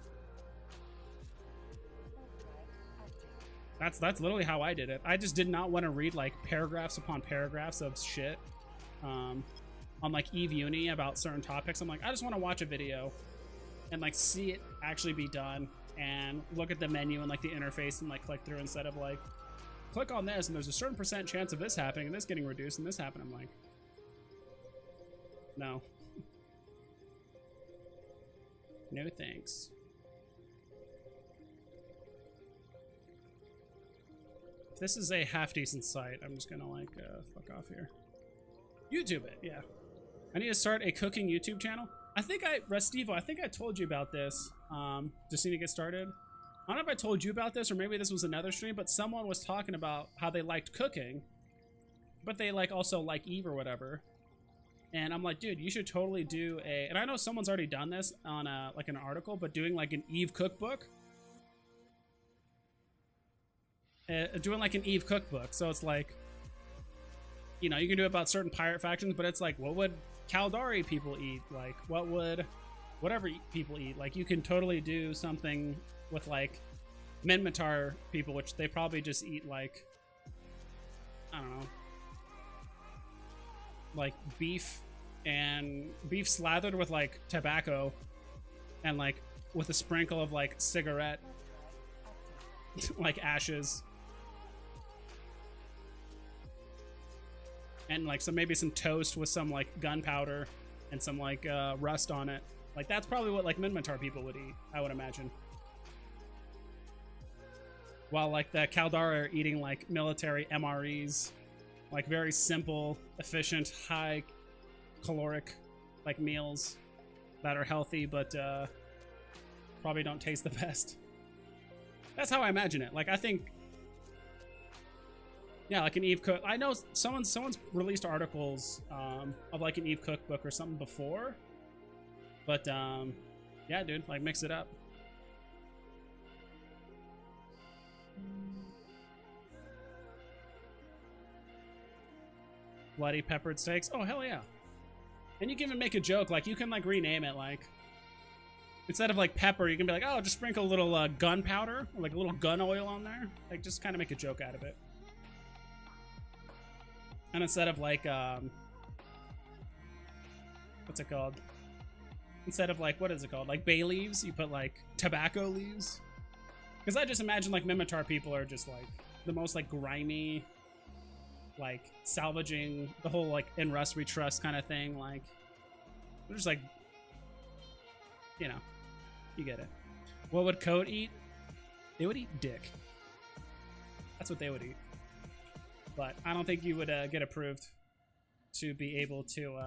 That's literally how I did it. I just did not want to read, like, paragraphs upon paragraphs of shit on, like, Eve Uni about certain topics. I'm like, I just want to watch a video and, like, see it actually be done. And look at the menu and like the interface and like click through instead of like click on this and there's a certain % chance of this happening and this getting reduced and this happening. I'm like, no. No thanks. If this is a half decent site, I'm just gonna like fuck off here. YouTube it, yeah. I need to start a cooking YouTube channel. I think Restivo, I think I told you about this. Just need to get started. I don't know if I told you about this or maybe this was another stream, but someone was talking about how they liked cooking, but they like also like Eve or whatever. And I'm like, dude, you should totally do a, and I know someone's already done this on a, like an article, but doing like an Eve cookbook. Doing like an Eve cookbook. So it's like, you know, you can do it about certain pirate factions, but it's like, what would Caldari people eat? Like, what would whatever people eat? Like, you can totally do something with like Minmatar people, which they probably just eat like, I don't know, like beef slathered with like tobacco and like with a sprinkle of like cigarette like ashes and like maybe some toast with some like gunpowder and some like rust on it. Like that's probably what like Minmatar people would eat, I would imagine. While like the Caldara are eating like military MREs, like very simple, efficient, high caloric like meals that are healthy but probably don't taste the best. That's how I imagine it. Like I think, yeah, like an Eve cook. I know someone's released articles of like an Eve cookbook or something before, but yeah, dude, like mix it up. Bloody peppered steaks. Oh hell yeah! And you can even make a joke. Like you can like rename it. Like instead of like pepper, you can be like, oh, just sprinkle a little gunpowder, or like a little gun oil on there. Like just kind of make a joke out of it. And instead of like, what's it called? Instead of like, what is it called? Like bay leaves, you put like tobacco leaves. Because I just imagine like Minmatar people are just like the most like grimy, like salvaging the whole like in Rust we trust kind of thing. Like they're just like, you know, you get it. What would Code eat? They would eat dick. That's what they would eat. But I don't think you would get approved to be able to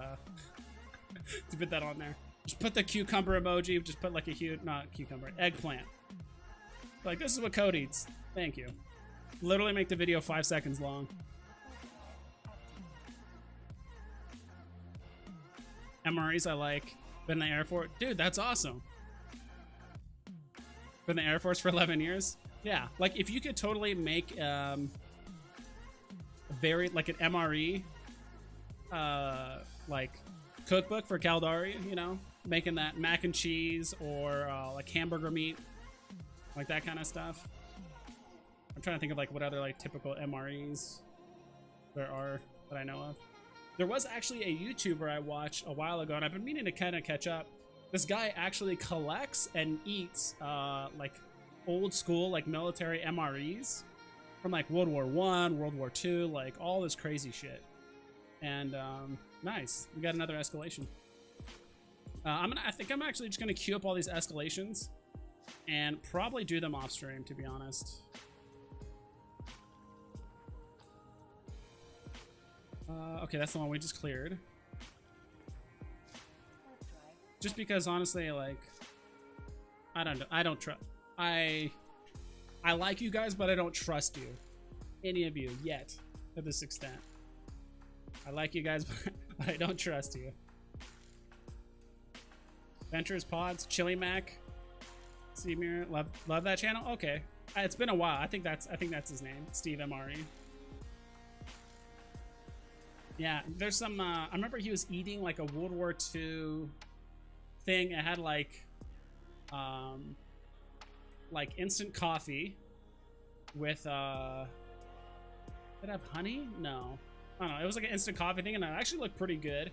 to put that on there. Just put the cucumber emoji. Just put like a huge, not cucumber, eggplant. Like this is what Code eats. Thank you. Literally make the video 5 seconds long. MREs I like. Been in the Air Force. Dude, that's awesome. Been in the Air Force for 11 years. Yeah, like if you could totally make very like an MRE like cookbook for Caldari, you know, making that mac and cheese or like hamburger meat, like that kind of stuff. I'm trying to think of like what other like typical MREs there are that I know of. There was actually a YouTuber I watched a while ago and I've been meaning to kind of catch up. This guy actually collects and eats like old school like military MREs from like World War I, World War II, like all this crazy shit. And nice, we got another escalation. I think I'm actually just gonna queue up all these escalations and probably do them off stream, to be honest. Okay, that's the one we just cleared. Warp drive. Just because, honestly, like, I don't know. I don't trust. I like you guys, but I don't trust you. Any of you yet, to this extent. I like you guys, but I don't trust you. Ventures Pods, Chili Mac, Seamir, love that channel. Okay, it's been a while. I think that's his name, Steve MRE. Yeah, there's some. I remember he was eating like a World War II thing. It had like instant coffee with did it have honey? No, I don't know. It was like an instant coffee thing, and it actually looked pretty good.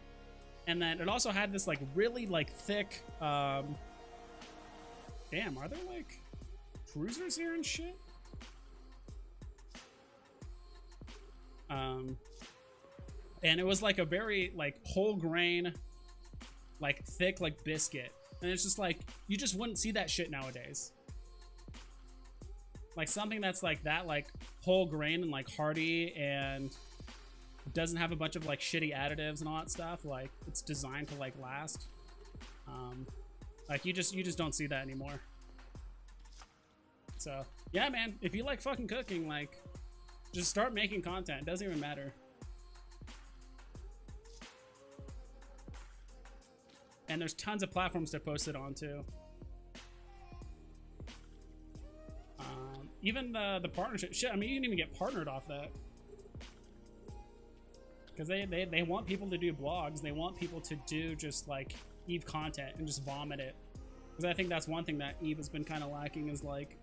And then it also had this like really like thick. Damn, are there like cruisers here and shit? And it was like a very like whole grain, like thick like biscuit, and it's just like you just wouldn't see that shit nowadays. Like something that's like that, like whole grain and like hearty and doesn't have a bunch of like shitty additives and all that stuff. Like it's designed to like last. Like you just don't see that anymore. So yeah, man, if you like fucking cooking, like just start making content. It doesn't even matter. And there's tons of platforms to post it on too. Even the partnership shit. I mean, you can even get partnered off that. Because they want people to do blogs. They want people to do just like Eve content and just vomit it. Because I think that's one thing that Eve has been kind of lacking is like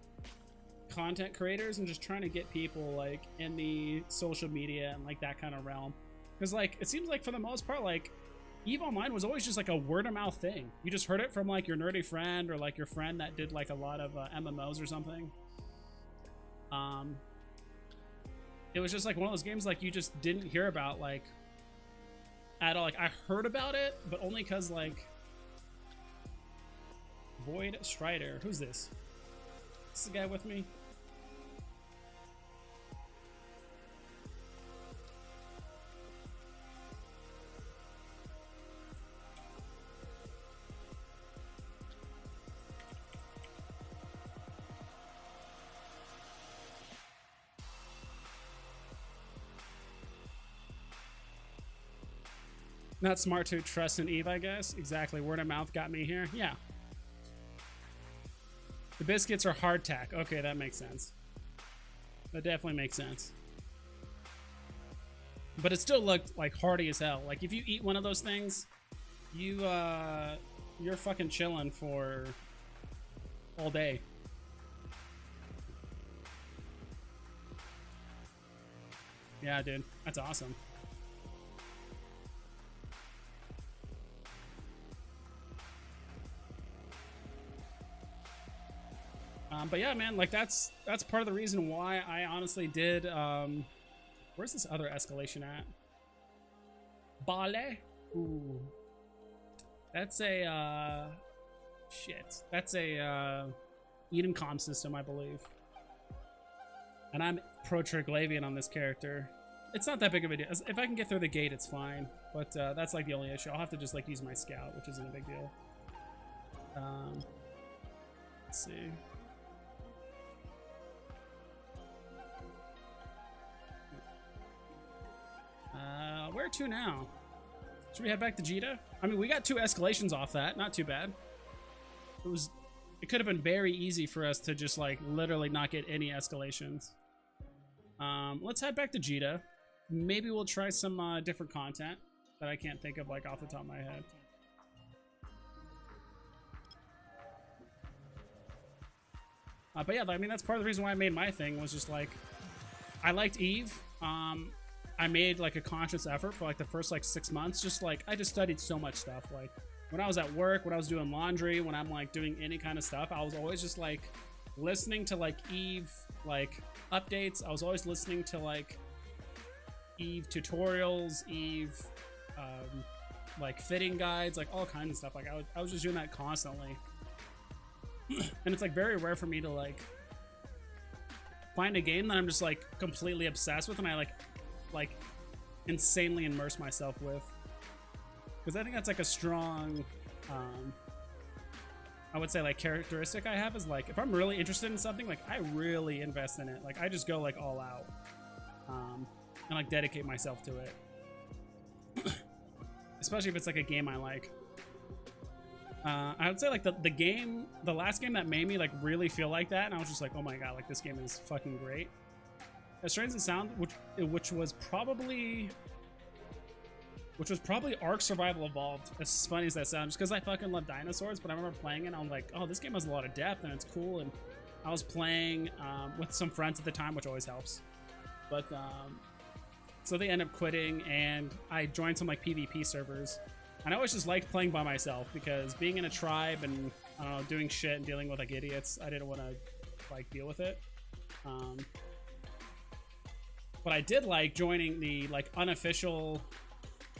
content creators and just trying to get people like in the social media and like that kind of realm. Because like it seems like for the most part like Eve Online was always just like a word of mouth thing. You just heard it from like your nerdy friend or like your friend that did like a lot of MMOs or something. It was just like one of those games like you just didn't hear about like at all. Like I heard about it, but only because like Void Strider. Who's this? Is this the guy with me? Not smart to trust in Eve, I guess. Exactly. Word of mouth got me here. Yeah. The biscuits are hardtack. Okay, that makes sense. That definitely makes sense. But it still looked like hearty as hell. Like if you eat one of those things, you're fucking chilling for all day. Yeah, dude. That's awesome. But yeah, man, like that's part of the reason why I honestly did. Where's this other escalation at? Bale? Ooh, that's a shit. That's a Eden comm system, I believe. And I'm pro Triglavian on this character. It's not that big of a deal. If I can get through the gate, it's fine. But that's like the only issue. I'll have to just like use my scout, which isn't a big deal. Let's see. Where to now? Should we head back to Jita? I mean, we got 2 escalations off that. Not too bad. It could have been very easy for us to just like literally not get any escalations. Let's head back to Jita. Maybe we'll try some different content that I can't think of like off the top of my head. But yeah, I mean, that's part of the reason why I made my thing was just like, I liked Eve. I made like a conscious effort for like the first like 6 months. Just like, I just studied so much stuff. Like when I was at work, when I was doing laundry, when I'm like doing any kind of stuff, I was always just like listening to like Eve, like updates. I was always listening to like Eve tutorials, Eve, like fitting guides, like all kinds of stuff. Like I was just doing that constantly. And it's like very rare for me to like find a game that I'm just like completely obsessed with and I like insanely immerse myself with, because I think that's like a strong I would say like characteristic I have is like if I'm really interested in something, like I really invest in it. Like I just go like all out and like dedicate myself to it. Especially if it's like a game I like. I would say like the last game that made me like really feel like that, and I was just like, oh my god, like this game is fucking great. As strange as it sounds, which was probably Ark Survival Evolved. As funny as that sounds, just because I fucking love dinosaurs. But I remember playing it, and I was like, oh, this game has a lot of depth and it's cool. And I was playing with some friends at the time, which always helps. But so they end up quitting, and I joined some like PvP servers. And I always just liked playing by myself, because being in a tribe and I don't know, doing shit and dealing with like idiots, I didn't want to like deal with it. But I did like joining the like unofficial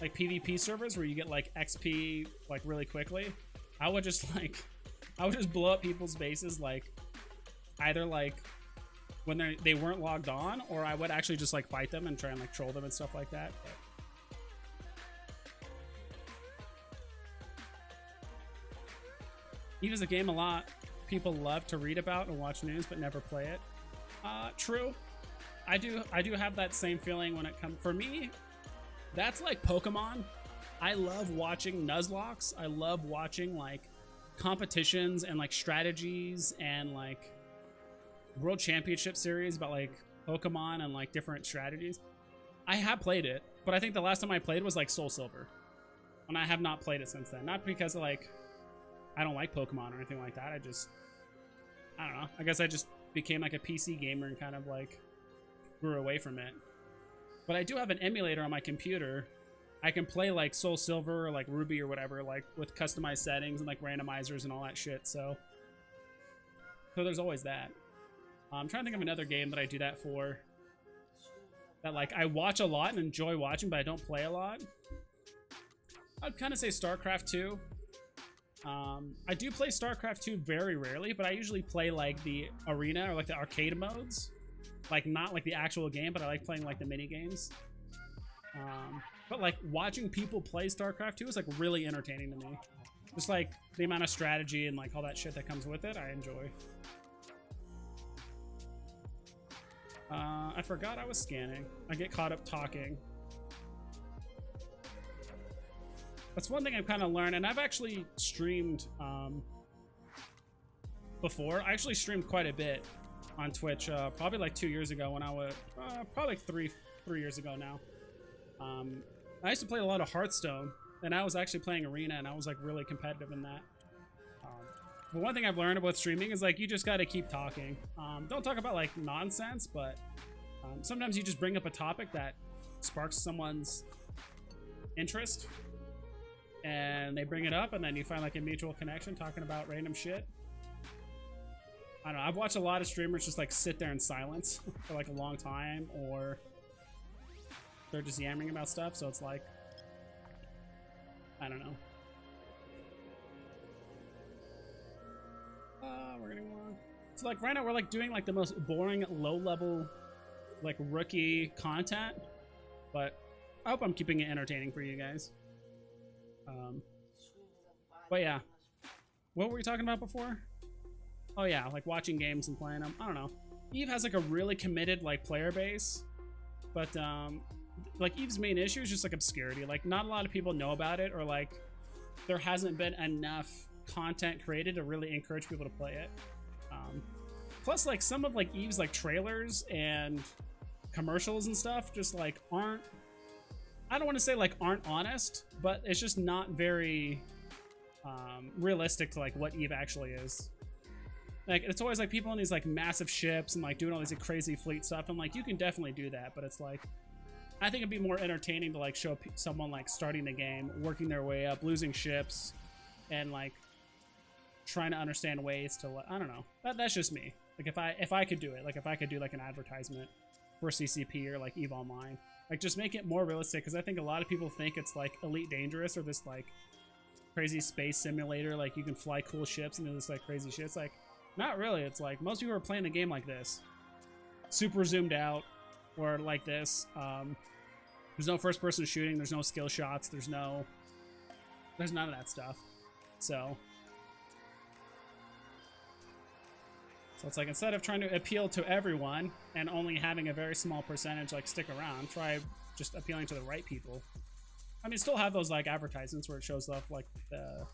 like PvP servers where you get like XP like really quickly. I would just blow up people's bases, like either like when they weren't logged on, or I would actually just like fight them and try and like troll them and stuff like that. But Eve is a game a lot people love to read about and watch news but never play it. True. I do have that same feeling when it comes, for me, that's like Pokemon. I love watching Nuzlockes. I love watching like competitions and like strategies and like World Championship series about like Pokemon and like different strategies. I have played it, but I think the last time I played was like Soul Silver, and I have not played it since then. Not because of, like I don't like Pokemon or anything like that. I don't know. I guess I just became like a PC gamer and kind of like grew away from it. But I do have an emulator on my computer. I can play like Soul Silver or like Ruby or whatever, like with customized settings and like randomizers and all that shit. So there's always that. I'm trying to think of another game that I do that for. That like I watch a lot and enjoy watching, but I don't play a lot. I'd kind of say StarCraft 2. I do play StarCraft 2 very rarely, but I usually play like the arena or like the arcade modes. Like not like the actual game, but I like playing like the mini games. But like watching people play StarCraft 2 is like really entertaining to me. Just like the amount of strategy and like all that shit that comes with it, I enjoy. I forgot I was scanning. I get caught up talking. That's one thing I've kind of learned, and I've actually streamed before. I actually streamed quite a bit on Twitch, probably like 2 years ago when I was, probably like three years ago now. I used to play a lot of Hearthstone, and I was actually playing Arena, and I was like really competitive in that. But one thing I've learned about streaming is like you just got to keep talking. Don't talk about like nonsense, but sometimes you just bring up a topic that sparks someone's interest, and they bring it up, and then you find like a mutual connection talking about random shit. I don't know. I've watched a lot of streamers just like sit there in silence for like a long time, or they're just yammering about stuff. So it's like, I don't know. We're getting one. So like right now we're like doing like the most boring low level like rookie content, but I hope I'm keeping it entertaining for you guys. But yeah, what were we talking about before? Oh yeah, like watching games and playing them. I don't know. Eve has like a really committed like player base, but like Eve's main issue is just like obscurity. Like not a lot of people know about it, or like there hasn't been enough content created to really encourage people to play it. Plus like some of like Eve's like trailers and commercials and stuff just like aren't, I don't want to say like aren't honest, but it's just not very realistic to like what Eve actually is. Like it's always like people in these like massive ships and like doing all these like, crazy fleet stuff, and like you can definitely do that, but it's like I think it'd be more entertaining to like show someone like starting the game, working their way up, losing ships, and like trying to understand ways to, I don't know. That's just me. Like if I could do it, like if I could do like an advertisement for CCP or like EVE Online, like just make it more realistic, because I think a lot of people think it's like Elite Dangerous or this like crazy space simulator, like you can fly cool ships and do this like crazy shit. It's like not really. It's like most people are playing a game like this, super zoomed out, or like this. There's no first person shooting. There's no skill shots. There's none of that stuff. So it's like, instead of trying to appeal to everyone and only having a very small percentage like stick around, try just appealing to the right people. I mean, still have those like advertisements where it shows off like the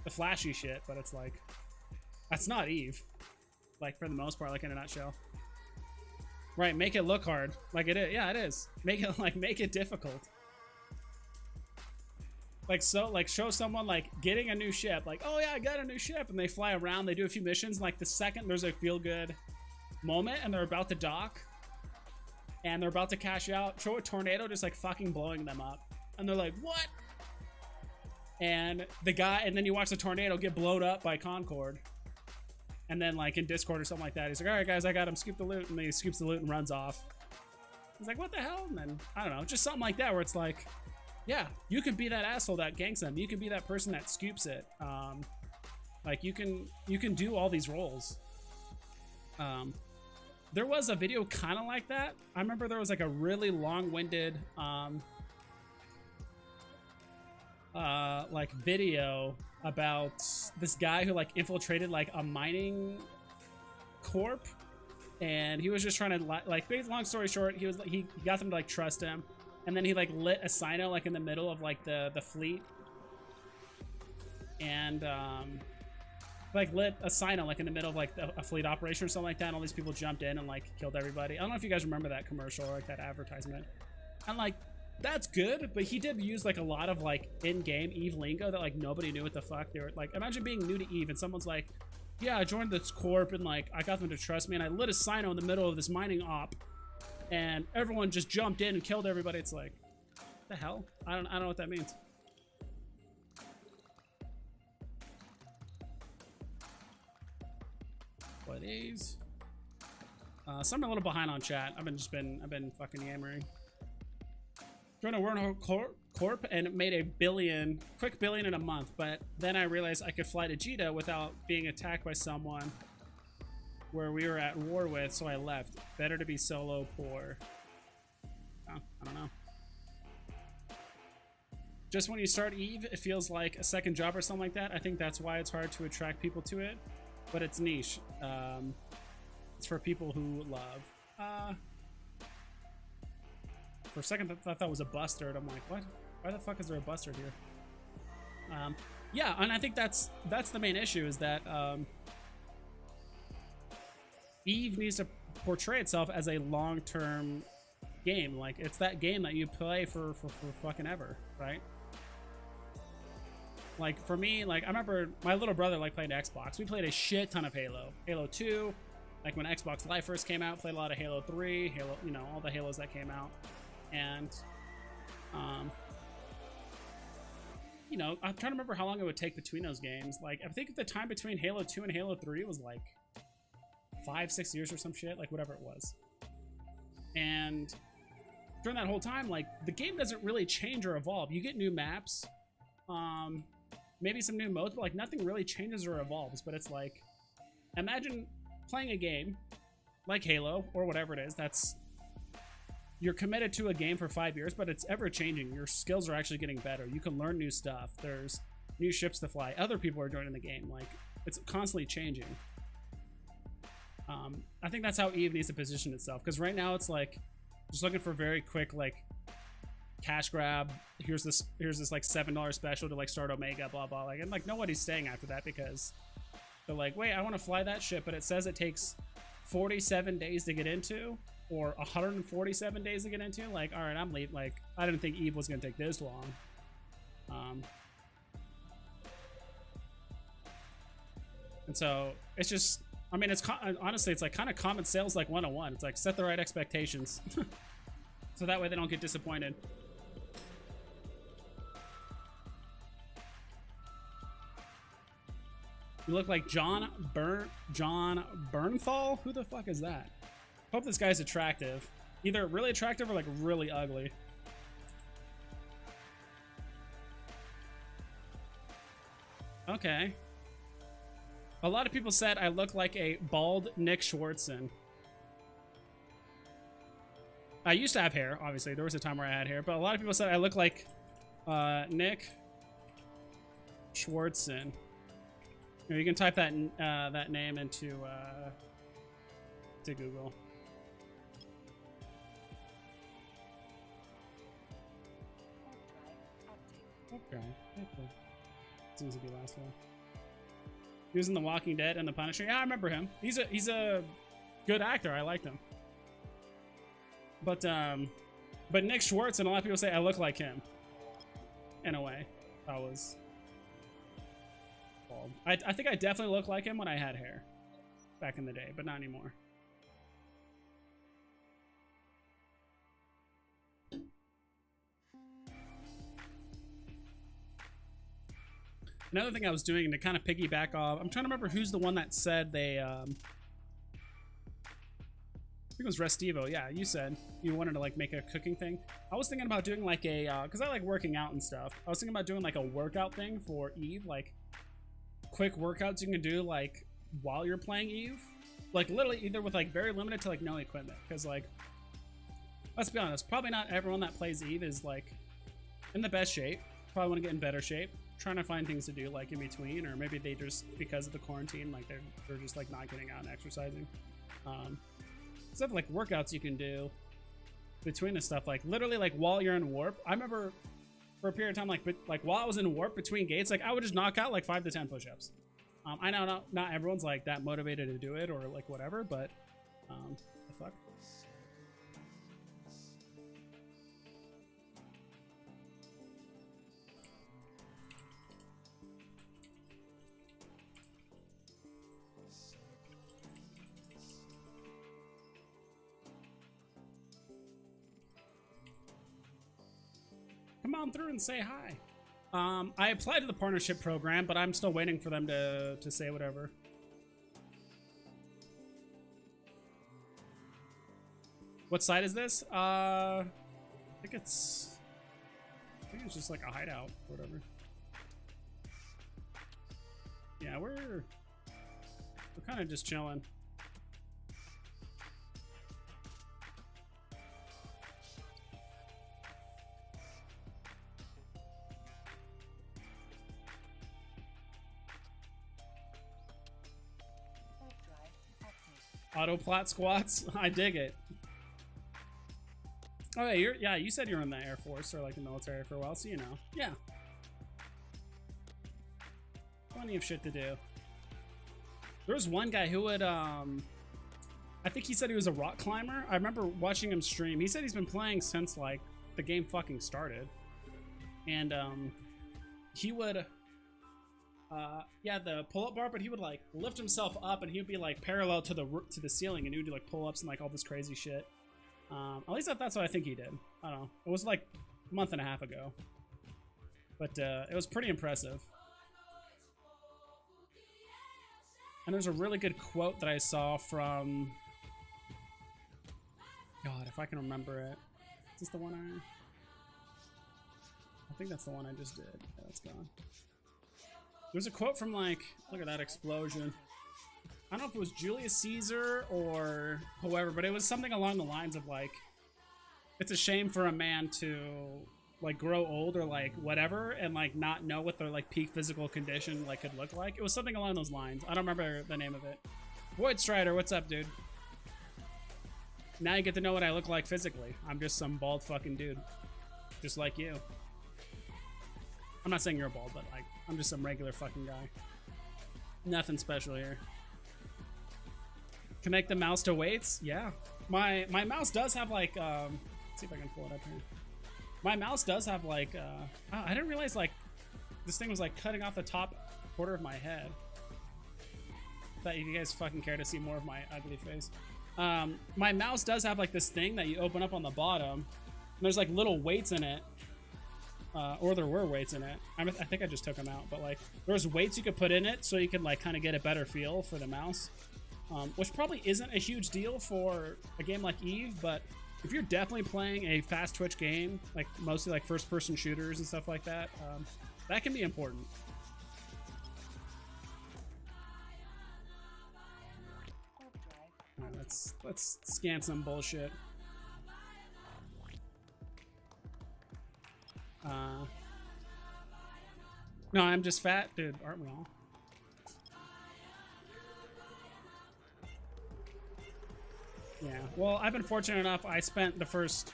flashy shit, but it's like, that's not Eve, like, for the most part, like, in a nutshell. Right, make it look hard. Like it is. Yeah, it is. Make it difficult. Like, so, like, show someone, like, getting a new ship. Like, oh, yeah, I got a new ship. And they fly around. They do a few missions. And, like, the second there's a feel-good moment and they're about to dock and they're about to cash out, show a tornado just, like, fucking blowing them up. And they're like, what? And then you watch the tornado get blown up by Concord. And then, like, in Discord or something like that, he's like, all right, guys, I got him. Scoop the loot. And then he scoops the loot and runs off. He's like, what the hell? And then, I don't know, just something like that where it's like, yeah, you can be that asshole that ganks them. You can be that person that scoops it. Like, you can do all these roles. There was a video kind of like that. I remember there was like a really long-winded like video about this guy who like infiltrated like a mining corp, and he was just trying to like, long story short, he got them to like trust him. And then he like lit a cyno like in the middle of like the fleet, and like lit a cyno like in the middle of like a fleet operation or something like that. And all these people jumped in and like killed everybody. I don't know if you guys remember that commercial or like that advertisement. And like, that's good, but he did use like a lot of like in-game Eve lingo that like nobody knew what the fuck they were. Like, imagine being new to Eve and someone's like, yeah, I joined this corp and like I got them to trust me and I lit a cyno in the middle of this mining op. And everyone just jumped in and killed everybody. It's like, the hell? I don't know what that means. What these? Some are a little behind on chat. I've been fucking yammering. Joined a wormhole corp and made a quick billion in a month. But then I realized I could fly to Jita without being attacked by someone where we were at war with, so I left. Better to be solo poor. Oh, I don't know. Just when you start Eve, it feels like a second job or something like that. I think that's why it's hard to attract people to it, but it's niche. It's for people who love. For a second, I thought that was a bustard. I'm like, what? Why the fuck is there a bustard here? Yeah, and I think that's the main issue, is that Eve needs to portray itself as a long-term game. Like, it's that game that you play for fucking ever, right? Like, for me, like, I remember my little brother like played Xbox. We played a shit ton of Halo. Halo 2, like when Xbox Live first came out, played a lot of Halo 3, Halo, you know, all the Halos that came out. And you know, I'm trying to remember how long it would take between those games. Like, I think the time between Halo 2 and Halo 3 was like 5-6 years or some shit, like whatever it was. And during that whole time, like, the game doesn't really change or evolve. You get new maps, maybe some new modes, but like nothing really changes or evolves. But it's like, imagine playing a game like Halo or whatever it is, that's, you're committed to a game for 5 years, but it's ever changing. Your skills are actually getting better. You can learn new stuff. There's new ships to fly. Other people are joining the game. Like, it's constantly changing. I think that's how Eve needs to position itself, because right now it's like just looking for very quick like cash grab. Here's this like $7 special to like start Omega, blah blah. Like, and like nobody's staying after that because they're like, wait, I want to fly that ship, but it says it takes 47 days to get into, or 147 days to get into. Like, all right, I'm leaving. Like, I didn't think Eve was gonna take this long. And so it's just, I mean, it's honestly, it's like kind of common sales like 101. It's like, set the right expectations so that way they don't get disappointed. You look like John Bernthal. Who the fuck is that? Hope this guy's attractive, either really attractive or like really ugly. Okay. A lot of people said I look like a bald Nick Schwartzen. I used to have hair, obviously. There was a time where I had hair, but a lot of people said I look like Nick Schwartzen. You can type that that name into to Google. Okay. Seems to be last one. He was in The Walking Dead and The Punisher. Yeah, I remember him. He's a good actor. I liked him. But Nick Schwartz, and a lot of people say I look like him. In a way, I was bald. I think I definitely looked like him when I had hair back in the day, but not anymore. Another thing I was doing to kind of piggyback off, I'm trying to remember who's the one that said they, I think it was Restivo. Yeah, you said you wanted to like make a cooking thing. I was thinking about doing like a, cause I like working out and stuff. I was thinking about doing like a workout thing for Eve, like quick workouts you can do like while you're playing Eve. Like literally either with like very limited to like no equipment. Cause like, let's be honest, probably not everyone that plays Eve is like in the best shape. Probably want to get in better shape. Trying to find things to do like in between, or maybe they just, because of the quarantine, like they're just like not getting out and exercising. Stuff like workouts you can do between the stuff, like literally like while you're in warp. I remember for a period of time, like while I was in warp between gates, like I would just knock out like 5 to 10 push-ups. I know not everyone's like that motivated to do it or like whatever, but the fuck. Come on through and say hi. I applied to the partnership program, but I'm still waiting for them to say whatever. What site is this? I think it's just like a hideout or whatever. Yeah, we're kind of just chilling. Auto plot squats. I dig it. Oh yeah, you said you're in the Air Force or like the military for a while, so you know. Yeah. Plenty of shit to do. There was one guy who would I think he said he was a rock climber. I remember watching him stream. He said he's been playing since like the game fucking started. And he would yeah, the pull-up bar, but he would like lift himself up and he would be like parallel to the ceiling, and he would do like pull-ups and like all this crazy shit. At least that's what I think he did. I don't know. It was like a month and a half ago, but it was pretty impressive. And there's a really good quote that I saw from, God, if I can remember it. Is this the one I think that's the one I just did. Yeah, that's gone. There's a quote from like, look at that explosion. I don't know if it was Julius Caesar or whoever, but it was something along the lines of like, it's a shame for a man to like grow old or like whatever and like not know what their like peak physical condition like could look like. It was something along those lines. I don't remember the name of it. Void Strider, what's up, dude? Now you get to know what I look like physically. I'm just some bald fucking dude. Just like you. I'm not saying you're bald, but like, I'm just some regular fucking guy. Nothing special here. Connect the mouse to weights? Yeah. My mouse does have like, let's see if I can pull it up here. My mouse does have like, I didn't realize like, this thing was like cutting off the top quarter of my head. Thought you guys fucking care to see more of my ugly face. My mouse does have like this thing that you open up on the bottom. And there's like little weights in it. Or there were weights in it. I think I just took them out, but like there's weights you could put in it so you could like kind of get a better feel for the mouse, which probably isn't a huge deal for a game like Eve, but if you're definitely playing a fast twitch game, like mostly like first person shooters and stuff like that, that can be important. All right, let's scan some bullshit. No, I'm just fat, dude. Aren't we all? Yeah. Well, I've been fortunate enough. I spent the first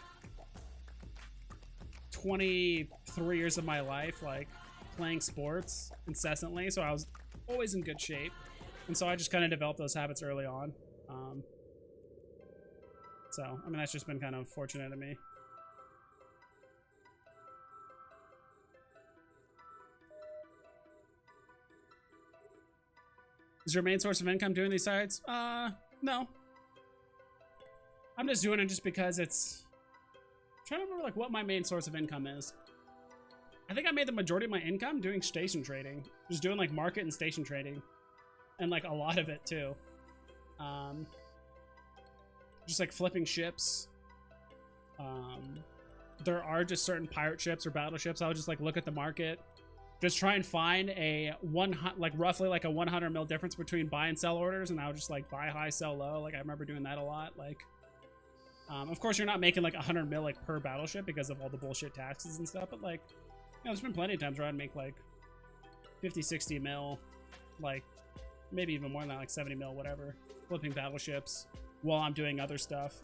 23 years of my life like playing sports incessantly, so I was always in good shape, and so I just kind of developed those habits early on. So I mean, that's just been kind of fortunate to me. Is your main source of income doing these sites? No. I'm just doing it just because it's... I'm trying to remember like what my main source of income is. I think I made the majority of my income doing station trading. Just doing like market and station trading. And like a lot of it too. Just like flipping ships. There are just certain pirate ships or battleships. I'll just like look at the market. Just try and find a roughly like a 100 mil difference between buy and sell orders, and I'll just like buy high, sell low. Like I remember doing that a lot. Like, of course you're not making like 100 mil like per battleship because of all the bullshit taxes and stuff. But like, you know, there's been plenty of times where I'd make like 50, 60 mil, like maybe even more than that, like 70 mil, whatever, flipping battleships while I'm doing other stuff.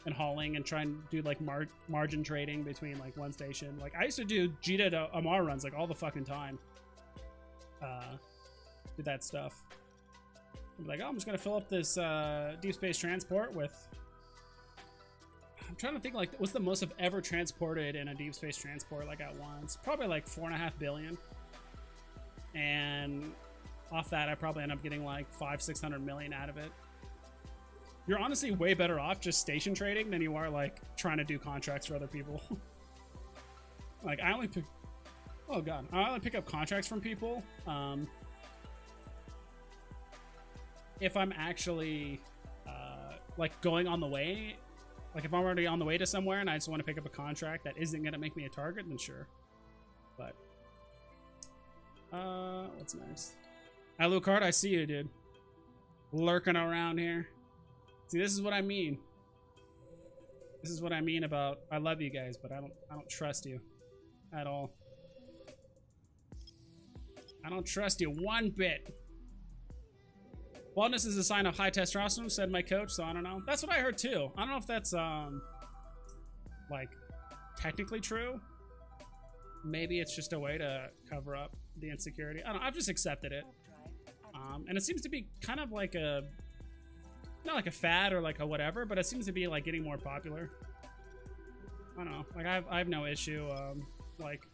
And hauling and trying to do like margin trading between like one station. Like I used to do Jita to Amar runs like all the fucking time. Do that stuff. I'm like, oh, I'm just gonna fill up this deep space transport with. I'm trying to think like what's the most I've ever transported in a deep space transport like at once. Probably like 4.5 billion. And off that, I probably end up getting like 500-600 million out of it. You're honestly way better off just station trading than you are like trying to do contracts for other people. Like I only pick, oh god, I only pick up contracts from people if I'm actually like going on the way. Like if I'm already on the way to somewhere and I just want to pick up a contract that isn't gonna make me a target, then sure. But what's next? Alucard, I see you, dude. Lurking around here. See, this is what I mean. This is what I mean about I love you guys, but I don't trust you at all. I don't trust you one bit. Baldness is a sign of high testosterone, said my coach, so I don't know. That's what I heard too. I don't know if that's like technically true. Maybe it's just a way to cover up the insecurity. I don't know, I've just accepted it. And it seems to be kind of like a not like a fad or like a whatever, but it seems to be like getting more popular. I don't know. Like I have no issue like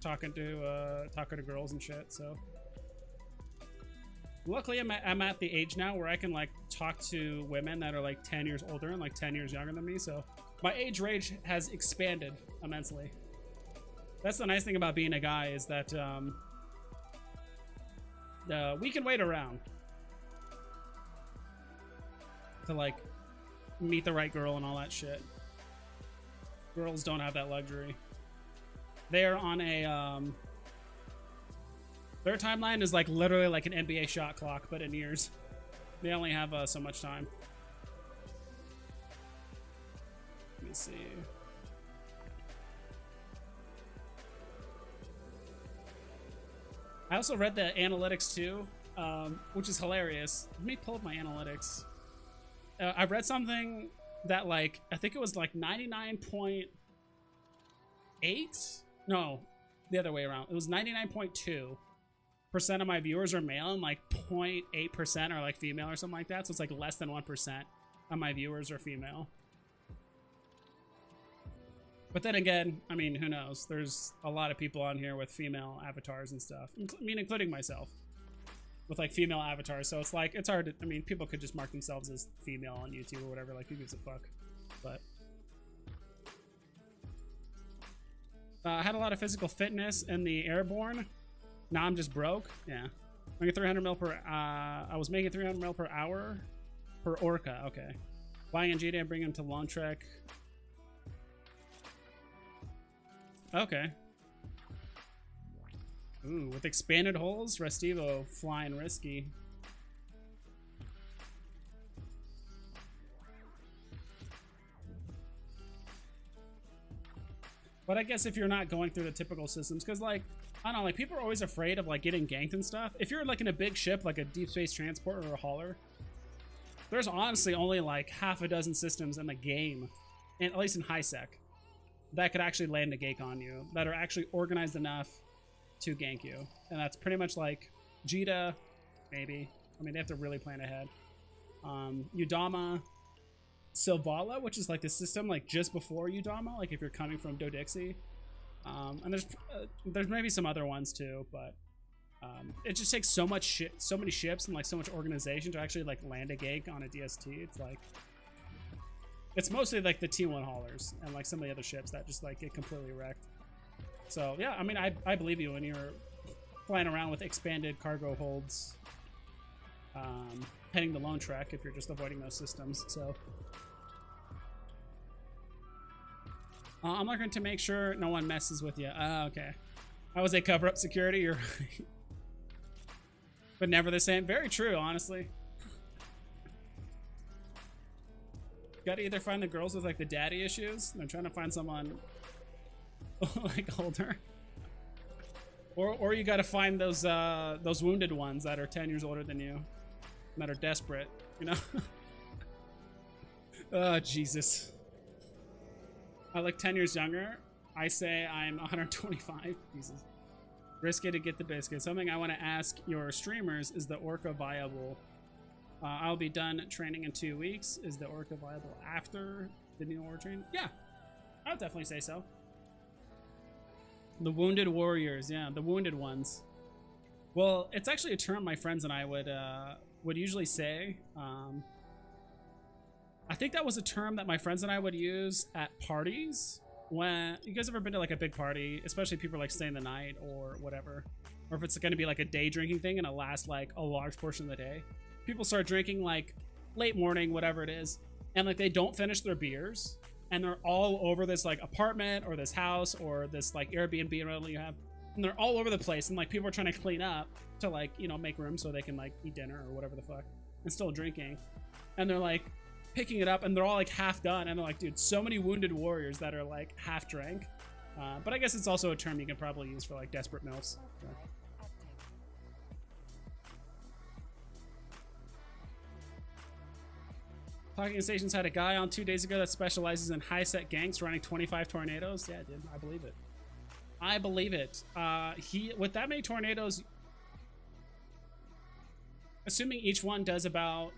talking to girls and shit. So luckily I'm at the age now where I can like talk to women that are like 10 years older and like 10 years younger than me. So my age range has expanded immensely. That's the nice thing about being a guy is that we can wait around to like meet the right girl and all that shit. Girls don't have that luxury. They're on a their timeline is like literally like an NBA shot clock, but in years. They only have so much time. Let me see. I also read the analytics too, which is hilarious. Let me pull up my analytics. I read something that like, I think it was like 99.8? No, the other way around. It was 99.2% of my viewers are male and like 0.8% are like female or something like that. So it's like less than 1% of my viewers are female. But then again, I mean, who knows? There's a lot of people on here with female avatars and stuff. I mean, including myself. With like female avatars, so it's like it's hard to, I mean, people could just mark themselves as female on YouTube or whatever, like who gives a fuck. But I had a lot of physical fitness in the airborne. Now I'm just broke. Yeah, making 300 mil per I was making 300 mil per hour per orca. Okay, flying in GD and bring him to Long Trek. Okay. Ooh, with expanded holes, Restivo flying risky. But I guess if you're not going through the typical systems, because like, I don't know, like people are always afraid of like getting ganked and stuff. If you're like in a big ship, like a deep space transporter or a hauler, there's honestly only like half a dozen systems in the game, and at least in high sec, that could actually land a gank on you, that are actually organized enough to gank you. And that's pretty much like Jita, maybe. I mean, they have to really plan ahead. Udama, Silvala, which is like the system like just before Udama, like if you're coming from Dodixie. And there's maybe some other ones too, but it just takes so many ships and like so much organization to actually like land a gank on a DST. It's like, it's mostly like the T1 haulers and like some of the other ships that just like get completely wrecked. So yeah, I mean, I believe you when you're flying around with expanded cargo holds, heading the lone trek if you're just avoiding those systems. So I'm looking to make sure no one messes with you. Okay. I was a cover-up security, you're right. But never the same. Very true, honestly. Gotta either find the girls with like the daddy issues, and they're trying to find someone like older, or you gotta find those wounded ones that are 10 years older than you, that are desperate, you know. Oh Jesus. I look 10 years younger. I say I'm 125. Jesus. Risky to get the biscuit. Something I want to ask your streamers, is the Orca viable? I'll be done training in 2 weeks. Is the Orca viable after the new War train? Yeah, I would definitely say so. The wounded warriors, yeah, the wounded ones. Well, it's actually a term my friends and I would usually say. I think that was a term that my friends and I would use at parties. When you guys ever been to like a big party, especially people like staying the night or whatever, or if it's going to be like a day drinking thing and it'll last like a large portion of the day, people start drinking like late morning, whatever it is, and like they don't finish their beers, and they're all over this like apartment or this house or this like Airbnb or whatever you have, and they're all over the place, and like people are trying to clean up to like, you know, make room so they can like eat dinner or whatever the fuck, and still drinking, and they're like picking it up, and they're all like half done, and they're like, dude, so many wounded warriors that are like half drank. But I guess it's also a term you can probably use for like desperate milfs. So. Talking Stations had a guy on 2 days ago that specializes in high set ganks running 25 tornadoes. Yeah, dude, I believe it. I believe it. He, with that many tornadoes, assuming each one does about,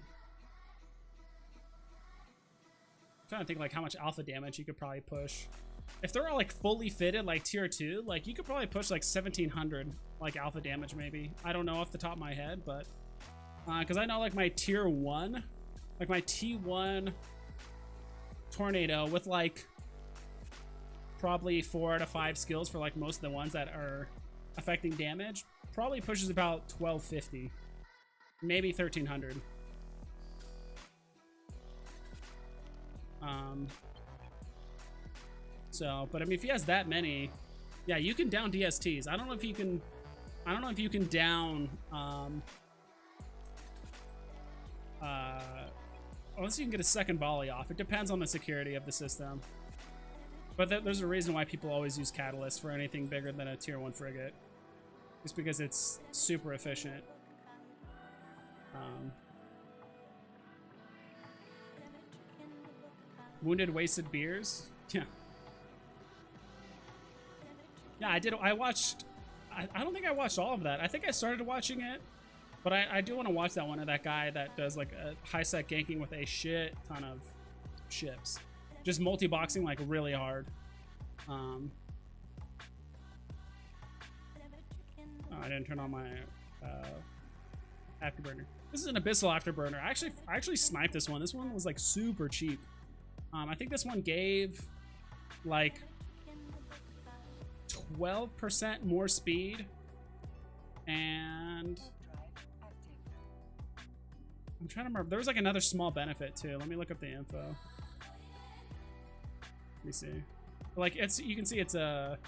I'm trying to think like how much alpha damage you could probably push. If they're all like fully fitted, like tier 2, like you could probably push like 1700 like alpha damage maybe. I don't know off the top of my head, but because I know like my tier 1, like my T1 tornado with like probably 4 out of 5 skills for like most of the ones that are affecting damage, probably pushes about 1250, maybe 1300. So, but I mean, if he has that many, yeah, you can down DSTs. I don't know if you can down, unless you can get a second volley off. It depends on the security of the system. But there's a reason why people always use Catalyst for anything bigger than a tier 1 frigate. Just because it's super efficient. Wounded Wasted Beers? Yeah. Yeah, I watched, I don't think I watched all of that. I think I started watching it, but I do want to watch that one of that guy that does like a high set ganking with a shit ton of ships. Just multi-boxing like really hard. Oh, I didn't turn on my afterburner. This is an Abyssal afterburner. I actually sniped this one. This one was like super cheap. I think this one gave like 12% more speed, and I'm trying to remember. There was like another small benefit too. Let me look up the info. Let me see. Like it's, you can see it's a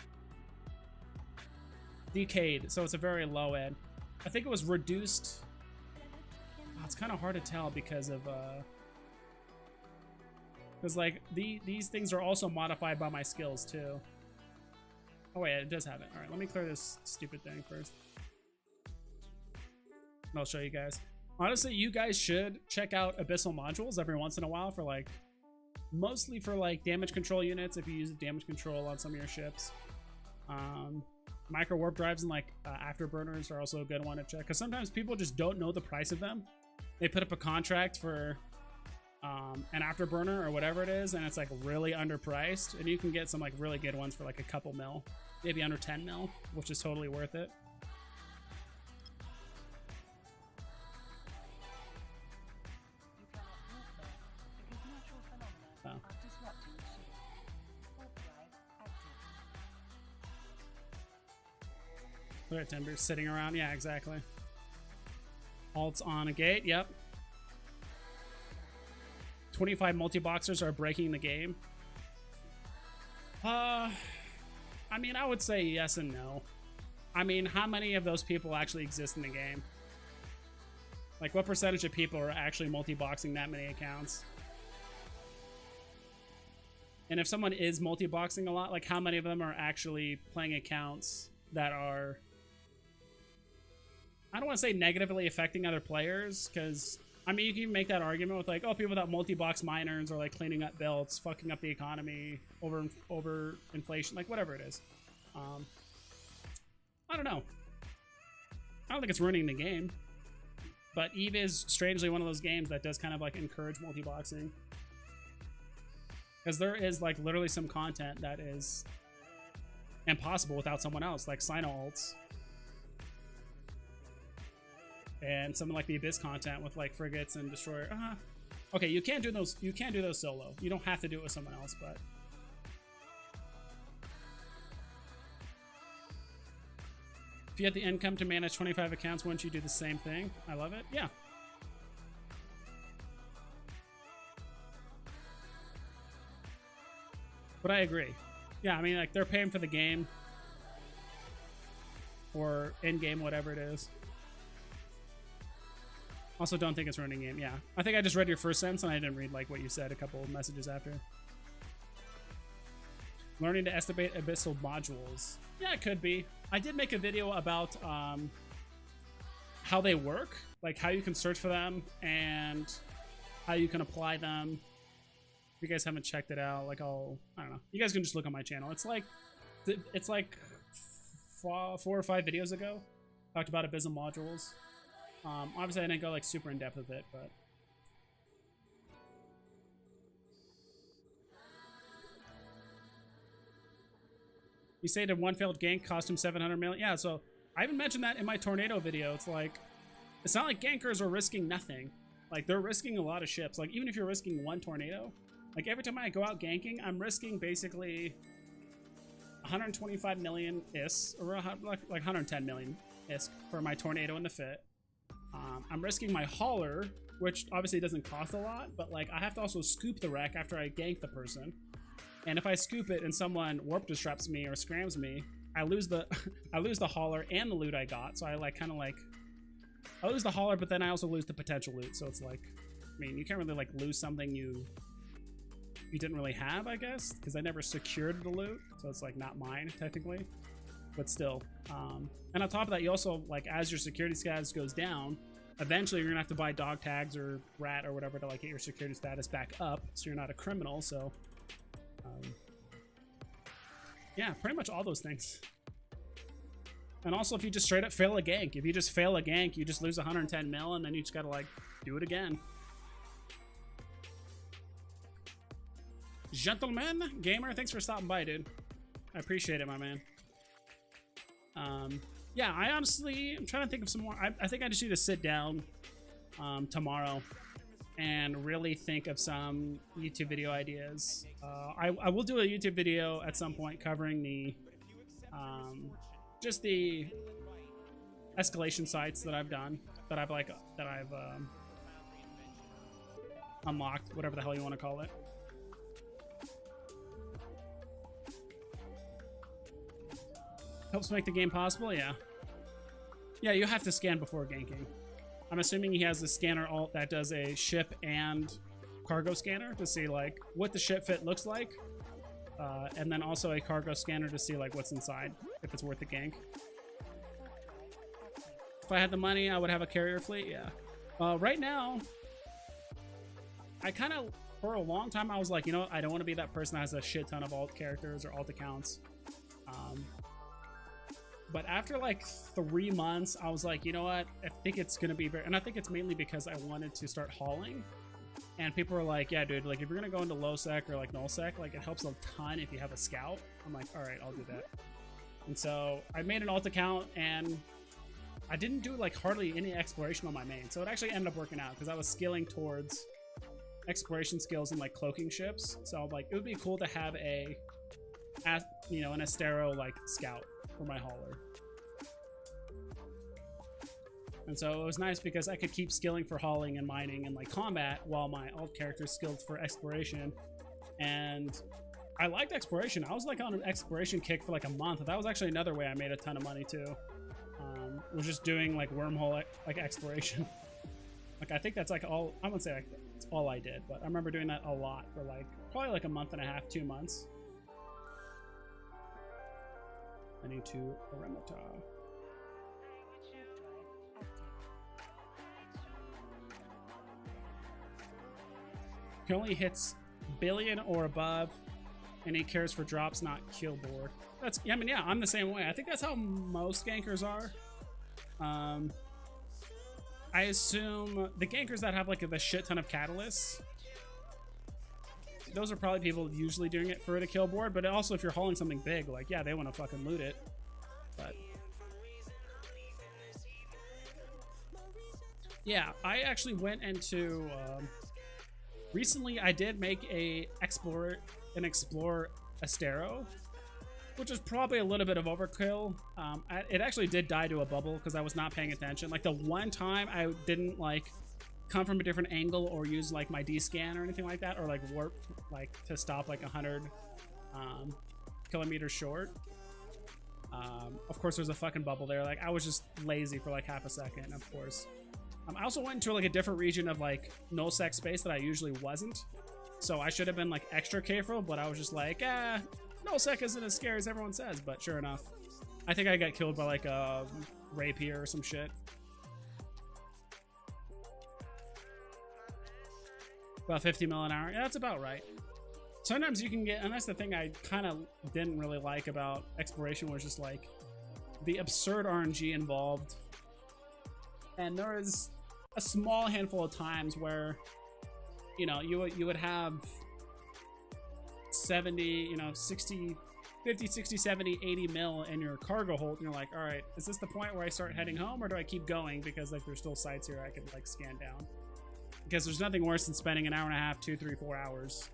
decayed, so it's a very low end. I think it was reduced. Oh, it's kind of hard to tell because of like these things are also modified by my skills too. Oh wait, it does have it. All right, let me clear this stupid thing first. And I'll show you guys. Honestly, you guys should check out Abyssal modules every once in a while for like, mostly for like damage control units if you use damage control on some of your ships. Micro warp drives and like afterburners are also a good one to check, because sometimes people just don't know the price of them. They put up a contract for an afterburner or whatever it is, and it's like really underpriced, and you can get some like really good ones for like a couple mil, maybe under 10 mil, which is totally worth it. Look at Timbers sitting around. Yeah, exactly. Alts on a gate. Yep. 25 multi-boxers are breaking the game. I mean, I would say yes and no. I mean, how many of those people actually exist in the game? Like, what percentage of people are actually multi-boxing that many accounts? And if someone is multi-boxing a lot, like, how many of them are actually playing accounts that are... I don't want to say negatively affecting other players, because, I mean, you can make that argument with, like, oh, people that multi-box miners are, like, cleaning up belts, fucking up the economy, over inflation, like, whatever it is. I don't know. I don't think it's ruining the game. But EVE is strangely one of those games that does kind of, like, encourage multi-boxing. Because there is, like, literally some content that is impossible without someone else, like Sino ults. And something like the Abyss content with like frigates and destroyer. Okay, you can't do those. You can't do those solo. You don't have to do it with someone else, but if you had the income to manage 25 accounts, wouldn't you do the same thing? I love it. Yeah. But I agree. Yeah, I mean, like, they're paying for the game or in-game, whatever it is. Also, don't think it's running game. Yeah, I think I just read your first sentence and I didn't read like what you said a couple of messages after. Learning to estimate abyssal modules. Yeah, it could be. I did make a video about how they work, like how you can search for them and how you can apply them. If you guys haven't checked it out, like I don't know. You guys can just look on my channel. It's like 4 or 5 videos ago. Talked about abyssal modules. Obviously I didn't go like super in depth with it, but you say that one failed gank cost him 700 million. Yeah, so I even mentioned that in my tornado video. It's like, it's not like gankers are risking nothing. Like, they're risking a lot of ships. Like, even if you're risking one tornado, like every time I go out ganking, I'm risking basically 125 million IS, or like 110 million IS for my tornado and the fit. I'm risking my hauler, which obviously doesn't cost a lot, but like I have to also scoop the wreck after I gank the person. And if I scoop it and someone warp disrupts me or scrams me, I lose the I lose the hauler and the loot I got. So I like kind of like I lose the hauler, but then I also lose the potential loot. So it's like, I mean, you can't really like lose something you didn't really have, I guess, because I never secured the loot, so it's like not mine technically, but still. And on top of that, you also, like, as your security status goes down, eventually you're gonna have to buy dog tags or rat or whatever to like get your security status back up, so you're not a criminal. So yeah, pretty much all those things. And also, if you just straight up fail a gank, if you just fail a gank, you just lose 110 mil, and then you just gotta like do it again. Gentleman gamer, thanks for stopping by, dude. I appreciate it, my man. Yeah, I honestly, I'm trying to think of some more. I think I just need to sit down tomorrow and really think of some YouTube video ideas. I will do a YouTube video at some point covering the just the escalation sites that I've done, that I've unlocked, whatever the hell you want to call it. Helps make the game possible, yeah. Yeah, you have to scan before ganking. I'm assuming he has a scanner alt that does a ship and cargo scanner to see like what the ship fit looks like. and then also a cargo scanner to see like what's inside, if it's worth the gank. If I had the money, I would have a carrier fleet. Yeah. Right now, I kind of, for a long time, I was like, you know, I don't want to be that person that has a shit ton of alt characters or alt accounts. But after like 3 months, I was like, you know what? I think it's gonna be very, and I think it's mainly because I wanted to start hauling. And people were like, yeah, dude, like if you're gonna go into low sec or like null sec, like it helps a ton if you have a scout. I'm like, all right, I'll do that. And so I made an alt account and I didn't do like hardly any exploration on my main. So it actually ended up working out because I was scaling towards exploration skills and like cloaking ships. So like it would be cool to have a, you know, an Astero like scout for my hauler. And so it was nice because I could keep skilling for hauling and mining and like combat while my alt character skilled for exploration. And I liked exploration. I was like on an exploration kick for like a month. That was actually another way I made a ton of money too. Was just doing like wormhole like exploration. Like I think that's like all, I wouldn't say like that's all I did, but I remember doing that a lot for like probably like a month and a half, 2 months. I need to perimeter. He only hits billion or above, and he cares for drops, not kill board. That's, I mean, yeah, I'm the same way. I think that's how most gankers are. I assume the gankers that have like a shit ton of catalysts, those are probably people usually doing it for the kill board, but also if you're hauling something big, like, yeah, they want to fucking loot it. But yeah, I actually went into, recently I did make an Explorer Astero, which is probably a little bit of overkill. It actually did die to a bubble because I was not paying attention. Like the one time I didn't like come from a different angle or use like my D-scan or anything like that, or like warp like to stop like 100 kilometers short. Of course there's a fucking bubble there. Like I was just lazy for like half a second, of course. I also went into like a different region of like null sec space that I usually wasn't. So I should have been like extra careful, but I was just like, null sec isn't as scary as everyone says. But sure enough, I think I got killed by like a rapier or some shit. About 50 mil an hour. Yeah, that's about right. Sometimes you can get, and that's the thing I kind of didn't really like about exploration, was just like the absurd RNG involved. And there was a small handful of times where, you know, you would have 70, you know, 60, 50, 60, 70, 80 mil in your cargo hold, and you're like, all right, is this the point where I start heading home, or do I keep going because like there's still sites here I can like scan down? Because there's nothing worse than spending an hour and a half, 2, 3, 4 hours,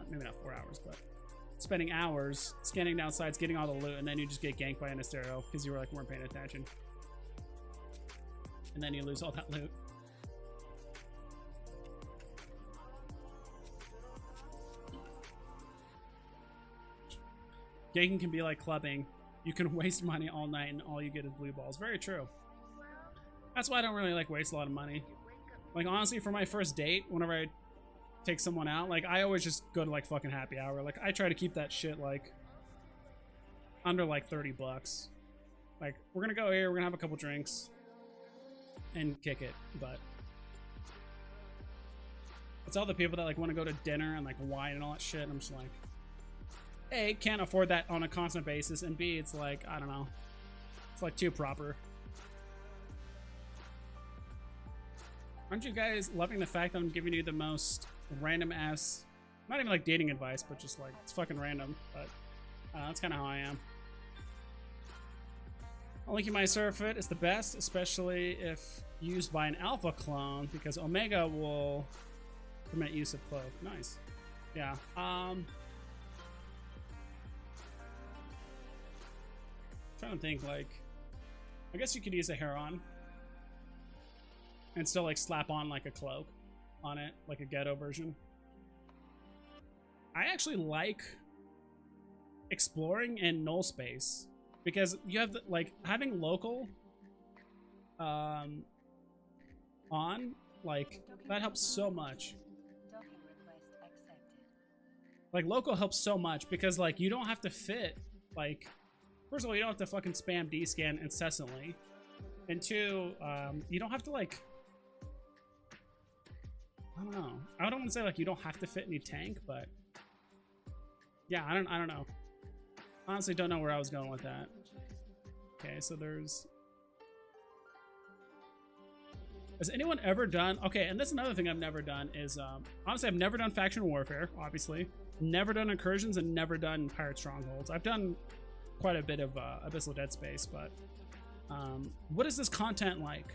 maybe not 4 hours, but spending hours scanning down sites, getting all the loot, and then you just get ganked by an Astero because you were like weren't paying attention. And then you lose all that loot. Ganking can be like clubbing. You can waste money all night and all you get is blue balls. Very true. That's why I don't really like waste a lot of money. Like honestly, for my first date, whenever I take someone out, like I always just go to like fucking happy hour. Like I try to keep that shit like under like 30 bucks. Like we're gonna go here, we're gonna have a couple drinks and kick it. But it's all the people that like want to go to dinner and like wine and all that shit, and I'm just like, A, can't afford that on a constant basis, and B, it's like, I don't know, it's like too proper. Aren't you guys loving the fact that I'm giving you the most random ass, not even like dating advice, but just like it's fucking random? But that's kind of how I am. I'll link you my surf it. It's the best, especially if used by an alpha clone, because Omega will permit use of cloak. Nice. Yeah. Trying to think, like, I guess you could use a Heron and still like slap on like a cloak on it, like a ghetto version. I actually like exploring in null space because you have like having local on, like that helps so much. Like local helps so much because like you don't have to fit like, first of all, you don't have to fucking spam D-scan incessantly, and two, you don't have to like, I don't know. I don't want to say like you don't have to fit any tank, but yeah, I don't know. Honestly, don't know where I was going with that. Okay, so has anyone ever done, okay, and that's another thing I've never done is, honestly, I've never done faction warfare, obviously. Never done incursions and never done pirate strongholds. I've done quite a bit of Abyssal Dead Space, but what is this content like?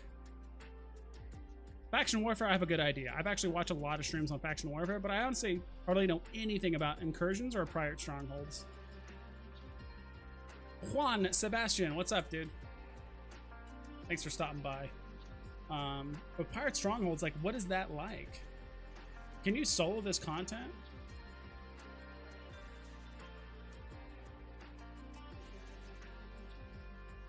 Faction warfare, I have a good idea. I've actually watched a lot of streams on faction warfare, but I honestly hardly know anything about incursions or pirate strongholds. Juan Sebastian, what's up, dude? Thanks for stopping by. But pirate strongholds, like, what is that like? Can you solo this content?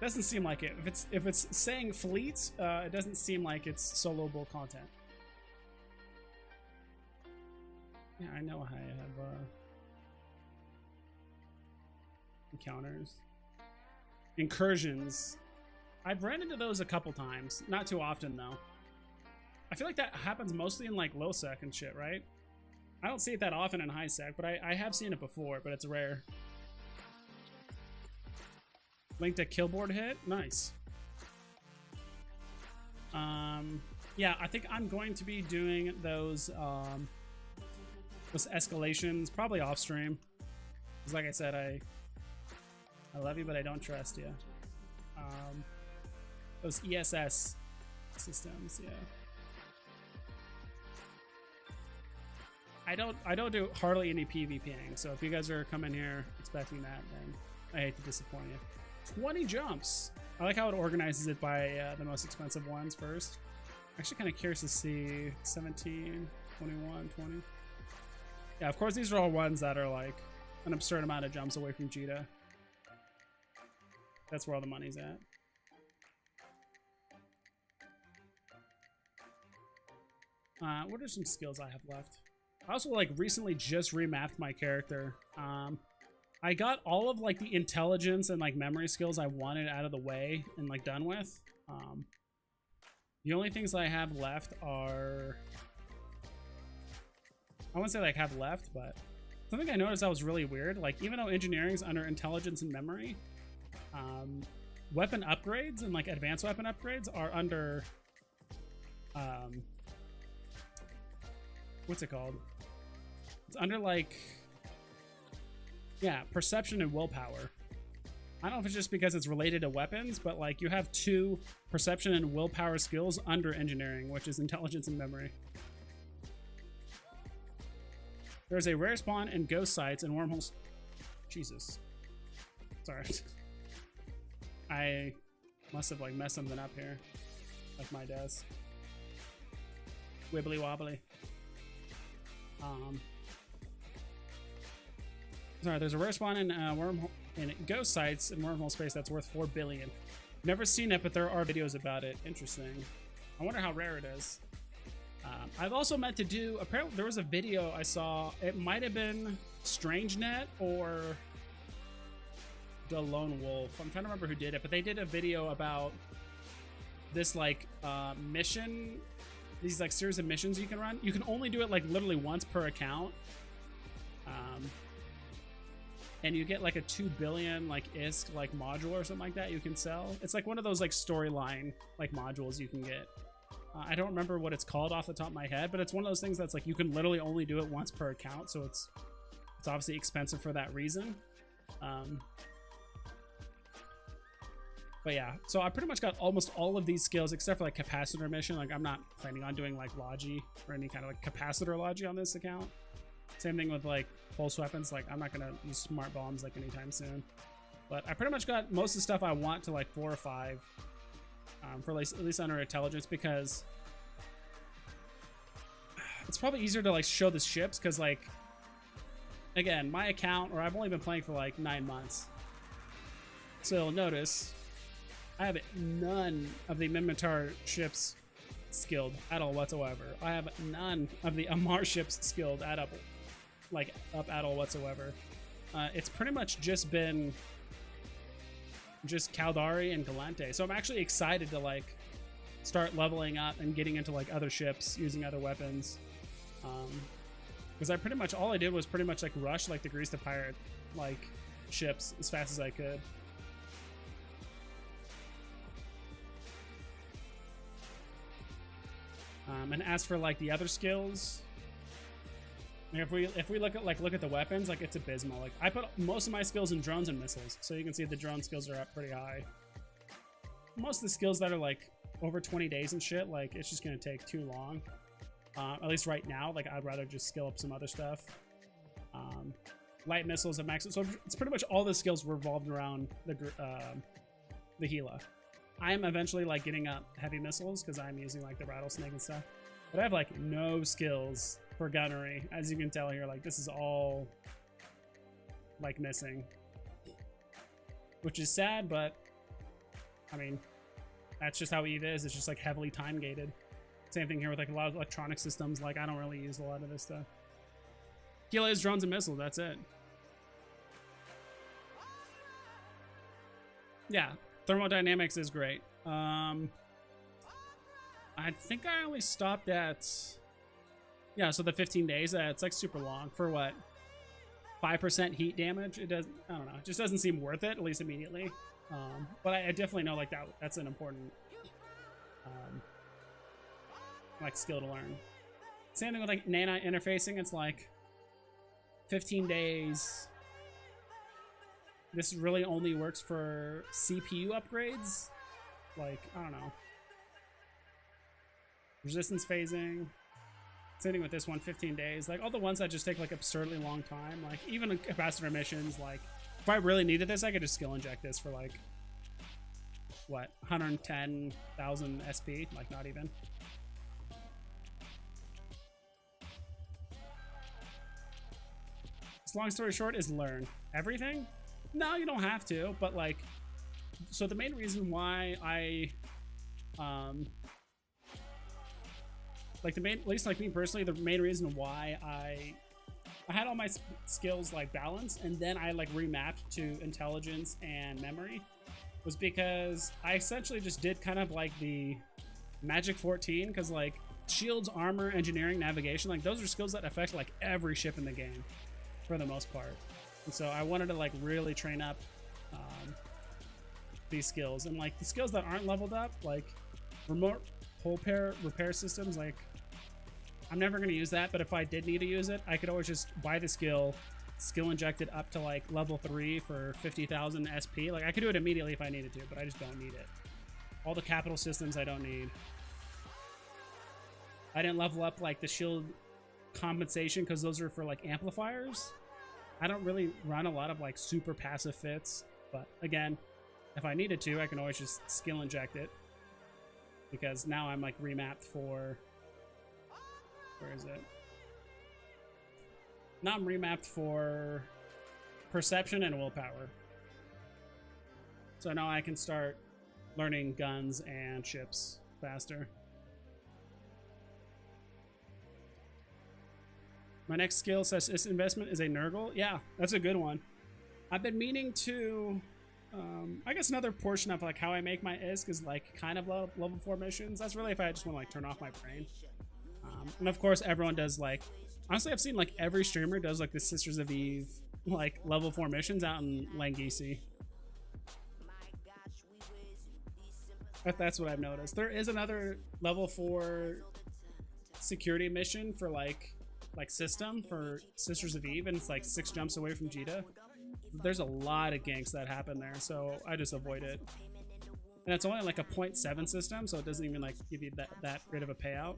Doesn't seem like it. If it's saying fleets, it doesn't seem like it's soloable content. Yeah, I know I have encounters, incursions. I've ran into those a couple times, not too often though. I feel like that happens mostly in like low sec and shit, right? I don't see it that often in high sec, but I have seen it before, but it's rare. Linked a killboard hit, nice. Yeah, I think I'm going to be doing those escalations probably off stream. Because like I said, I love you, but I don't trust you. Those ESS systems, yeah. I don't do hardly any PvPing, so if you guys are coming here expecting that, then I hate to disappoint you. 20 jumps. I like how it organizes it by the most expensive ones first. Actually kind of curious to see 17, 21, 20. Yeah, of course these are all ones that are like an absurd amount of jumps away from Jita. That's where all the money's at. What are some skills I have left? I also like recently just remapped my character. I got all of like the intelligence and like memory skills I wanted out of the way and like done with. The only things I have left are, I wouldn't say like have left, but something I noticed that was really weird. Like even though engineering's under intelligence and memory, weapon upgrades and like advanced weapon upgrades are under, what's it called? It's under like, yeah, perception and willpower. I don't know if it's just because it's related to weapons, but like you have 2 perception and willpower skills under engineering, which is intelligence and memory. There's a rare spawn in ghost sites and wormholes. Jesus. Sorry. I must have like messed something up here. Like my desk. Wibbly wobbly. Sorry, there's a rare spawn in wormhole in ghost sites in wormhole space that's worth 4 billion. Never seen it, but there are videos about it. Interesting. I wonder how rare it is. I've also meant to do, apparently there was a video I saw, it might have been StrangeNet or The Lone Wolf. I'm trying to remember who did it, but they did a video about this like mission, these like series of missions you can run. You can only do it like literally once per account. And you get like a 2 billion like ISK like module or something like that you can sell. It's like one of those like storyline like modules you can get. I don't remember what it's called off the top of my head, but it's one of those things that's like you can literally only do it once per account, so it's obviously expensive for that reason. But yeah, so I pretty much got almost all of these skills except for like capacitor mission. Like I'm not planning on doing like logi or any kind of like capacitor logi on this account. Same thing with like pulse weapons. Like I'm not gonna use smart bombs like anytime soon. But I pretty much got most of the stuff I want to like 4 or 5 for at least under intelligence, because it's probably easier to like show the ships, because like again, my account, or I've only been playing for like 9 months. So you'll notice I have none of the Minmatar ships skilled at all whatsoever. I have none of the Amar ships skilled at all like up at all whatsoever. It's pretty much just been just Caldari and Galante. So I'm actually excited to like start leveling up and getting into like other ships, using other weapons. Because I pretty much all I did was pretty much like rush like the Grease the Pirate like ships as fast as I could. And as for like the other skills, if we look at the weapons, like it's abysmal. Like I put most of my skills in drones and missiles, so you can see the drone skills are up pretty high. Most of the skills that are like over 20 days and shit, like it's just gonna take too long. At least right now, like I'd rather just skill up some other stuff. Light missiles at max, so it's pretty much all the skills revolved around the Gila. I am eventually like getting up heavy missiles because I'm using like the rattlesnake and stuff, but I have like no skills for gunnery. As you can tell here, like this is all like missing, which is sad, but I mean that's just how EVE is. It's just like heavily time gated. Same thing here with like a lot of electronic systems. Like I don't really use a lot of this stuff. Gila is drones and missiles, that's it. Yeah, thermodynamics is great. I think I only stopped at, yeah, so the 15 days, it's like super long for what, 5% heat damage. It does, I don't know, it just doesn't seem worth it, at least immediately. But I definitely know like that's an important like skill to learn. Same thing with like nano interfacing. It's like 15 days. This really only works for CPU upgrades. Like, I don't know. Resistance phasing. Same thing with this one, 15 days. Like all the ones that just take like absurdly long time. Like even capacitor emissions. Like if I really needed this, I could just skill inject this for like what, 110,000 SP. Like not even. So long story short is learn everything. No, you don't have to, but like, so the main reason why I, like at least like me personally, the main reason why I had all my skills like balanced and then I like remapped to intelligence and memory was because I essentially just did kind of like the Magic 14, because like shields, armor, engineering, navigation, like those are skills that affect like every ship in the game for the most part. And so I wanted to like really train up these skills, and like the skills that aren't leveled up, like remote hull repair systems, like I'm never going to use that, but if I did need to use it, I could always just buy the skill inject it up to like level 3 for 50,000 SP. Like I could do it immediately if I needed to, but I just don't need it. All the capital systems I don't need. I didn't level up like the shield compensation because those are for like amplifiers. I don't really run a lot of like super passive fits, but again, if I needed to, I can always just skill inject it, because now I'm like remapped for, where is it? Now I'm remapped for perception and willpower. So now I can start learning guns and ships faster. My next skill says this investment is a Nurgle. Yeah, that's a good one. I've been meaning to, I guess another portion of like how I make my ISK is like kind of level 4 missions. That's really if I just want to like turn off my brain. And of course everyone does like, honestly I've seen like every streamer does like the Sisters of Eve like level 4 missions out in Langisi. That's what I've noticed. There is another level 4 security mission for like system for Sisters of Eve, and it's like 6 jumps away from Jita. There's a lot of ganks that happen there, so I just avoid it. And it's only like a 0.7 system, so it doesn't even like give you that great of a payout.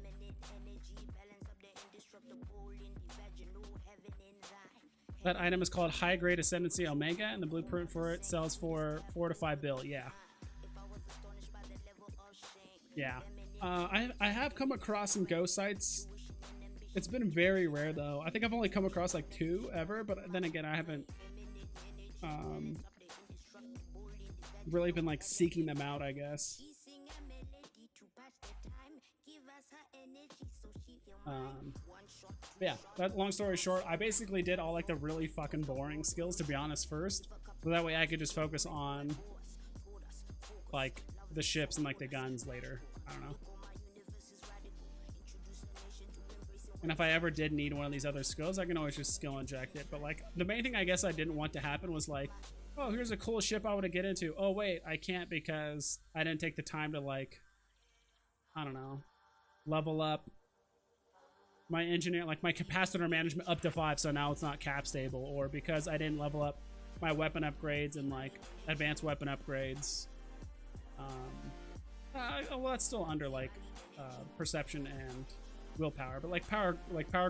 That item is called High Grade Ascendancy Omega, and the blueprint for it sells for 4 to 5 bill. Yeah. Yeah. I have come across some ghost sites. It's been very rare though. I think I've only come across like 2 ever, but then again, I haven't really been like seeking them out, I guess. But yeah, that long story short, I basically did all like the really fucking boring skills, to be honest, first. So that way I could just focus on like the ships and like the guns later. I don't know. And if I ever did need one of these other skills, I can always just skill inject it. But like the main thing I guess I didn't want to happen was like, oh, here's a cool ship I want to get into. Oh wait, I can't because I didn't take the time to like, I don't know, level up my engineer, like my capacitor management up to 5, so now it's not cap stable, or because I didn't level up my weapon upgrades and like advanced weapon upgrades. Well, that's still under like perception and willpower, but like power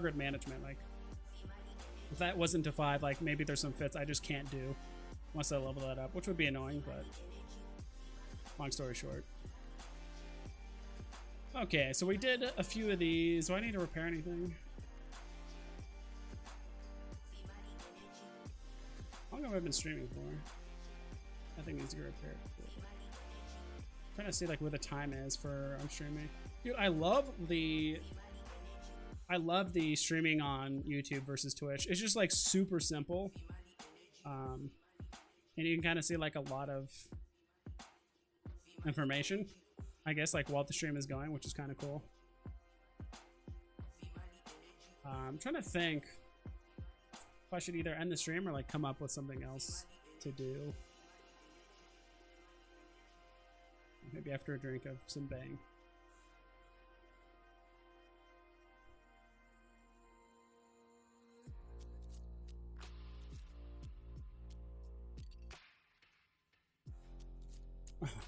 grid management, like if that wasn't to 5, like maybe there's some fits I just can't do once I level that up, which would be annoying, but long story short. Okay, so we did a few of these. Do I need to repair anything? How long have I been streaming for? Nothing needs to get repaired. I'm trying to see like where the time is for I'm streaming. Dude, I love the streaming on YouTube versus Twitch. It's just like super simple. And you can kind of see like a lot of information, I guess, like while the stream is going, which is kind of cool. I'm trying to think if I should either end the stream or like come up with something else to do. Maybe after a drink of some bang.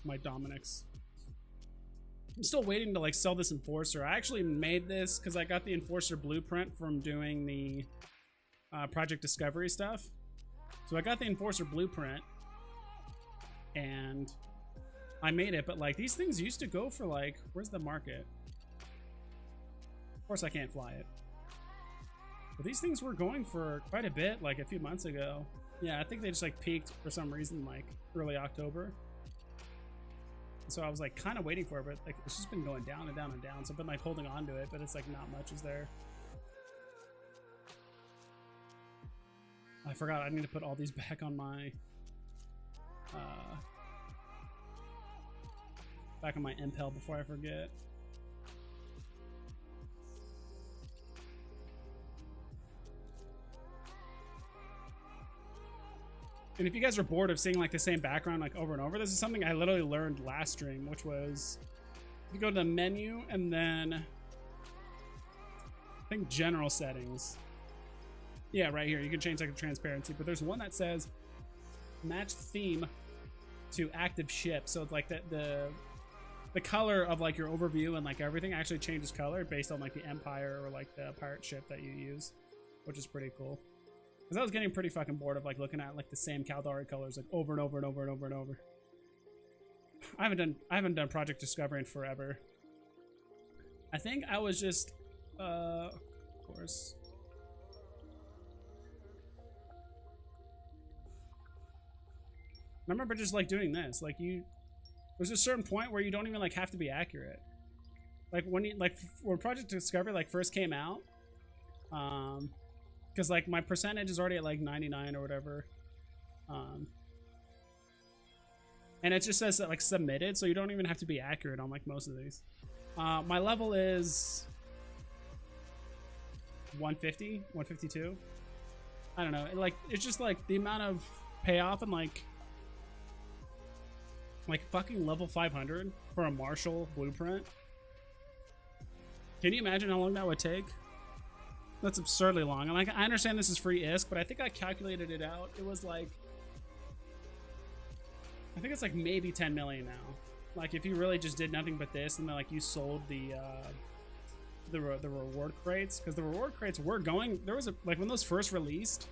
My Dominic's. I'm still waiting to like sell this Enforcer. I actually made this because I got the Enforcer blueprint from doing the Project Discovery stuff. So I got the Enforcer blueprint and I made it, but like these things used to go for like, where's the market? Of course I can't fly it. But these things were going for quite a bit like a few months ago. Yeah, I think they just like peaked for some reason like early October. So I was like kind of waiting for it, but like it's just been going down and down and down. So I've been like holding on to it, but it's like not much is there. I forgot I need to put all these back on my impel before I forget. And if you guys are bored of seeing like the same background like over and over, this is something I literally learned last stream, which was you go to the menu and then I think general settings. Yeah, right here. You can change like the transparency, but there's one that says match theme to active ship. So it's like the color of like your overview and like everything actually changes color based on like the Empire or like the pirate ship that you use, which is pretty cool. Because I was getting pretty fucking bored of like looking at like the same Caldari colors like over and over and over and over and over. I haven't done Project Discovery in forever. I think I was just of course. I remember just like doing this. Like there's a certain point where you don't even like have to be accurate. Like when Project Discovery like first came out, because like my percentage is already at like 99 or whatever, and it just says that like submitted, so you don't even have to be accurate on like most of these. My level is 150, 152. I don't know. It's just like the amount of payoff and like fucking level 500 for a Marshall blueprint. Can you imagine how long that would take? That's absurdly long. And like I understand this is free ISK, but I think I calculated it out. It was like, I think it's like maybe 10 million now. Like if you really just did nothing but this, and then like you sold the reward crates, because the reward crates were going. There was like when those first released,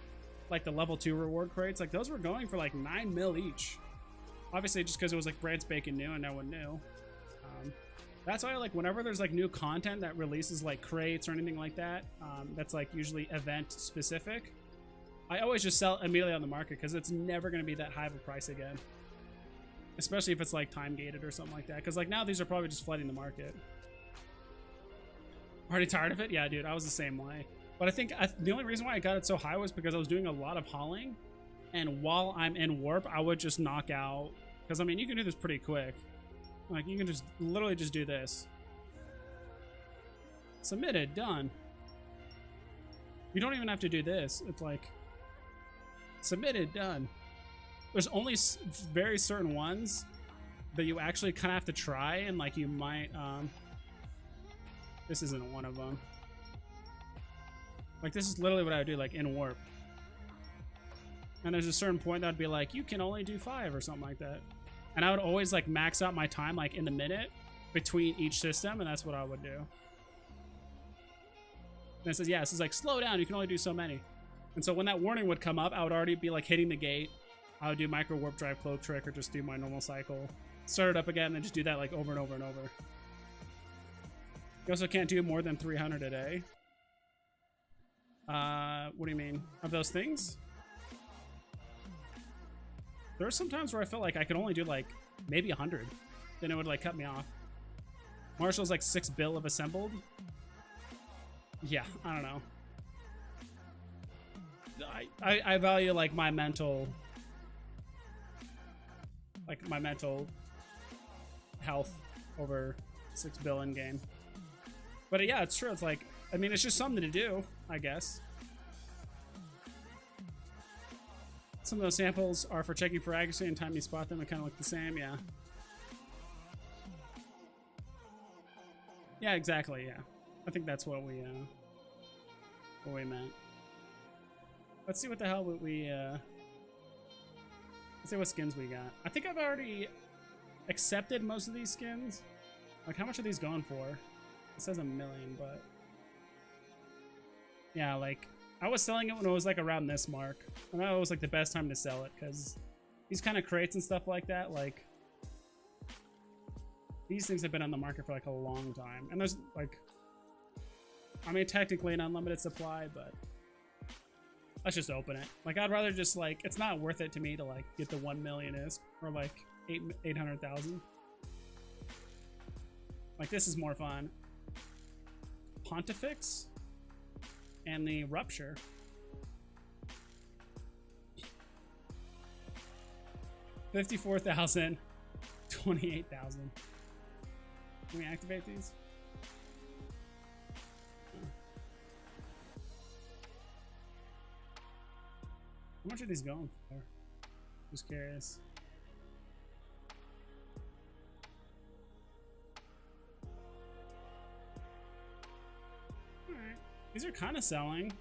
like the level 2 reward crates, like those were going for like 9 mil each. Obviously, just because it was like brand spanking new and no one knew. That's why like whenever there's like new content that releases like crates or anything like that, that's like usually event specific, I always just sell immediately on the market because it's never going to be that high of a price again. Especially if it's like time gated or something like that. Because like now these are probably just flooding the market. Already tired of it? Yeah, dude, I was the same way. But I think the only reason why I got it so high was because I was doing a lot of hauling. And while I'm in warp, I would just knock out. Because, I mean, you can do this pretty quick. Like, you can just literally just do this. Submitted, done. You don't even have to do this. It's like, submitted, done. There's only very certain ones that you actually kind of have to try, and like you might, this isn't one of them. Like, this is literally what I would do, like, in warp. And there's a certain point that would be like, you can only do 5 or something like that. And I would always, like, max out my time, like, in the minute between each system, and that's what I would do. And it says, yeah, this is like, slow down, you can only do so many. And so when that warning would come up, I would already be, like, hitting the gate. I would do micro warp drive cloak trick or just do my normal cycle. Start it up again, and then just do that, like, over and over and over. You also can't do more than 300 a day. What do you mean? Of those things? There are some times where I felt like I could only do like maybe 100. Then it would like cut me off. Marshall's like 6 bill of assembled. Yeah, I don't know. I value like my mental health over 6 bill in game. But yeah, it's true. It's like, I mean, it's just something to do, I guess. Some of those samples are for checking for accuracy and time you spot them. They kind of look the same, yeah. Yeah, exactly, yeah. I think that's what we meant. Let's see what the hell we, let's see what skins we got. I think I've already accepted most of these skins. Like, how much are these going for? It says 1 million, but... yeah, like... I was selling it when it was like around this mark. And that was like the best time to sell it, because these kind of crates and stuff like that, like these things have been on the market for like a long time. And there's like, I mean, technically an unlimited supply, but let's just open it. Like, I'd rather just like, it's not worth it to me to like get the 1 million is or like 800,000. Like, this is more fun. Pontifex and the Rupture. 54,000, 28,000. Can we activate these? How much are these going for? Just curious. Alright. These are kind of selling.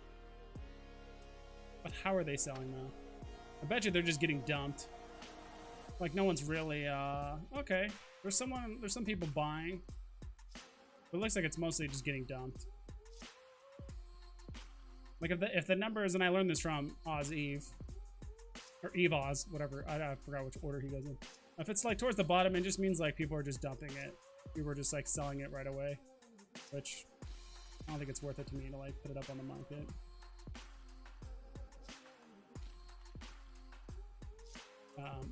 But how are they selling though? I bet you they're just getting dumped. Like, no one's really, okay. There's some people buying. But it looks like it's mostly just getting dumped. Like, if the numbers, and I learned this from Oz Eve, or Eve Oz, whatever, I forgot which order he goes in. If it's like towards the bottom, it just means like people are just dumping it. People are just like selling it right away, which I don't think it's worth it to me to like put it up on the market.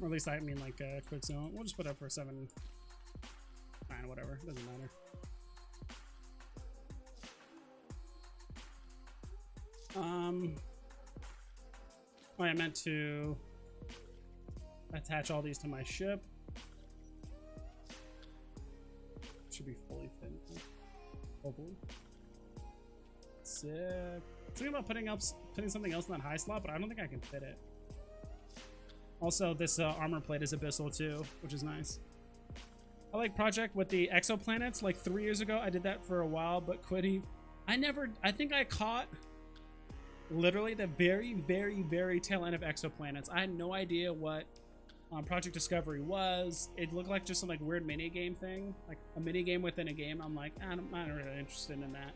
Or at least I mean like a quick zone. We'll just put it up for 7. Fine, whatever, doesn't matter. Oh, I meant to attach all these to my ship. Should be fully fit, hopefully. Sick. Thinking about putting something else in that high slot, but I don't think I can fit it. Also, this armor plate is abyssal too, which is nice. I like Project with the exoplanets. Like 3 years ago, I did that for a while, but quitting. I think I caught literally the very, very, very tail end of exoplanets. I had no idea what Project Discovery was. It looked like just some like weird mini game thing, like a mini game within a game. I'm like, I'm not really interested in that.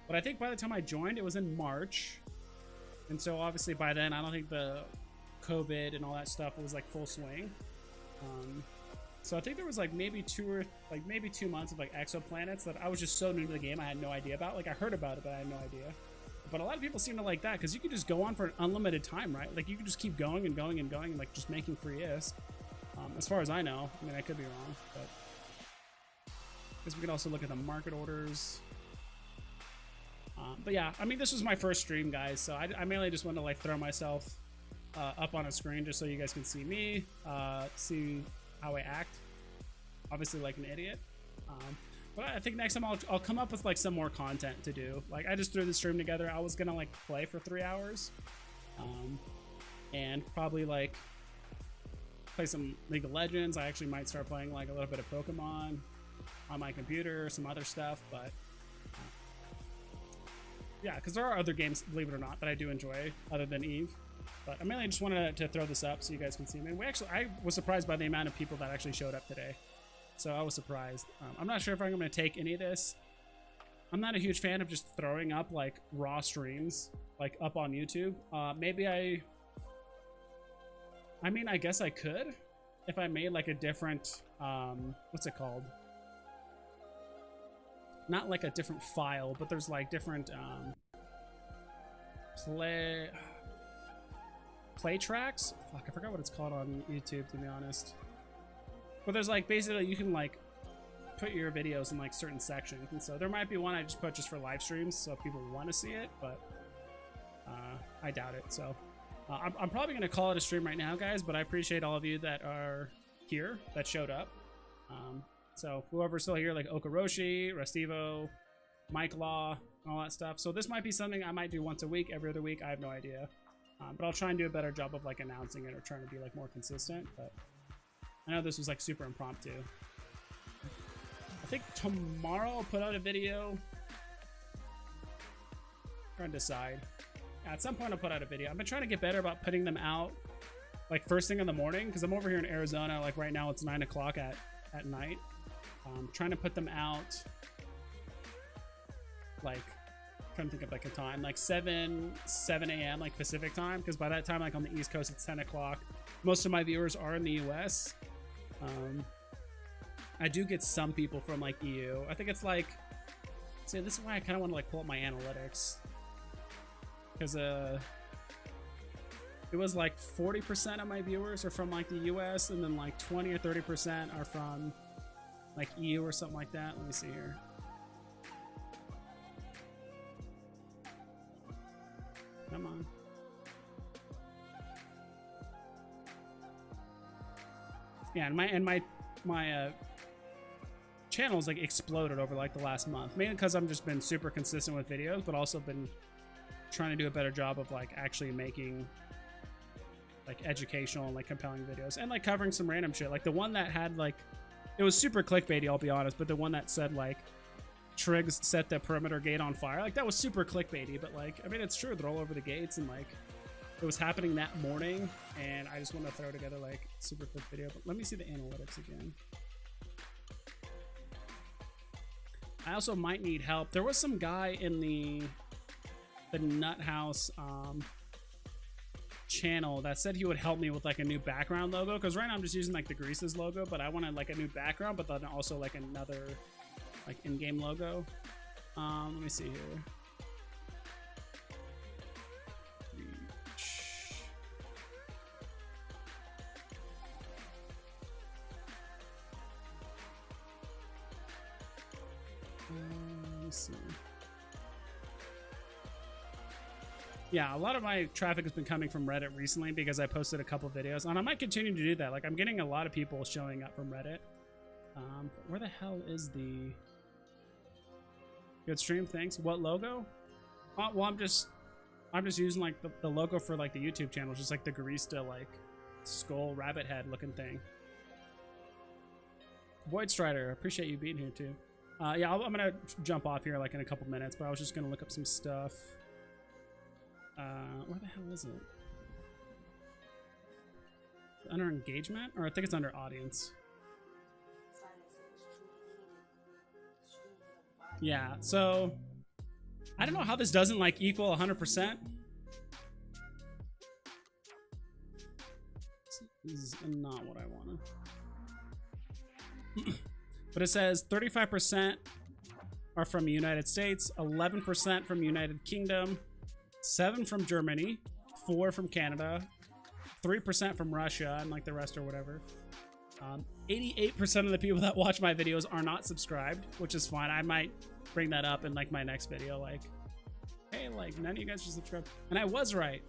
But I think by the time I joined, it was in March, and so obviously by then, I don't think the COVID and all that stuff was like full swing. So I think there was like maybe 2 months of like exoplanets that I was just so new to the game I had no idea about. Like, I heard about it, but I had no idea. But a lot of people seem to like that because you could just go on for an unlimited time, right? Like, you could just keep going and going and going and like just making free ISK. As far as I know, I mean, I could be wrong, but because we can also look at the market orders. But yeah, I mean, this was my first stream, guys, so I mainly just wanted to like throw myself up on a screen just so you guys can see me, see how I act. Obviously, like an idiot. But I think next time I'll come up with like some more content to do. Like, I just threw the stream together. I was gonna like play for 3 hours, and probably like play some League of Legends. I actually might start playing like a little bit of Pokemon on my computer, some other stuff, but yeah, because there are other games, believe it or not, that I do enjoy other than Eve. But I mainly just wanted to throw this up so you guys can see me. I was surprised by the amount of people that actually showed up today. So I was surprised. I'm not sure if I'm going to take any of this. I'm not a huge fan of just throwing up like raw streams like up on YouTube. Maybe I mean, I guess I could if I made like a different, what's it called? Not like a different file, but there's like different play tracks. Fuck, I forgot what it's called on YouTube, to be honest. But there's like basically you can like put your videos in like certain sections, and so there might be one I just put just for live streams so people want to see it, but I doubt it. So I'm probably gonna call it a stream right now, guys, but I appreciate all of you that are here, that showed up. So whoever's still here, like Okaroshi, Restivo, Mike Law, all that stuff. So this might be something I might do once a week, every other week. I have no idea. But I'll try and do a better job of like announcing it or trying to be like more consistent. But I know this was like super impromptu. I think tomorrow I'll put out a video. Trying to decide. Yeah, at some point I'll put out a video. I've been trying to get better about putting them out like first thing in the morning, because I'm over here in Arizona. Like right now it's 9 o'clock at night. Trying to put them out like, trying to think of like a time, like 7 a.m. like Pacific time, because by that time, like on the East Coast, it's 10 o'clock. Most of my viewers are in the US. I do get some people from like EU. I think it's like, see, this is why I kind of want to like pull up my analytics, because it was like 40% of my viewers are from like the US, and then like 20 or 30% are from like EU or something like that. Let me see here. Come on. Yeah, and my channel's like exploded over like the last month, mainly because I've just been super consistent with videos, but also been trying to do a better job of like actually making like educational and like compelling videos, and like covering some random shit. Like the one that had like, it was super clickbaity, I'll be honest, but the one that said like Triggs set the perimeter gate on fire, like that was super clickbaity, but like, I mean, it's true, they're all over the gates, and like it was happening that morning, and I just want to throw together like super quick video. But let me see the analytics again. I also might need help. There was some guy in the Nut House channel that said he would help me with like a new background logo, because right now I'm just using like the Greases logo, but I wanted like a new background, but then also like another like in-game logo. Let me see here. Let me see. Yeah, a lot of my traffic has been coming from Reddit recently because I posted a couple videos, and I might continue to do that. Like, I'm getting a lot of people showing up from Reddit. But where the hell is the good stream? Thanks. What logo? Well, I'm just using like the logo for like the YouTube channel, just like the Garista like skull rabbit head looking thing. Void Strider, appreciate you being here too. Yeah, I'm gonna jump off here like in a couple minutes, but I was just gonna look up some stuff. Where the hell is it? Under engagement? Or I think it's under audience. Yeah, so I don't know how this doesn't like equal 100%. This is not what I wanted. But it says 35% are from the United States, 11% from United Kingdom, 7 from Germany, 4 from Canada, 3% from Russia, and like the rest or whatever. 88% of the people that watch my videos are not subscribed, which is fine. I might bring that up in like my next video, like, hey, like none of you guys should subscribe. And I was right.